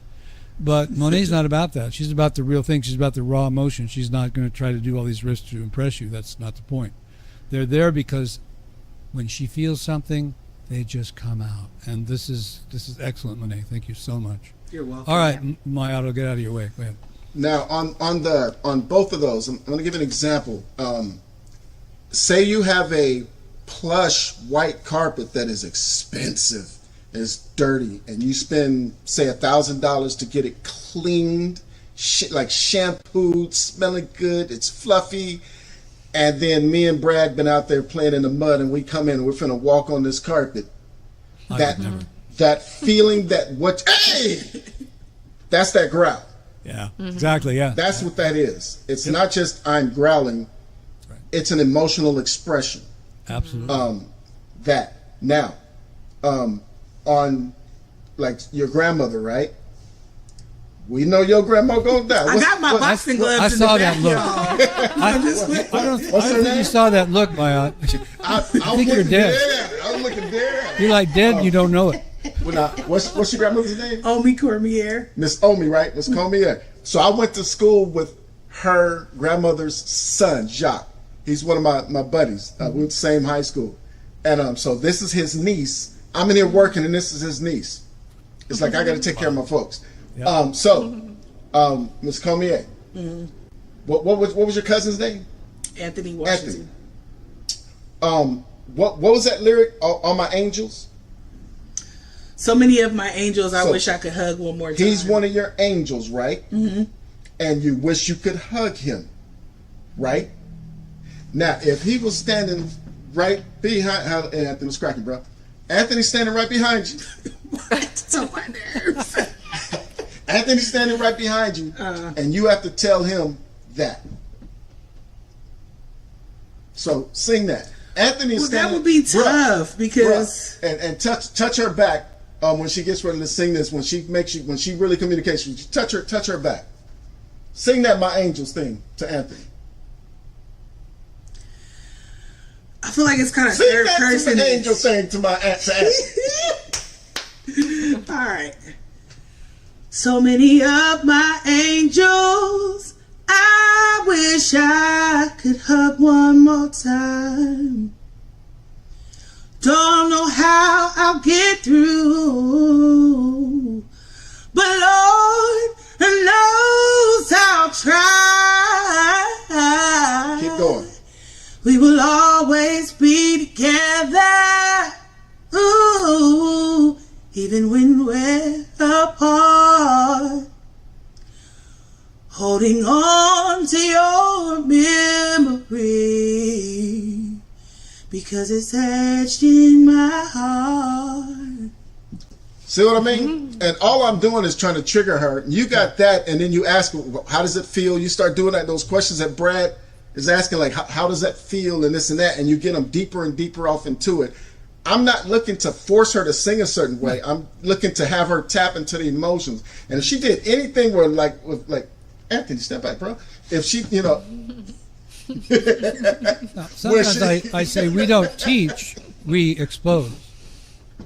Speaker 2: But Monae's not about that. She's about the real thing. She's about the raw emotion. She's not going to try to do all these riffs to impress you. That's not the point. They're there because when she feels something, they just come out. And this is excellent, Monae. Thank you so much.
Speaker 5: You're welcome.
Speaker 2: All right, my auto, get out of your way. Go ahead.
Speaker 4: Now, on both of those, I'm going to give an example. Say you have a plush white carpet that is expensive, it's dirty, and you spend, say, $1,000 to get it cleaned, like shampooed, smelling good, it's fluffy, and then me and Brad been out there playing in the mud, and we come in and we're finna walk on this carpet. That feeling that's that growl.
Speaker 2: Yeah, exactly, yeah.
Speaker 4: That's what that is. It's not just I'm growling, it's an emotional expression.
Speaker 2: Absolutely.
Speaker 4: That. Now, on like your grandmother, right? We know your grandma gonna die.
Speaker 5: I got my boxing gloves.
Speaker 2: I saw
Speaker 5: in the
Speaker 2: that look.
Speaker 5: backyard.
Speaker 2: I don't think you saw that look, my aunt.
Speaker 4: I
Speaker 2: think you're dead.
Speaker 4: I was looking dead.
Speaker 2: You're like dead and you don't know it.
Speaker 4: What's your grandmother's name?
Speaker 5: Omi Cormier.
Speaker 4: Miss Omi, right? Miss Cormier. So I went to school with her grandmother's son, Jacques. He's one of my buddies. We went to the same high school. And so this is his niece. I'm in here working, and this is his niece. It's like I got to take care of my folks.
Speaker 2: Yeah.
Speaker 4: Miss Cormier, what was your cousin's name?
Speaker 5: Anthony Washington.
Speaker 4: What was that lyric? All my angels?
Speaker 5: So many of my angels, I wish I could hug one more time.
Speaker 4: He's one of your angels, right? Mm-hmm. And you wish you could hug him, right? Now, if he was standing right behind, Anthony's cracking, bro. Anthony's standing right behind you.
Speaker 5: It's on my nerves.
Speaker 4: Anthony's standing right behind you, and you have to tell him that. So sing that. Anthony is standing.
Speaker 5: That would be tough because
Speaker 4: and touch her back when she gets ready to sing this. When she really communicates with you, touch her back. Sing that "My Angels" thing to Anthony.
Speaker 5: I feel like it's kind of
Speaker 4: sing
Speaker 5: third
Speaker 4: that
Speaker 5: person.
Speaker 4: To angel thing to my Anthony.
Speaker 5: All right. So many of my angels, I wish I could hug one more time. Don't know how I'll get through, but Lord knows I'll try.
Speaker 4: Keep going.
Speaker 5: We will always be together. Ooh. Even when we're apart, holding on to your memory, because it's etched in my heart.
Speaker 4: See what I mean? And all I'm doing is trying to trigger her. You got that, and then you ask her, how does it feel? You start doing those questions that Brad is asking, like, how does that feel, and this and that, and you get them deeper and deeper off into it. I'm not looking to force her to sing a certain way. I'm looking to have her tap into the emotions. And if she did anything where, like Anthony, step back, bro. If she,
Speaker 2: sometimes I say we don't teach, we expose,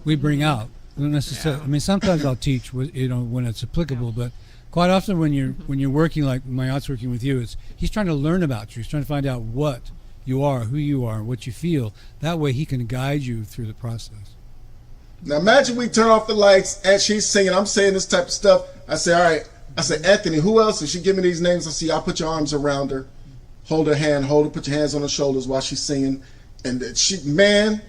Speaker 2: we bring out. Not necessarily. I mean, sometimes I'll teach, when it's applicable, but quite often when you're working like my aunt's working with you, he's trying to learn about you. He's trying to find out what you are, who you are, what you feel. That way he can guide you through the process.
Speaker 4: Now imagine we turn off the lights and she's singing. I'm saying this type of stuff. I say, all right. I say, Anthony, who else? And she give me these names. I see, I'll put your arms around her, hold her hand, put your hands on her shoulders while she's singing. And she, ain't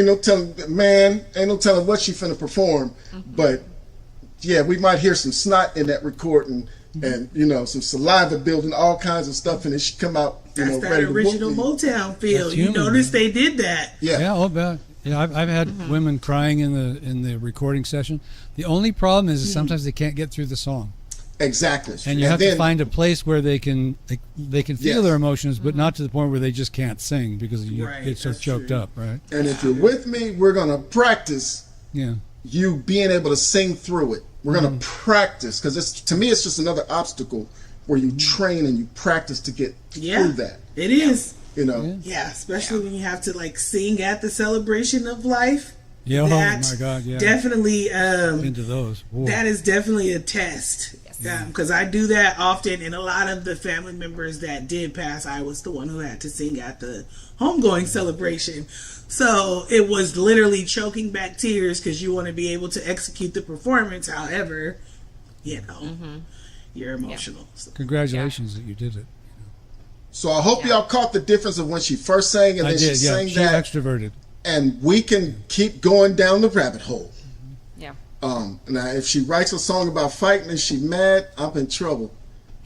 Speaker 4: no telling what she finna perform. But yeah, we might hear some snot in that recording. And some saliva building, all kinds of stuff, and it should come out.
Speaker 5: That's that
Speaker 4: ready
Speaker 5: original
Speaker 4: to
Speaker 5: Motown feel.
Speaker 2: That's
Speaker 5: You
Speaker 2: human.
Speaker 5: notice they did that.
Speaker 2: Yeah, all bad. Yeah, I've had women crying in the recording session. The only problem is sometimes they can't get through the song,
Speaker 4: Exactly.
Speaker 2: and you have to find a place where they can feel
Speaker 4: Yes.
Speaker 2: their emotions, but not to the point where they just can't sing because you
Speaker 5: Right,
Speaker 2: get so
Speaker 5: that's
Speaker 2: choked
Speaker 5: true.
Speaker 2: up, right?
Speaker 4: And if you're with me, we're gonna practice
Speaker 2: Yeah.
Speaker 4: you being able to sing through it. We're gonna practice because to me it's just another obstacle where you train and you practice to get through that.
Speaker 5: It is.
Speaker 2: Yeah.
Speaker 5: Especially when you have to sing at the celebration of life.
Speaker 2: Yeah. Oh
Speaker 5: That
Speaker 2: my God. Yeah.
Speaker 5: Definitely.
Speaker 2: Into those. Whoa.
Speaker 5: That is definitely a test. Because I do that often, and a lot of the family members that did pass, I was the one who had to sing at the homegoing celebration. So it was literally choking back tears because you want to be able to execute the performance. However, you're emotional. So.
Speaker 2: Congratulations that you did it.
Speaker 4: So I hope y'all caught the difference of when she first sang and
Speaker 2: I
Speaker 4: then
Speaker 2: did.
Speaker 4: she
Speaker 2: Yeah.
Speaker 4: sang
Speaker 2: She
Speaker 4: that,
Speaker 2: extroverted.
Speaker 4: and we can keep going down the rabbit hole.
Speaker 7: Yeah.
Speaker 4: Now if she writes a song about fighting and she mad, I'm in trouble.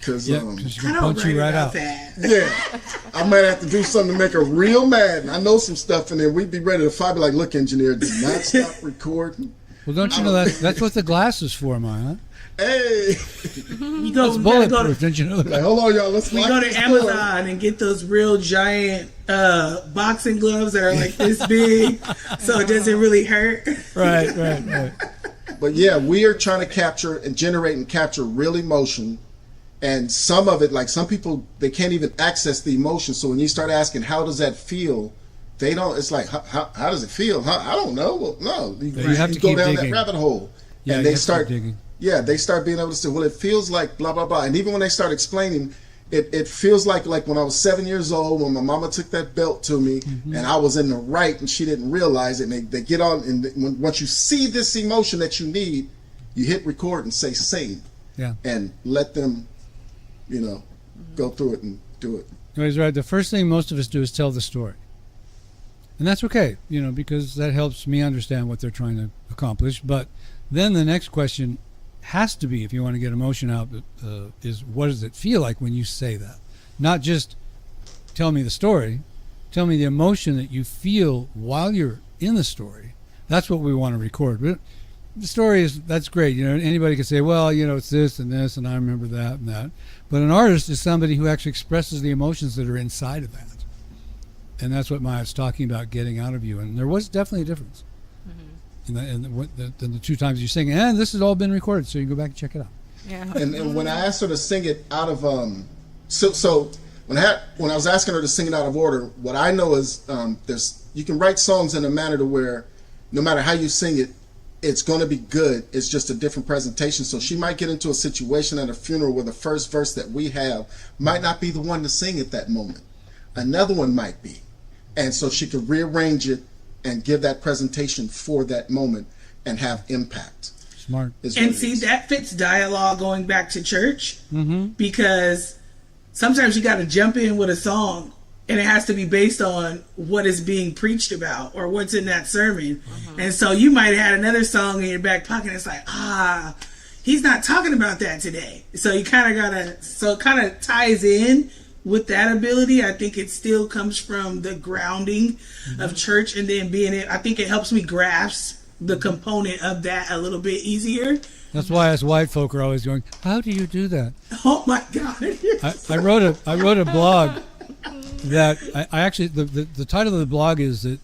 Speaker 4: Cause
Speaker 2: Yeah. 'Cause she
Speaker 5: I
Speaker 2: can
Speaker 5: don't
Speaker 2: punch
Speaker 5: write
Speaker 2: you right
Speaker 5: about
Speaker 2: out.
Speaker 5: that.
Speaker 4: yeah, I might have to do something to make her real mad. And I know some stuff, and then we'd be ready to fight. Be like, look, engineer, do not stop recording.
Speaker 2: Well, don't you know that's what the glass is for, Maya?
Speaker 4: Hey,
Speaker 5: You go,
Speaker 2: It's
Speaker 5: we gotta go
Speaker 2: bulletproof.
Speaker 5: to,
Speaker 2: Don't you know
Speaker 4: like,
Speaker 2: that?
Speaker 4: hold on, y'all. Let's
Speaker 5: we
Speaker 4: lock
Speaker 5: go
Speaker 4: this
Speaker 5: to
Speaker 4: door.
Speaker 5: Amazon and get those real giant boxing gloves that are like this big, so it doesn't really hurt.
Speaker 2: Right.
Speaker 4: But yeah, we are trying to capture and generate and capture real emotion. And some of it, like some people, they can't even access the emotion. So when you start asking, how does that feel? They don't, it's like, how does it feel? I don't know. Well, no. You
Speaker 2: have to
Speaker 4: go
Speaker 2: keep
Speaker 4: down
Speaker 2: digging.
Speaker 4: that rabbit hole.
Speaker 2: Yeah,
Speaker 4: and
Speaker 2: you
Speaker 4: they
Speaker 2: have to
Speaker 4: start,
Speaker 2: keep digging.
Speaker 4: they start being able to say, well, it feels like blah, blah, blah. And even when they start explaining, it feels like when I was 7 years old, when my mama took that belt to me and I was in the right and she didn't realize it. And they get on, and once you see this emotion that you need, you hit record and say sing.
Speaker 2: Yeah.
Speaker 4: And let them, go through it and do it.
Speaker 2: No, he's right. The first thing most of us do is tell the story. And that's okay, because that helps me understand what they're trying to accomplish. But then the next question has to be, if you want to get emotion out, is what does it feel like when you say that? Not just tell me the story. Tell me the emotion that you feel while you're in the story. That's what we want to record. The story that's great. Anybody can say, well, it's this and this, and I remember that and that. But an artist is somebody who actually expresses the emotions that are inside of that. And that's what Maya's talking about, getting out of you. And there was definitely a difference in the two times you sing. And this has all been recorded, so you can go back and check it out.
Speaker 7: Yeah.
Speaker 4: And when I asked her to sing it out of so when I was asking her to sing it out of order, what I know is you can write songs in a manner to where no matter how you sing it, it's going to be good. It's just a different presentation. So she might get into a situation at a funeral where the first verse that we have might not be the one to sing at that moment. Another one might be. And so she could rearrange it and give that presentation for that moment and have impact.
Speaker 2: Smart.
Speaker 5: And see, that fits dialogue going back to church because sometimes you got to jump in with a song and it has to be based on what is being preached about or what's in that sermon. And so you might have had another song in your back pocket. It's like, he's not talking about that today. So you kind of so it kind of ties in with that ability. I think it still comes from the grounding of church and then I think it helps me grasp the component of that a little bit easier.
Speaker 2: That's why us white folk are always going, how do you do that?
Speaker 5: Oh my God.
Speaker 2: I wrote a blog that I actually, the title of the blog is that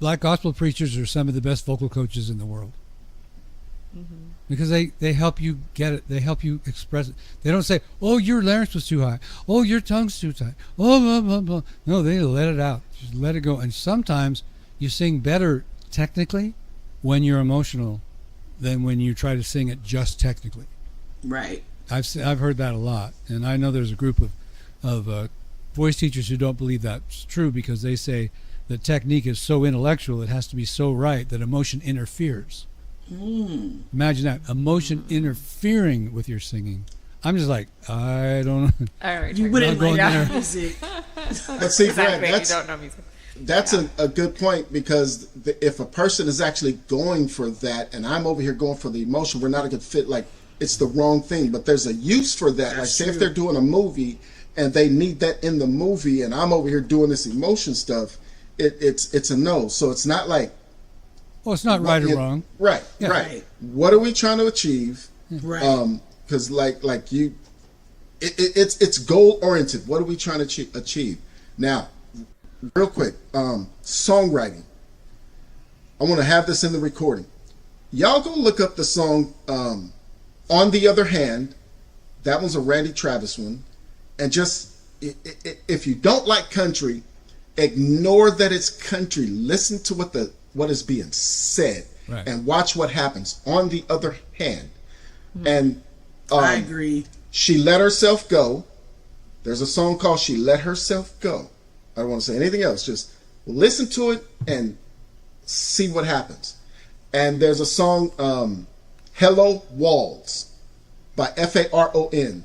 Speaker 2: black gospel preachers are some of the best vocal coaches in the world. Because they help you get it. They help you express it. They don't say, oh, your larynx was too high. Oh, your tongue's too tight. Oh, blah, blah, blah. No, they let it out. Just let it go. And sometimes you sing better technically when you're emotional than when you try to sing it just technically.
Speaker 5: Right.
Speaker 2: I've heard that a lot. And I know there's a group of voice teachers who don't believe that's true because they say that technique is so intellectual, it has to be so right that emotion interferes. Imagine that, emotion interfering with your singing. I'm just like, I don't know.
Speaker 7: All right,
Speaker 5: You wouldn't like
Speaker 2: there.
Speaker 5: music.
Speaker 4: But see, Brad,
Speaker 7: exactly. You don't know music.
Speaker 4: that's a good point, because if a person is actually going for that and I'm over here going for the emotion, we're not a good fit. Like, it's the wrong thing, but there's a use for that. Like, say if they're doing a movie and they need that in the movie and I'm over here doing this emotion stuff, it's a no. So it's not like,
Speaker 2: Well, it's not right or wrong.
Speaker 4: right,
Speaker 2: Yeah.
Speaker 4: right. What are we trying to achieve?
Speaker 5: Right.
Speaker 4: Because like you, it's goal oriented. What are we trying to achieve? Now, real quick, songwriting. I want to have this in the recording. Y'all go look up the song "On the Other Hand." That one's a Randy Travis one. And just if you don't like country, ignore that it's country. Listen to what is being said,
Speaker 2: Right.
Speaker 4: and watch what happens. On the other hand, and
Speaker 5: I agree.
Speaker 4: She let herself go. There's a song called "She Let Herself Go." I don't want to say anything else. Just listen to it and see what happens. And there's a song, "Hello Walls" by Faron.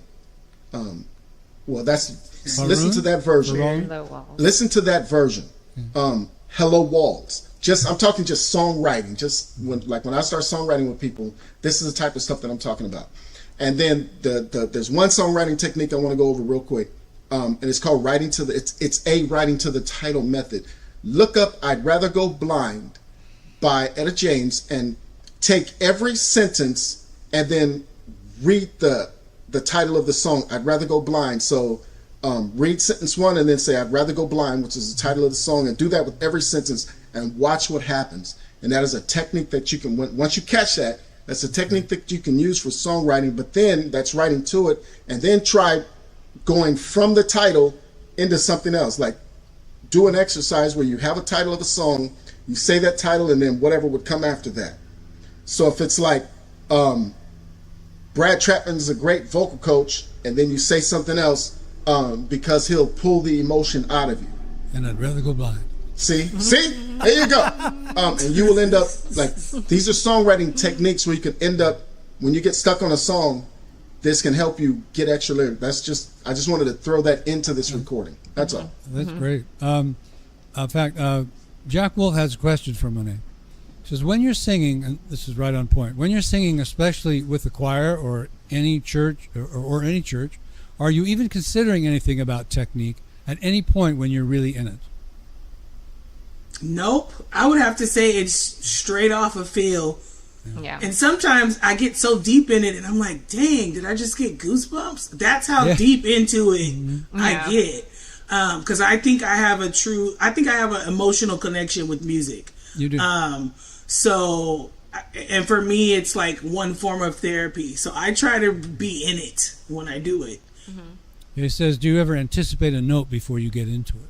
Speaker 4: Well, listen to that version.
Speaker 7: Hello, Walls.
Speaker 4: Listen to that version. "Hello Walls." I'm talking just songwriting. Just when I start songwriting with people, this is the type of stuff that I'm talking about. And then there's one songwriting technique I want to go over real quick, and it's called writing to the title method. Look up "I'd Rather Go Blind" by Etta James and take every sentence and then read the title of the song, "I'd Rather Go Blind." So read sentence one and then say "I'd rather go blind," which is the title of the song, and do that with every sentence and watch what happens. And that is a technique that you can, once you catch that, that's a technique that you can use for songwriting, but then that's writing to it, and then try going from the title into something else. Like, do an exercise where you have a title of a song, you say that title, and then whatever would come after that. So if it's like, Brad Chapman's a great vocal coach, and then you say something else, because he'll pull the emotion out of you.
Speaker 2: And I'd rather go blind.
Speaker 4: See, there you go. And you will end up like, these are songwriting techniques where you can end up, when you get stuck on a song, this can help you get extra lyrics. I just wanted to throw that into this recording. That's all.
Speaker 2: That's great. In fact, Jack Wolf has a question for Monae. He says, when you're singing, and this is right on point, when you're singing, especially with the choir or any church or any church, are you even considering anything about technique at any point when you're really in it?
Speaker 5: Nope. I would have to say it's straight off a feel.
Speaker 7: Yeah.
Speaker 5: And sometimes I get so deep in it and I'm like, dang, did I just get goosebumps? That's how deep into it I get. Because I think I have an emotional connection with music.
Speaker 2: You do.
Speaker 5: So, and for me, it's like one form of therapy. So I try to be in it when I do it.
Speaker 2: He says, do you ever anticipate a note before you get into it?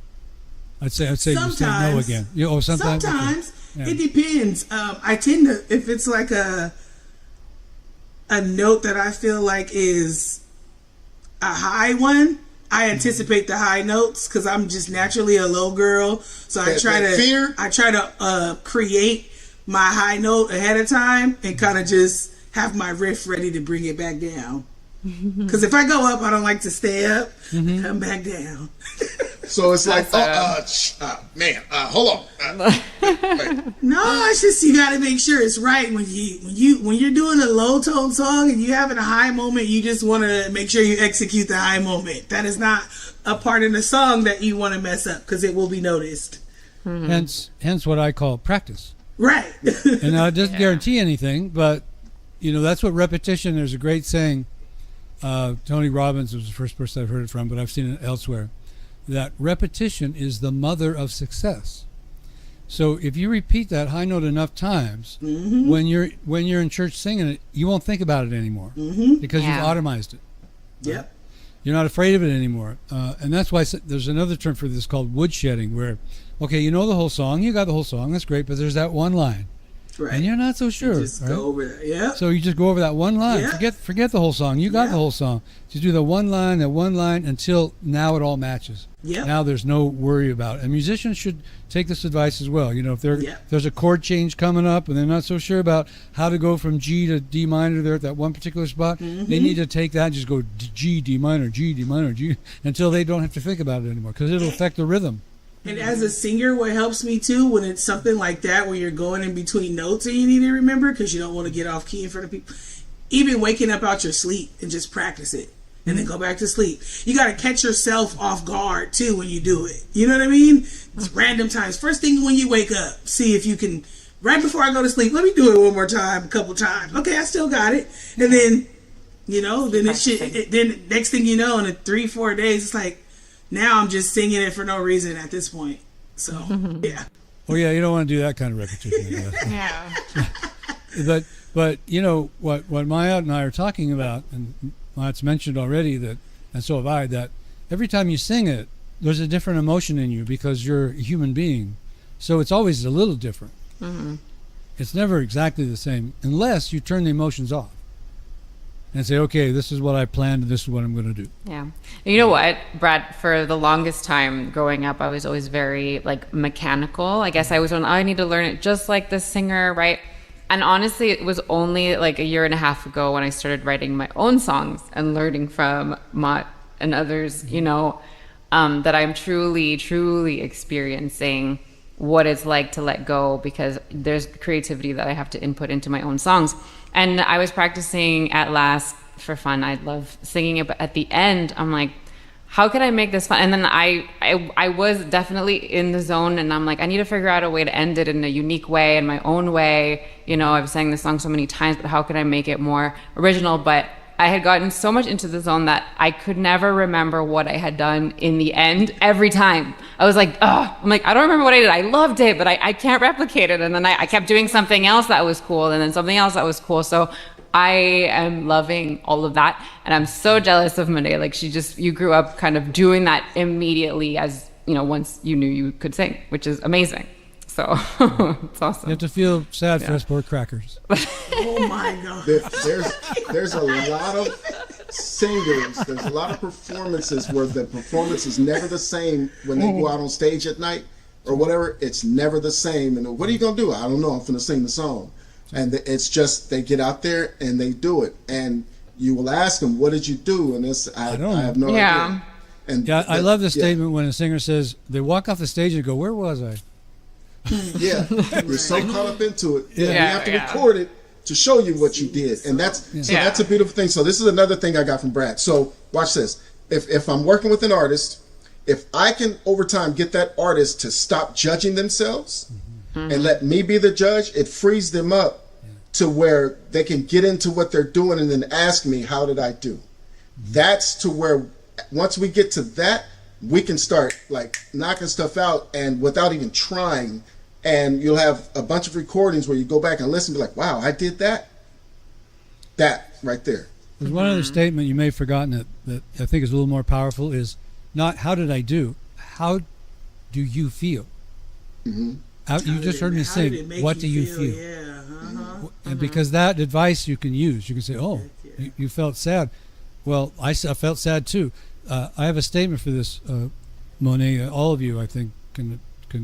Speaker 2: I'd say you say no again. Sometimes.
Speaker 5: Sometimes.
Speaker 2: Okay.
Speaker 5: It depends. I tend to, if it's like a note that I feel like is a high one, I anticipate the high notes because I'm just naturally a low girl. So I try to create my high note ahead of time and kind of just have my riff ready to bring it back down. Because if I go up, I don't like to stay up. Come back down.
Speaker 4: So it's like, hold on.
Speaker 5: No, it's just you got to make sure it's right when you're doing a low tone song and you're having a high moment. You just want to make sure you execute the high moment. That is not a part in the song that you want to mess up because it will be noticed.
Speaker 2: Hence what I call practice.
Speaker 5: Right.
Speaker 2: And it doesn't guarantee anything, but that's what repetition. There's a great saying. Tony Robbins was the first person I've heard it from, but I've seen it elsewhere. That repetition is the mother of success. So if you repeat that high note enough times, when you're in church singing it, you won't think about it anymore because you've automized it.
Speaker 5: Yep.
Speaker 2: You're not afraid of it anymore, and that's why there's another term for this called woodshedding, where, okay, you know the whole song, you got the whole song, that's great, but there's that one line,
Speaker 5: Right.
Speaker 2: and you're not so sure.
Speaker 5: Just
Speaker 2: right?
Speaker 5: go over that. Yeah.
Speaker 2: So you just go over that one line.
Speaker 5: Yeah.
Speaker 2: Forget the whole song. You got the whole song. Just do the one line until now it all matches.
Speaker 5: Yeah.
Speaker 2: Now there's no worry about it. And musicians should take this advice as well. You know, if there's a chord change coming up and they're not so sure about how to go from G to D minor there at that one particular spot, they need to take that and just go G, D minor, G, D minor, G, until they don't have to think about it anymore, because it'll affect the rhythm.
Speaker 5: And as a singer, what helps me too, when it's something like that, where you're going in between notes and you need to remember, because you don't want to get off key in front of people, even waking up out your sleep and just practice it and then go back to sleep. You got to catch yourself off guard too when you do it. You know what I mean? It's random times. First thing when you wake up, see if you can, right before I go to sleep, let me do it one more time, a couple times. Okay, I still got it. And then, you know, then then next thing you know, in 3-4 days, it's like, now I'm just singing it for no reason at this point. So, yeah.
Speaker 2: Well, yeah, you don't want to do that kind of repetition, I guess.
Speaker 7: Yeah.
Speaker 2: But you know, what Maya and I are talking about, and Maya's mentioned already, that, and so have I, that every time you sing it, there's a different emotion in you because you're a human being. So it's always a little different. Mm-hmm. It's never exactly the same unless you turn the emotions off and say, okay, this is what I planned and this is what I'm going to do.
Speaker 7: Yeah. You know what, Brad, for the longest time growing up, I was always very like mechanical. I guess I was on, I need to learn it just like the singer, right? And honestly, it was only like a year and a half ago when I started writing my own songs and learning from Mott and others, you know, that I'm truly, truly experiencing what it's like to let go, because there's creativity that I have to input into my own songs. And I was practicing at last for fun. I love singing it, but at the end, I'm like, how could I make this fun? And then I was definitely in the zone, and I'm like, I need to figure out a way to end it in a unique way, in my own way. You know, I've sang this song so many times, but how could I make it more original? But I had gotten so much into the zone that I could never remember what I had done in the end every time. I was like, oh, I'm like, I don't remember what I did. I loved it, but I can't replicate it. And then I kept doing something else that was cool, and then something else that was cool. So I am loving all of that. And I'm so jealous of Monae. Like, you grew up kind of doing that immediately, as, you know, once you knew you could sing, which is amazing. So it's awesome.
Speaker 2: You have to feel sad for us poor crackers.
Speaker 5: Oh my God.
Speaker 4: There's a lot of singers, there's a lot of performances where the performance is never the same when they go out on stage at night or whatever. It's never the same. And what are you going to do? I don't know. I'm going to sing the song. And it's just, they get out there and they do it. And you will ask them, what did you do? And I have no idea. And
Speaker 2: yeah, I love the statement when a singer says, they walk off the stage and go, where was I?
Speaker 4: Yeah, you're so caught up into it. Yeah, you have to record it to show you what you did, and that's a beautiful thing. So this is another thing I got from Brad. So watch this. If I'm working with an artist, if I can over time get that artist to stop judging themselves and let me be the judge, it frees them up to where they can get into what they're doing and then ask me, how did I do? That's to where once we get to that, we can start like knocking stuff out and without even trying. And you'll have a bunch of recordings where you go back and listen and be like, wow, I did that. That right there.
Speaker 2: There's one other statement you may have forgotten that I think is a little more powerful, is not how did I do, how do you feel? Mm-hmm. You just heard me sing, what do you feel?
Speaker 5: Yeah.
Speaker 2: And because that advice you can use, you can say, oh, you felt sad. Well, I felt sad too. I have a statement for this, Monae. All of you, I think, can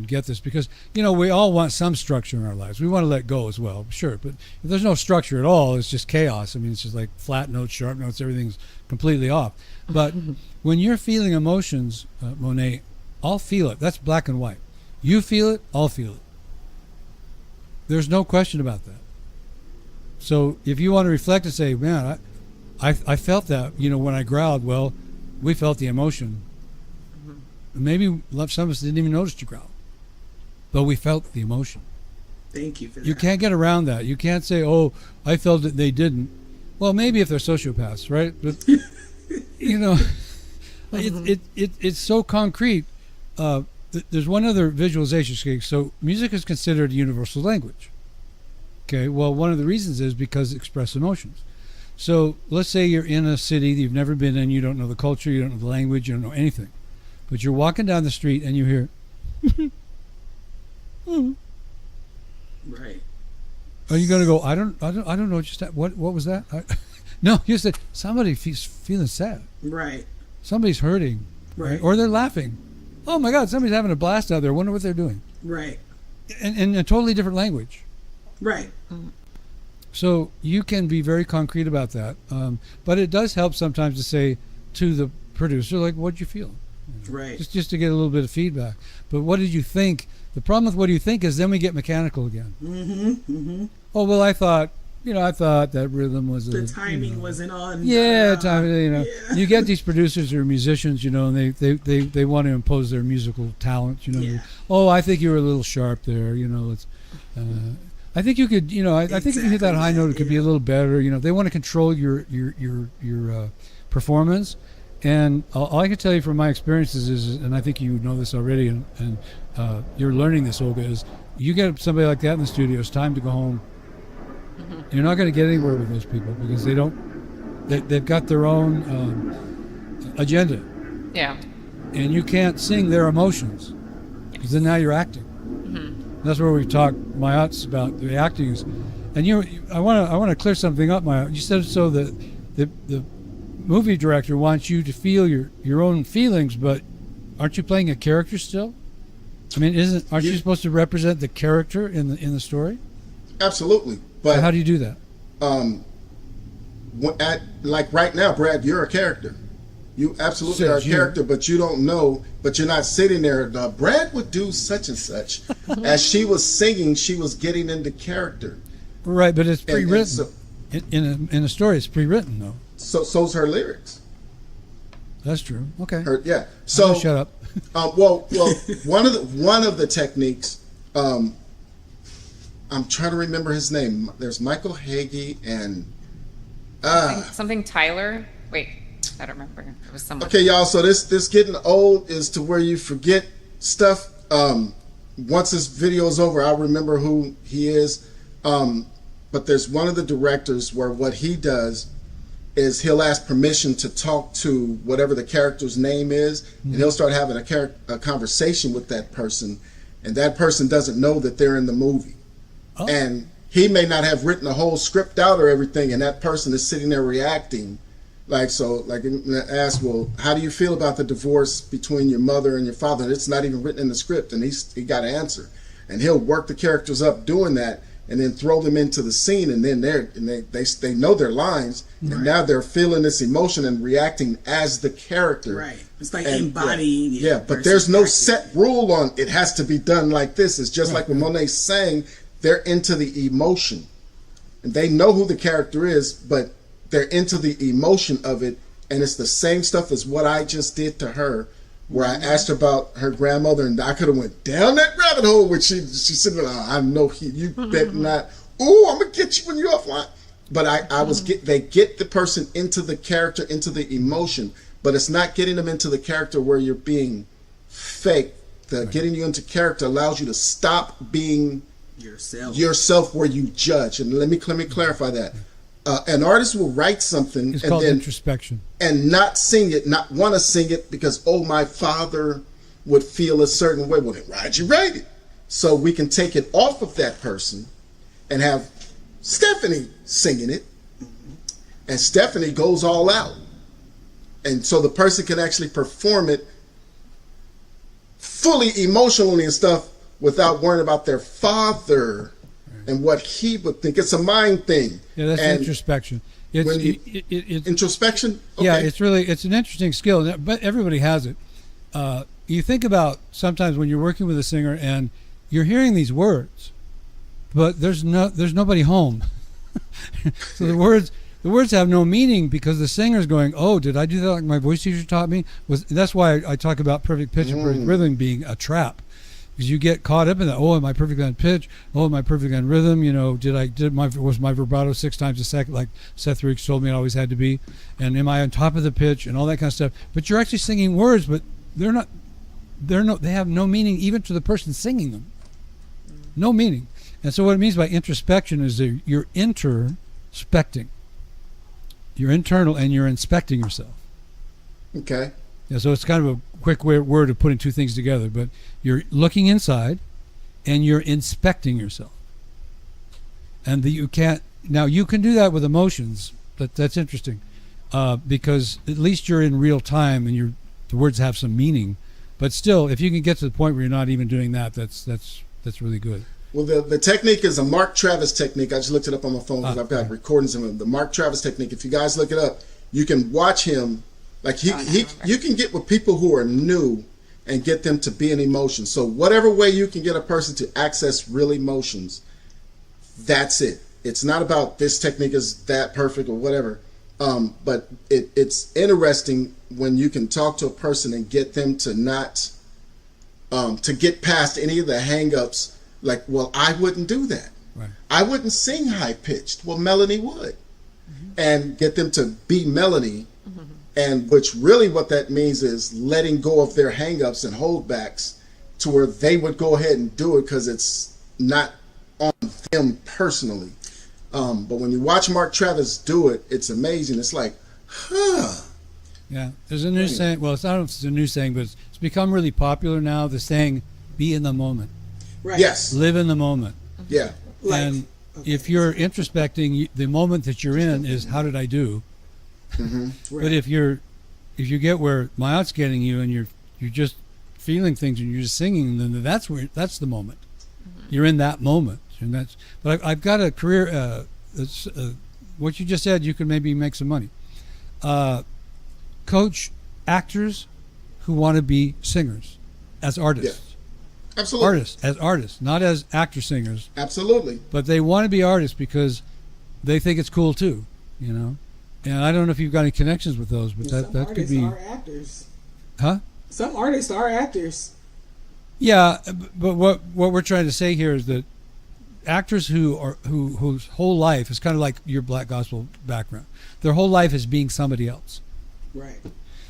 Speaker 2: get this, because, you know, we all want some structure in our lives. We want to let go as well, sure. But if there's no structure at all, it's just chaos. I mean, it's just like flat notes, sharp notes, everything's completely off. But when you're feeling emotions, Monae, I'll feel it. That's black and white. You feel it, I'll feel it. There's no question about that. So if you want to reflect and say, man, I felt that, you know, when I growled, well, we felt the emotion. Maybe some of us didn't even notice you growl, but we felt the emotion.
Speaker 5: Thank you for that.
Speaker 2: You can't get around that. You can't say, oh, I felt it, they didn't. Well, maybe if they're sociopaths, right? But, you know, it's so concrete. There's one other visualization. So music is considered a universal language. Okay, well, one of the reasons is because it expresses emotions. So let's say you're in a city that you've never been in, you don't know the culture, you don't know the language, you don't know anything. But you're walking down the street and you hear,
Speaker 5: right.
Speaker 2: Are you going to go? I don't know. Just what was that? No, you said somebody feeling sad.
Speaker 5: Right.
Speaker 2: Somebody's hurting,
Speaker 5: Right.
Speaker 2: Or they're laughing. Oh my God, somebody's having a blast out there. Wonder what they're doing.
Speaker 5: Right.
Speaker 2: In a totally different language.
Speaker 5: Right.
Speaker 2: So you can be very concrete about that, but it does help sometimes to say to the producer, like, what'd you feel?
Speaker 5: Right.
Speaker 2: Just to get a little bit of feedback. But what did you think? The problem with what do you think is then we get mechanical again. Oh, well, I thought that rhythm was
Speaker 5: The timing wasn't on.
Speaker 2: Yeah, time.
Speaker 5: Yeah.
Speaker 2: You get these producers who are musicians, and they want to impose their musical talent.
Speaker 5: Yeah.
Speaker 2: Oh, I think you were a little sharp there. It's. I think you could. I think if you hit that high note, it could be a little better. They want to control your performance. And all I can tell you from my experiences is, and I think you know this already, and you're learning this, Olga, is you get somebody like that in the studio, it's time to go home. You're not going to get anywhere with those people because they've got their own agenda.
Speaker 7: Yeah.
Speaker 2: And you can't sing their emotions because then now you're acting. That's where we've talked, Mayat's, about the acting is. And I want to clear something up, Mayat. You said so that the movie director wants you to feel your own feelings, but aren't you playing a character still? I mean, aren't you supposed to represent the character in the story?
Speaker 4: Absolutely. But
Speaker 2: so how do you do that?
Speaker 4: Like right now, Brad, you're a character. You absolutely are a character, but you don't know, but you're not sitting there. Brad would do such and such. As she was singing, she was getting into character.
Speaker 2: Right, but it's pre-written.
Speaker 4: And so,
Speaker 2: in a story, it's pre-written, though.
Speaker 4: So's her lyrics.
Speaker 2: That's true. Okay.
Speaker 4: Yeah. So
Speaker 2: shut up.
Speaker 4: Well, one of the techniques. I'm trying to remember his name. There's Michael Hagee and
Speaker 7: something Tyler. Wait, I don't remember. It was someone.
Speaker 4: Okay, y'all. So this getting old is to where you forget stuff. Once this video is over, I'll remember who he is. But there's one of the directors where what he does is he'll ask permission to talk to whatever the character's name is, and he'll start having a conversation with that person, and that person doesn't know that they're in the movie. Oh. And he may not have written the whole script out or everything, and that person is sitting there reacting. Like ask, well, how do you feel about the divorce between your mother and your father? And it's not even written in the script, and he got to answer. And he'll work the characters up doing that, and then throw them into the scene, and then they know their lines, and now they're feeling this emotion and reacting as the character.
Speaker 5: Right. It's like embodying.
Speaker 4: Yeah, but there's no set rule on it has to be done like this. It's just like when Monae sang, they're into the emotion, and they know who the character is, but they're into the emotion of it, and it's the same stuff as what I just did to her. Where I asked her about her grandmother, and I could have went down that rabbit hole. Which she said, "I know you better not. Ooh, I'm gonna get you when you're offline." But they get the person into the character, into the emotion, but it's not getting them into the character where you're being fake. Getting you into character allows you to stop being yourself where you judge. And let me clarify that. An artist will write something
Speaker 2: it's called introspection
Speaker 4: and not sing it, not want to sing it because, my father would feel a certain way. Well, then why'd you write it? So we can take it off of that person and have Stephanie singing it, and Stephanie goes all out. And so the person can actually perform it fully emotionally and stuff without worrying about their father and what he would think. It's a mind thing.
Speaker 2: Yeah, that's introspection.
Speaker 4: It's introspection? Okay.
Speaker 2: Yeah, it's an interesting skill, but everybody has it. You think about sometimes when you're working with a singer and you're hearing these words, but there's nobody home. So the words have no meaning because the singer's going, "Oh, did I do that like my voice teacher taught me?" That's why I talk about perfect pitch and perfect rhythm being a trap. Because you get caught up in that. Oh, am I perfectly on pitch? Oh, am I perfectly on rhythm? Was my vibrato 6 times a second, like Seth Riggs told me it always had to be? And am I on top of the pitch and all that kind of stuff? But you're actually singing words, but they have no meaning even to the person singing them. No meaning. And so what it means by introspection is that you're introspecting. You're internal and you're inspecting yourself.
Speaker 4: Okay.
Speaker 2: Yeah, so it's kind of a quick word of putting two things together, but you're looking inside and you're inspecting yourself. and you can't. Now you can do that with emotions, but that's interesting, because at least you're in real time and the words have some meaning. But still, if you can get to the point where you're not even doing that, that's really good.
Speaker 4: Well, the technique is a Mark Travis technique. I just looked it up on my phone because I've got recordings of him. The Mark Travis technique. If you guys look it up, you can watch him. Like you can get with people who are new and get them to be in emotion. So whatever way you can get a person to access real emotions, that's it. It's not about this technique is that perfect or whatever. But it's interesting when you can talk to a person and get them to not to get past any of the hang-ups. Like, well, I wouldn't do that.
Speaker 2: Right.
Speaker 4: I wouldn't sing high-pitched. Well, Melanie would. And get them to be Melanie. And which really what that means is letting go of their hang-ups and holdbacks to where they would go ahead and do it because it's not on them personally. But when you watch Mark Travis do it, it's amazing. It's like, huh.
Speaker 2: Yeah, there's a new saying. Well, I don't know if it's a new saying, but it's become really popular now. The saying, "Be in the moment."
Speaker 5: Right.
Speaker 4: Yes.
Speaker 2: Live in the moment.
Speaker 4: Yeah.
Speaker 2: And if you're introspecting, the moment that you're in is how did I do?
Speaker 4: Mm-hmm.
Speaker 2: But if you get where Mayat's getting you and you're just feeling things and you're just singing, then that's the moment. You're in that moment, and But I've got a career. What you just said, you could maybe make some money. Coach actors who want to be singers as artists.
Speaker 4: Yeah. Absolutely.
Speaker 2: Artists, as artists, not as actor singers.
Speaker 4: Absolutely.
Speaker 2: But they want to be artists because they think it's cool too, you know. And I don't know if you've got any connections with those, but that could be.
Speaker 5: Some artists are actors.
Speaker 2: Huh?
Speaker 5: Some artists are actors.
Speaker 2: Yeah, but what we're trying to say here is that actors whose whole life is kind of like your black gospel background. Their whole life is being somebody else.
Speaker 5: Right.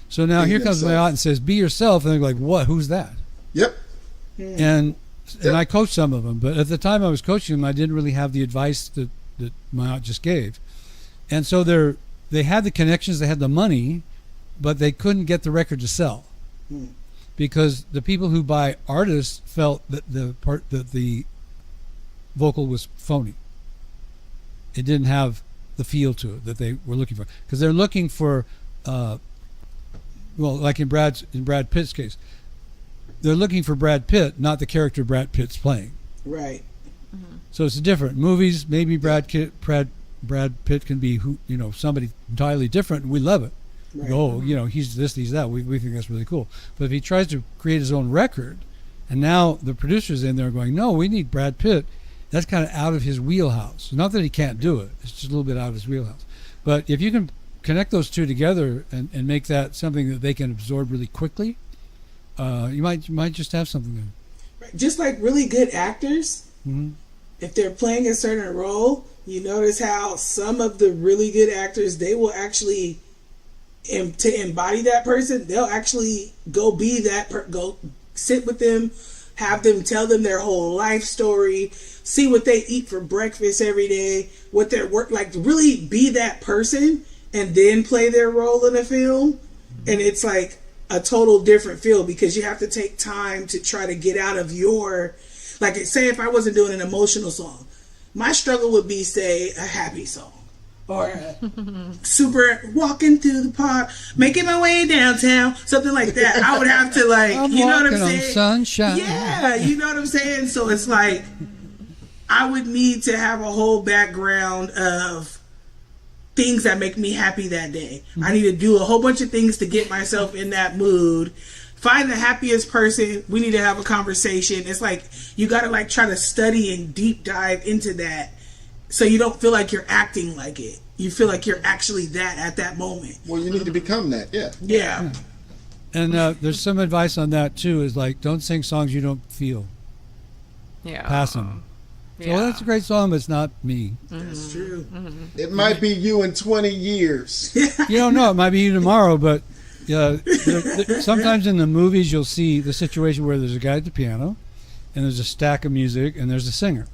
Speaker 2: So now here comes Mayat and says, "Be yourself," and they're like, "What? Who's that?"
Speaker 4: Yep.
Speaker 2: And I coached some of them, but at the time I was coaching them, I didn't really have the advice that Mayat just gave, and so they had the connections, they had the money, but they couldn't get the record to sell because the people who buy artists felt that the vocal was phony. It didn't have the feel to it that they were looking for, because they're looking for, like in Brad Pitt's case, they're looking for Brad Pitt, not the character Brad Pitt's playing. Right. So it's different. Movies, maybe Brad Pitt can be somebody entirely different, and we love it. Right. Oh, he's this, he's that. We think that's really cool. But if he tries to create his own record, and now the producers in there are going, no, we need Brad Pitt. That's kind of out of his wheelhouse. Not that he can't do it. It's just a little bit out of his wheelhouse. But if you can connect those two together and make that something that they can absorb really quickly, you might just have something there.
Speaker 5: Right. Just like really good actors, if they're playing a certain role, you notice how some of the really good actors, they will actually, to embody that person, they'll actually go be that, go sit with them, have them tell them their whole life story, see what they eat for breakfast every day, what their work, like really be that person and then play their role in a film. And it's like a total different feel because you have to take time to try to get out of your, like say if I wasn't doing an emotional song, my struggle would be, say, a happy song. Or super walking through the park, making my way downtown, something like that. I would have to you know what I'm saying?
Speaker 2: Sunshine.
Speaker 5: Yeah, you know what I'm saying? So it's like, I would need to have a whole background of things that make me happy that day. I need to do a whole bunch of things to get myself in that mood. Find the happiest person. We need to have a conversation. It's like, you got to try to study and deep dive into that. So you don't feel like you're acting like it. You feel like you're actually that at that moment.
Speaker 4: Well, you need to become that, yeah.
Speaker 5: Yeah.
Speaker 2: And there's some advice on that, too, is don't sing songs you don't feel.
Speaker 7: Yeah.
Speaker 2: Pass them.
Speaker 7: Yeah.
Speaker 2: So that's a great song, but it's not me.
Speaker 5: That's true.
Speaker 4: It might be you in 20 years.
Speaker 2: You don't know. It might be you tomorrow, but sometimes in the movies you'll see the situation where there's a guy at the piano, and there's a stack of music, and there's a singer.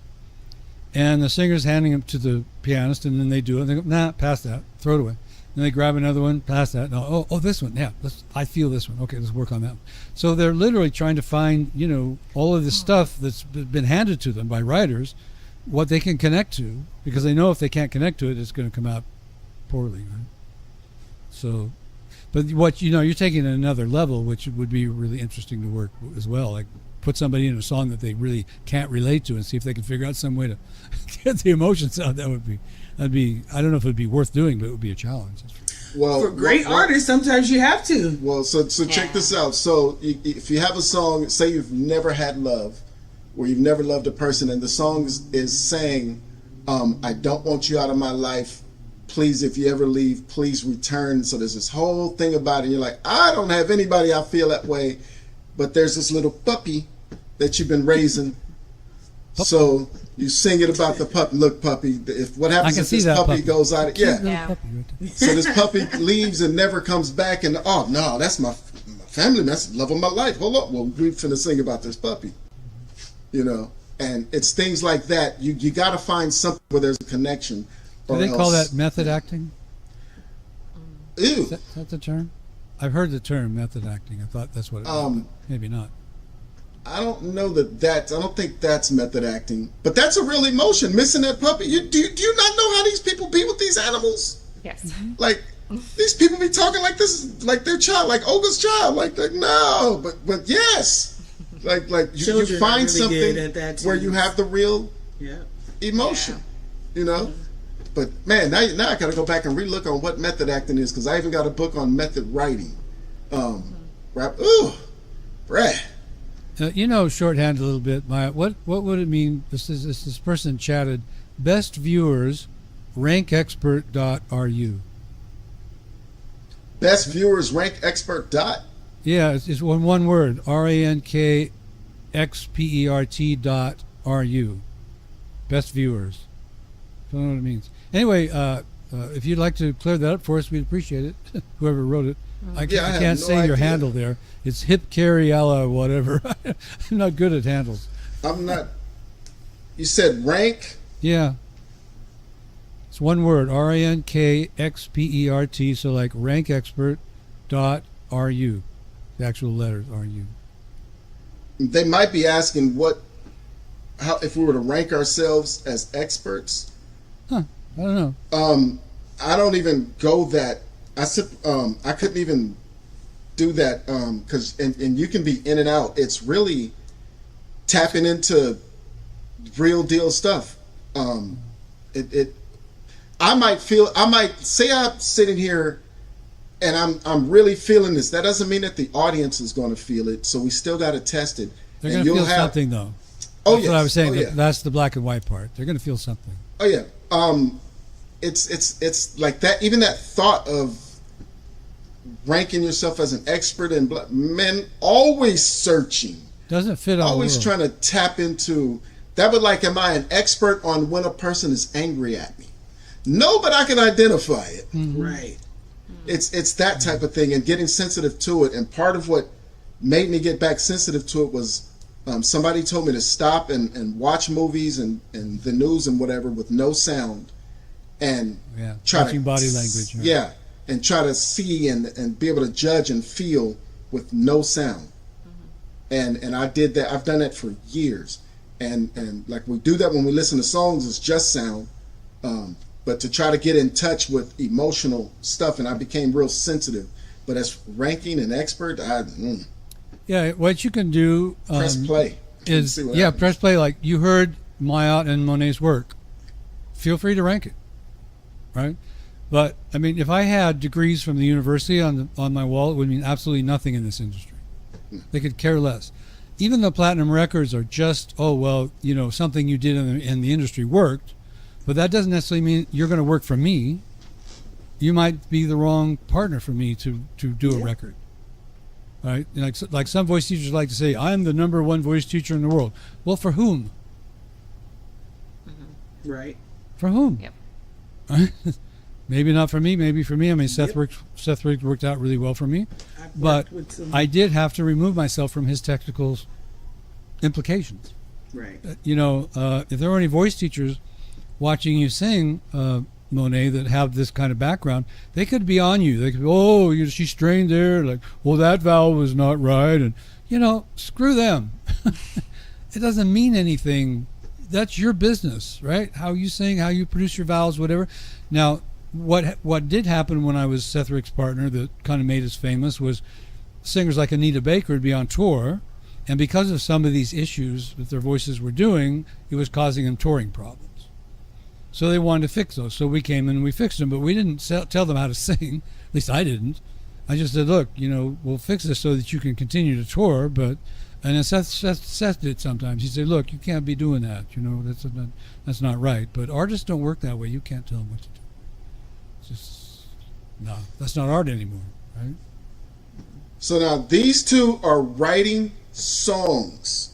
Speaker 2: And the singer's handing it to the pianist, and then they do it. And they go, nah, pass that. Throw it away. Then they grab another one, pass that. No, oh, this one. Yeah, I feel this one. Okay, let's work on that one. So they're literally trying to find, all of this stuff that's been handed to them by writers what they can connect to, because they know if they can't connect to it, it's going to come out poorly, right? So, but what you're taking it another level, which would be really interesting to work as well. Like put somebody in a song that they really can't relate to, and see if they can figure out some way to get the emotions out. That'd be. I don't know if it'd be worth doing, but it would be a challenge.
Speaker 4: Well,
Speaker 5: for great artists, sometimes you have to.
Speaker 4: Well, so check this out. So if you have a song, say you've never had love, or you've never loved a person, and the song is saying, I don't want you out of my life. Please, if you ever leave, please return. So there's this whole thing about it. And you're like, I don't have anybody I feel that way, but there's this little puppy that you've been raising. So you sing it about the puppy. Look, puppy, if what happens if this puppy goes out? Yeah. So this puppy leaves and never comes back, and oh no, that's my family. That's the love of my life. Hold up, well, we're finna sing about this puppy. And it's things like that. You got to find something where there's a connection.
Speaker 2: Do they call that method acting?
Speaker 4: Ew.
Speaker 2: Is that the term? I've heard the term method acting. I thought that's what it was. Maybe not.
Speaker 4: I don't know I don't think that's method acting, but that's a real emotion. Missing that puppy. Do you not know how these people be with these animals?
Speaker 7: Yes.
Speaker 4: Like these people be talking like this is like their child, like Olga's child. Like no, but yes, like you find
Speaker 5: really
Speaker 4: something where you have the real emotion, But man, now I gotta go back and relook on what method acting is, because I even got a book on method writing. Brad.
Speaker 2: Shorthand a little bit, Maya. What would it mean? This person chatted. Best viewers, rankexpert.ru.
Speaker 4: Best viewers, rankexpert.
Speaker 2: Yeah, it's one word. rankxpert.ru. Best viewers. Don't know what it means. Anyway, if you'd like to clear that up for us, we'd appreciate it. Whoever wrote it. I can't say your handle there. It's hip carry Ella whatever. I'm not good at handles.
Speaker 4: I'm not. You said rank?
Speaker 2: Yeah. It's one word. rankxpert. So like rankexpert.ru. The actual letters RU.
Speaker 4: They might be asking how if we were to rank ourselves as experts.
Speaker 2: Huh. I don't know.
Speaker 4: I don't even go that. I couldn't even do that because and you can be in and out. It's really tapping into real deal stuff. I might say I'm sitting here and I'm really feeling this. That doesn't mean that the audience is going to feel it. So we still got to test it.
Speaker 2: They're going to feel something though. That's what I was saying. That's the black and white part. They're going to feel something.
Speaker 4: Oh yeah. It's like that. Even that thought of ranking yourself as an expert in men, always searching,
Speaker 2: doesn't fit.
Speaker 4: Always trying to tap into that. But like, am I an expert on when a person is angry at me? No, but I can identify it.
Speaker 2: Mm-hmm.
Speaker 5: Right.
Speaker 4: It's that type of thing, and getting sensitive to it. And part of what made me get back sensitive to it was somebody told me to stop and watch movies and the news and whatever with no sound. And try
Speaker 2: watching body language. Right?
Speaker 4: Yeah, and try to see and be able to judge and feel with no sound. Mm-hmm. And I did that. I've done that for years. And like we do that when we listen to songs, it's just sound. But to try to get in touch with emotional stuff, and I became real sensitive. But as ranking an expert,
Speaker 2: yeah, what you can do
Speaker 4: press play.
Speaker 2: Is press play. Like you heard Maya and Monae's work. Feel free to rank it. Right, but I mean, if I had degrees from the university on my wall, it would mean absolutely nothing in this industry. They could care less. Even the platinum records are just, something you did in the industry worked, but that doesn't necessarily mean you're going to work for me. You might be the wrong partner for me to do a record. Right, like some voice teachers like to say, I'm the number one voice teacher in the world. Well, for whom?
Speaker 5: Mm-hmm. Right.
Speaker 2: For whom?
Speaker 7: Yep.
Speaker 2: Maybe not for me, maybe for me. I mean, Seth worked out really well for me, but I did have to remove myself from his technical implications.
Speaker 5: Right.
Speaker 2: If there were any voice teachers watching you sing, Monae, that have this kind of background, they could be on you. They could be, she strained there, like, well, that vowel was not right, and screw them. It doesn't mean anything. that's your business, right? How you sing, how you produce your vowels, whatever. Now, what did happen when I was Seth Rick's partner that kind of made us famous was singers like Anita Baker would be on tour, and because of some of these issues that their voices were doing, it was causing them touring problems. So they wanted to fix those. So we came in and we fixed them, but we didn't tell them how to sing. At least I didn't. I just said, look, we'll fix this so that you can continue to tour, but... And then Seth did sometimes. He said, look, you can't be doing that. That's not right. But artists don't work that way. You can't tell them what to do. It's just, no, that's not art anymore, right?
Speaker 4: So now these two are writing songs.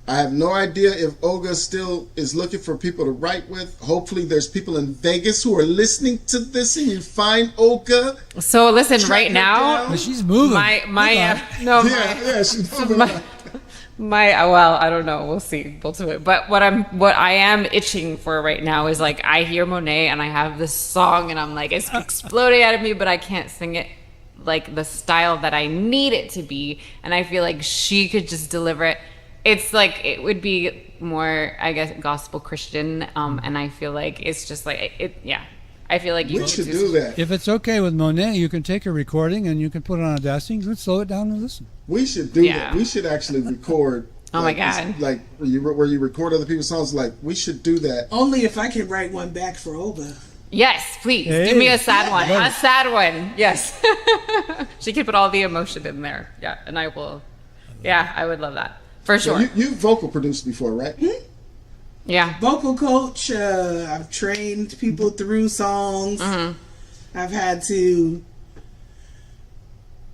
Speaker 4: I have no idea if Olga still is looking for people to write with. Hopefully there's people in Vegas who are listening to this and you find Olga.
Speaker 7: So listen, right now,
Speaker 2: but she's moving.
Speaker 4: She's moving.
Speaker 7: Well, I don't know. We'll see. We'll do it. But what I am itching for right now is like I hear Monae and I have this song and I'm like it's exploding out of me, but I can't sing it like the style that I need it to be, and I feel like she could just deliver it. It's like it would be more, I guess, gospel Christian, and I feel like it's just like it. Yeah, I feel like
Speaker 4: we should do that.
Speaker 2: If it's okay with Monae, you can take a recording and you can put it on Audacity. You can slow it down and listen.
Speaker 4: We should do that. We should actually record.
Speaker 7: Oh my God!
Speaker 4: Like where you record other people's songs. Like we should do that.
Speaker 5: Only if I can write one back for Olga.
Speaker 7: Yes, please.
Speaker 2: Hey.
Speaker 7: Give me a sad one. A sad one. Yes. She can put all the emotion in there. Yeah, and I will. Yeah, I would love that. For sure.
Speaker 4: So you vocal produced before, right?
Speaker 7: Yeah.
Speaker 5: Vocal coach. I've trained people through songs. I've had to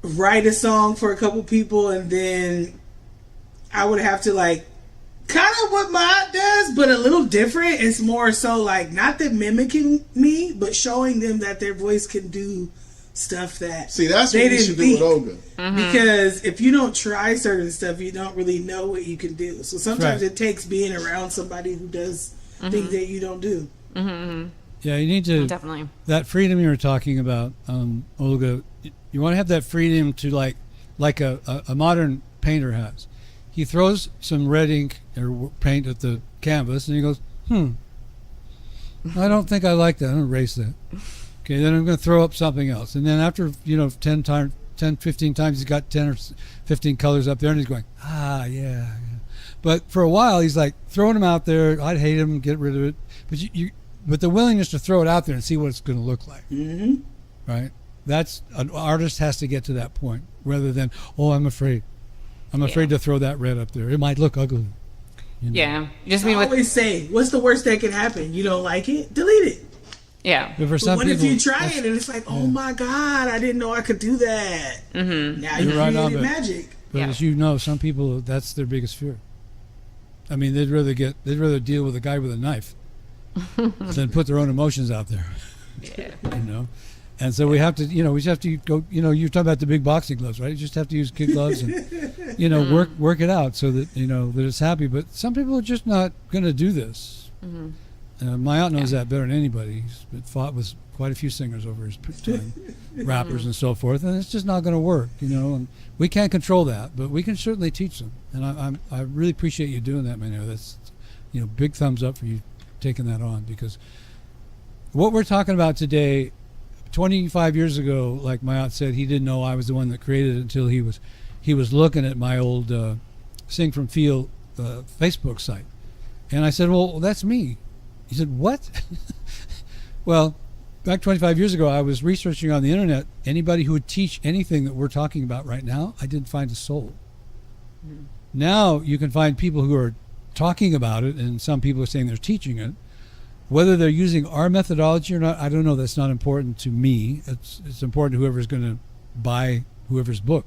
Speaker 5: write a song for a couple people, and then I would have to like kind of what my aunt does, but a little different. It's more so like not them mimicking me, but showing them that their voice can do stuff that
Speaker 4: that's
Speaker 5: they
Speaker 4: what we
Speaker 5: didn't
Speaker 4: should
Speaker 5: think.
Speaker 4: do with Olga.
Speaker 5: Because if you don't try certain stuff, you don't really know what you can do. So sometimes it takes being around somebody who does things that you don't do.
Speaker 2: Yeah, you need to
Speaker 7: definitely
Speaker 2: that freedom you were talking about, Olga. You want to have that freedom to like a modern painter has. He throws some red ink or paint at the canvas and he goes, I don't think I like that. I'm going to erase that. Okay, then I'm going to throw up something else. And then after, 10, 15 times, he's got 10 or 15 colors up there and he's going, yeah. But for a while, he's like throwing them out there. I'd hate him, get rid of it. But but the willingness to throw it out there and see what it's going to look like. Right? That's, an artist has to get to that point rather than, I'm afraid. I'm afraid to throw that red up there. It might look ugly.
Speaker 7: Yeah. You just
Speaker 5: I always say, what's the worst that can happen? You don't like it? Delete it.
Speaker 7: Yeah.
Speaker 2: But
Speaker 5: What if you try it and it's like, oh my God, I didn't know I could do that. Now you created magic.
Speaker 2: But as you know, some people, that's their biggest fear. I mean, they'd rather deal with a guy with a knife than put their own emotions out there.
Speaker 7: Yeah.
Speaker 2: And so we have to, we just have to go, you're talking about the big boxing gloves, right? You just have to use kid gloves and, work it out so that, that it's happy. But some people are just not going to do this. My aunt knows that better than anybody. He's been fought with quite a few singers over his time, rappers and so forth, and it's just not going to work, and we can't control that, but we can certainly teach them. And I really appreciate you doing that, Manu. That's, big thumbs up for you taking that on, because what we're talking about today, 25 years ago, like my aunt said, he didn't know I was the one that created it until he was looking at my old Sing From Feel Facebook site. And I said, well, that's me. He said, what? Well, back 25 years ago, I was researching on the internet anybody who would teach anything that we're talking about right now. I didn't find a soul. Now you can find people who are talking about it, and some people are saying they're teaching it. Whether they're using our methodology or not, I don't know. That's not important to me. It's important to whoever's going to buy whoever's book,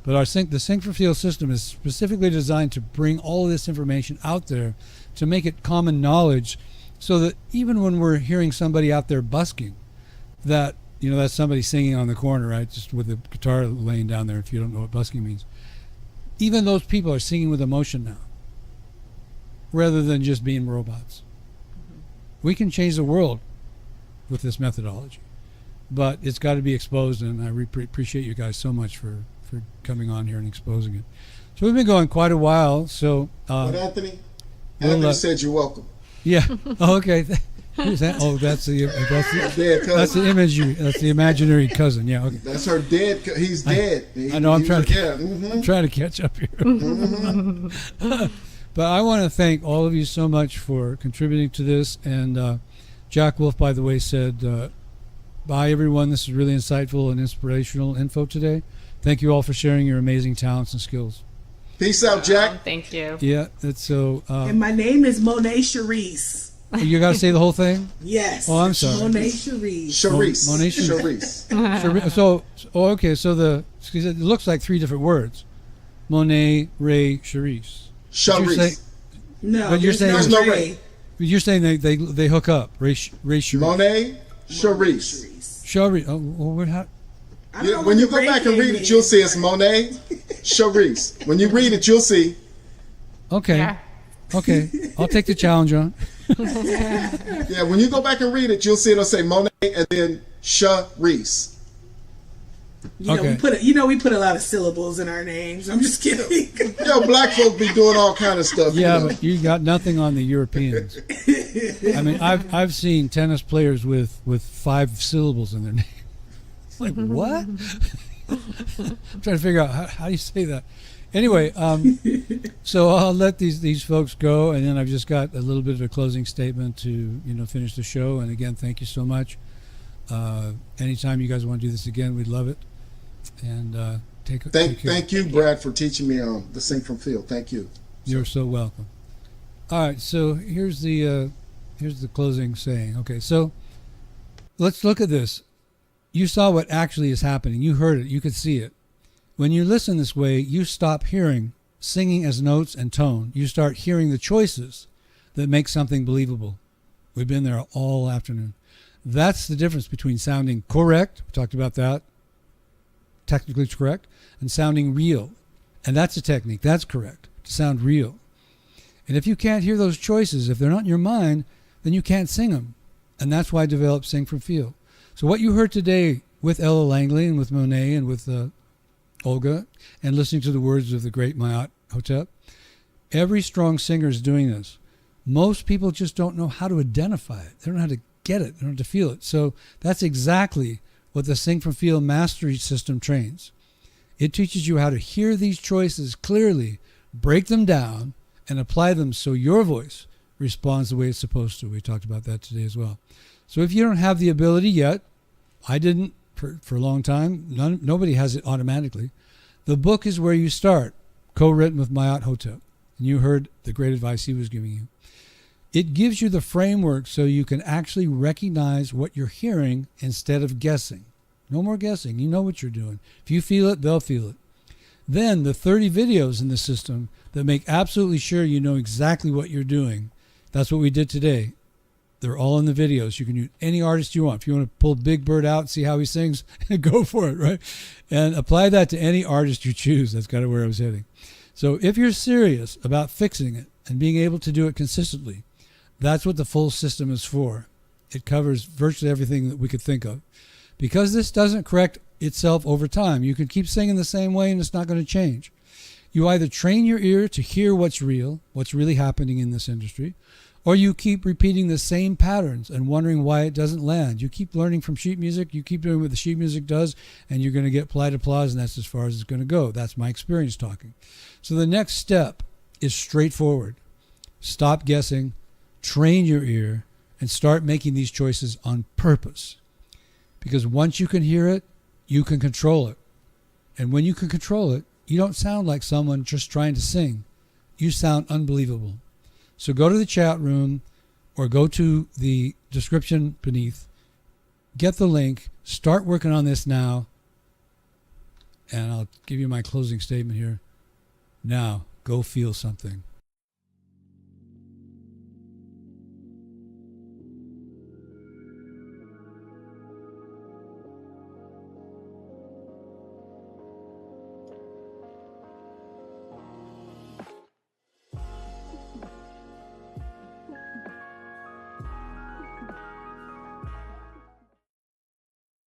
Speaker 2: But the Sing for Feel system is specifically designed to bring all of this information out there, to make it common knowledge, so that even when we're hearing somebody out there busking, that that's somebody singing on the corner, right, just with a guitar laying down there. If you don't know what busking means, even those people are singing with emotion now, rather than just being robots. We can change the world with this methodology, but it's got to be exposed, and I appreciate you guys so much for coming on here and exposing it. So we've been going quite a while. So
Speaker 4: but Anthony, Anthony said you're welcome.
Speaker 2: Yeah. Oh, okay. Who's that? Oh, that's the
Speaker 4: Dead cousin.
Speaker 2: that's the imagery. That's the imaginary cousin. Yeah. Okay.
Speaker 4: That's her dead. He's dead.
Speaker 2: I know. I'm trying to.
Speaker 4: I'm
Speaker 2: trying to catch up here. But I want to thank all of you so much for contributing to this. And Jack Wolf, by the way, said, "Bye, everyone. This is really insightful and inspirational info today. Thank you all for sharing your amazing talents and skills."
Speaker 4: Peace out, Jack.
Speaker 7: Thank you.
Speaker 2: Yeah, that's so.
Speaker 5: And my name is Monae Charisse.
Speaker 2: You got to say the whole thing.
Speaker 5: Yes.
Speaker 2: Oh, I'm sorry.
Speaker 5: Monae Charisse.
Speaker 4: Charisse.
Speaker 2: Monae
Speaker 4: Charisse.
Speaker 2: So, okay. So it looks like three different words. Monae, Ray, Charisse.
Speaker 4: Charisse.
Speaker 5: No,
Speaker 2: but you're saying
Speaker 5: there's no Ray.
Speaker 2: You're saying they hook up. Ray Charisse.
Speaker 4: Monae Charisse.
Speaker 2: Charisse. Oh, well, how?
Speaker 4: Yeah, when you go back and read it, you'll see it's Monae Charisse. When you read it, you'll see.
Speaker 2: Okay.
Speaker 7: Yeah.
Speaker 2: Okay. I'll take the challenge on.
Speaker 4: Yeah, when you go back and read it, you'll see it'll say Monae and then Charisse.
Speaker 5: We put a lot of syllables in our names. I'm just kidding.
Speaker 4: Yo, black folk be doing all kind of stuff.
Speaker 2: Yeah, but you got nothing on the Europeans. I mean, I've seen tennis players with 5 syllables in their name. It's like, what? I'm trying to figure out how do you say that. Anyway, so I'll let these folks go, and then I've just got a little bit of a closing statement to finish the show. And again, thank you so much. Anytime you guys want to do this again, we'd love it. And take care.
Speaker 4: Thank you, Brad, for teaching me the Sing from Field. Thank you.
Speaker 2: You're so welcome. All right, so here's the closing saying. Okay, so let's look at this. You saw what actually is happening. You heard it. You could see it. When you listen this way, you stop hearing singing as notes and tone. You start hearing the choices that make something believable. We've been there all afternoon. That's the difference between sounding correct, we talked about that, technically correct, and sounding real. And that's a technique. That's correct, to sound real. And if you can't hear those choices, if they're not in your mind, then you can't sing them. And that's why I developed Sing from Feel. So what you heard today with Ella Langley and with Monae and with Olga, and listening to the words of the great Hotep, every strong singer is doing this. Most people just don't know how to identify it. They don't know how to get it. They don't know how to feel it. So that's exactly what the Sing from Feel mastery system trains. It teaches you how to hear these choices clearly, break them down, and apply them so your voice responds the way it's supposed to. We talked about that today as well. So if you don't have the ability yet, I didn't for a long time. Nobody has it automatically. The book is where you start, co-written with Hotep. And you heard the great advice he was giving you. It gives you the framework so you can actually recognize what you're hearing instead of guessing. No more guessing. You know what you're doing. If you feel it, they'll feel it. Then the 30 videos in the system that make absolutely sure you know exactly what you're doing. That's what we did today. They're all in the videos. You can use any artist you want. If you want to pull Big Bird out and see how he sings, go for it, right? And apply that to any artist you choose. That's kind of where I was heading. So if you're serious about fixing it and being able to do it consistently, that's what the full system is for. It covers virtually everything that we could think of. Because this doesn't correct itself over time, you can keep singing the same way and it's not going to change. You either train your ear to hear what's real, what's really happening in this industry, or you keep repeating the same patterns and wondering why it doesn't land. You keep learning from sheet music, you keep doing what the sheet music does, and you're going to get polite applause, and that's as far as it's going to go. That's my experience talking. So the next step is straightforward. Stop guessing, train your ear, and start making these choices on purpose. Because once you can hear it, you can control it. And when you can control it, you don't sound like someone just trying to sing. You sound unbelievable. So go to the chat room or go to the description beneath, get the link, start working on this now, and I'll give you my closing statement here. Now, go feel something.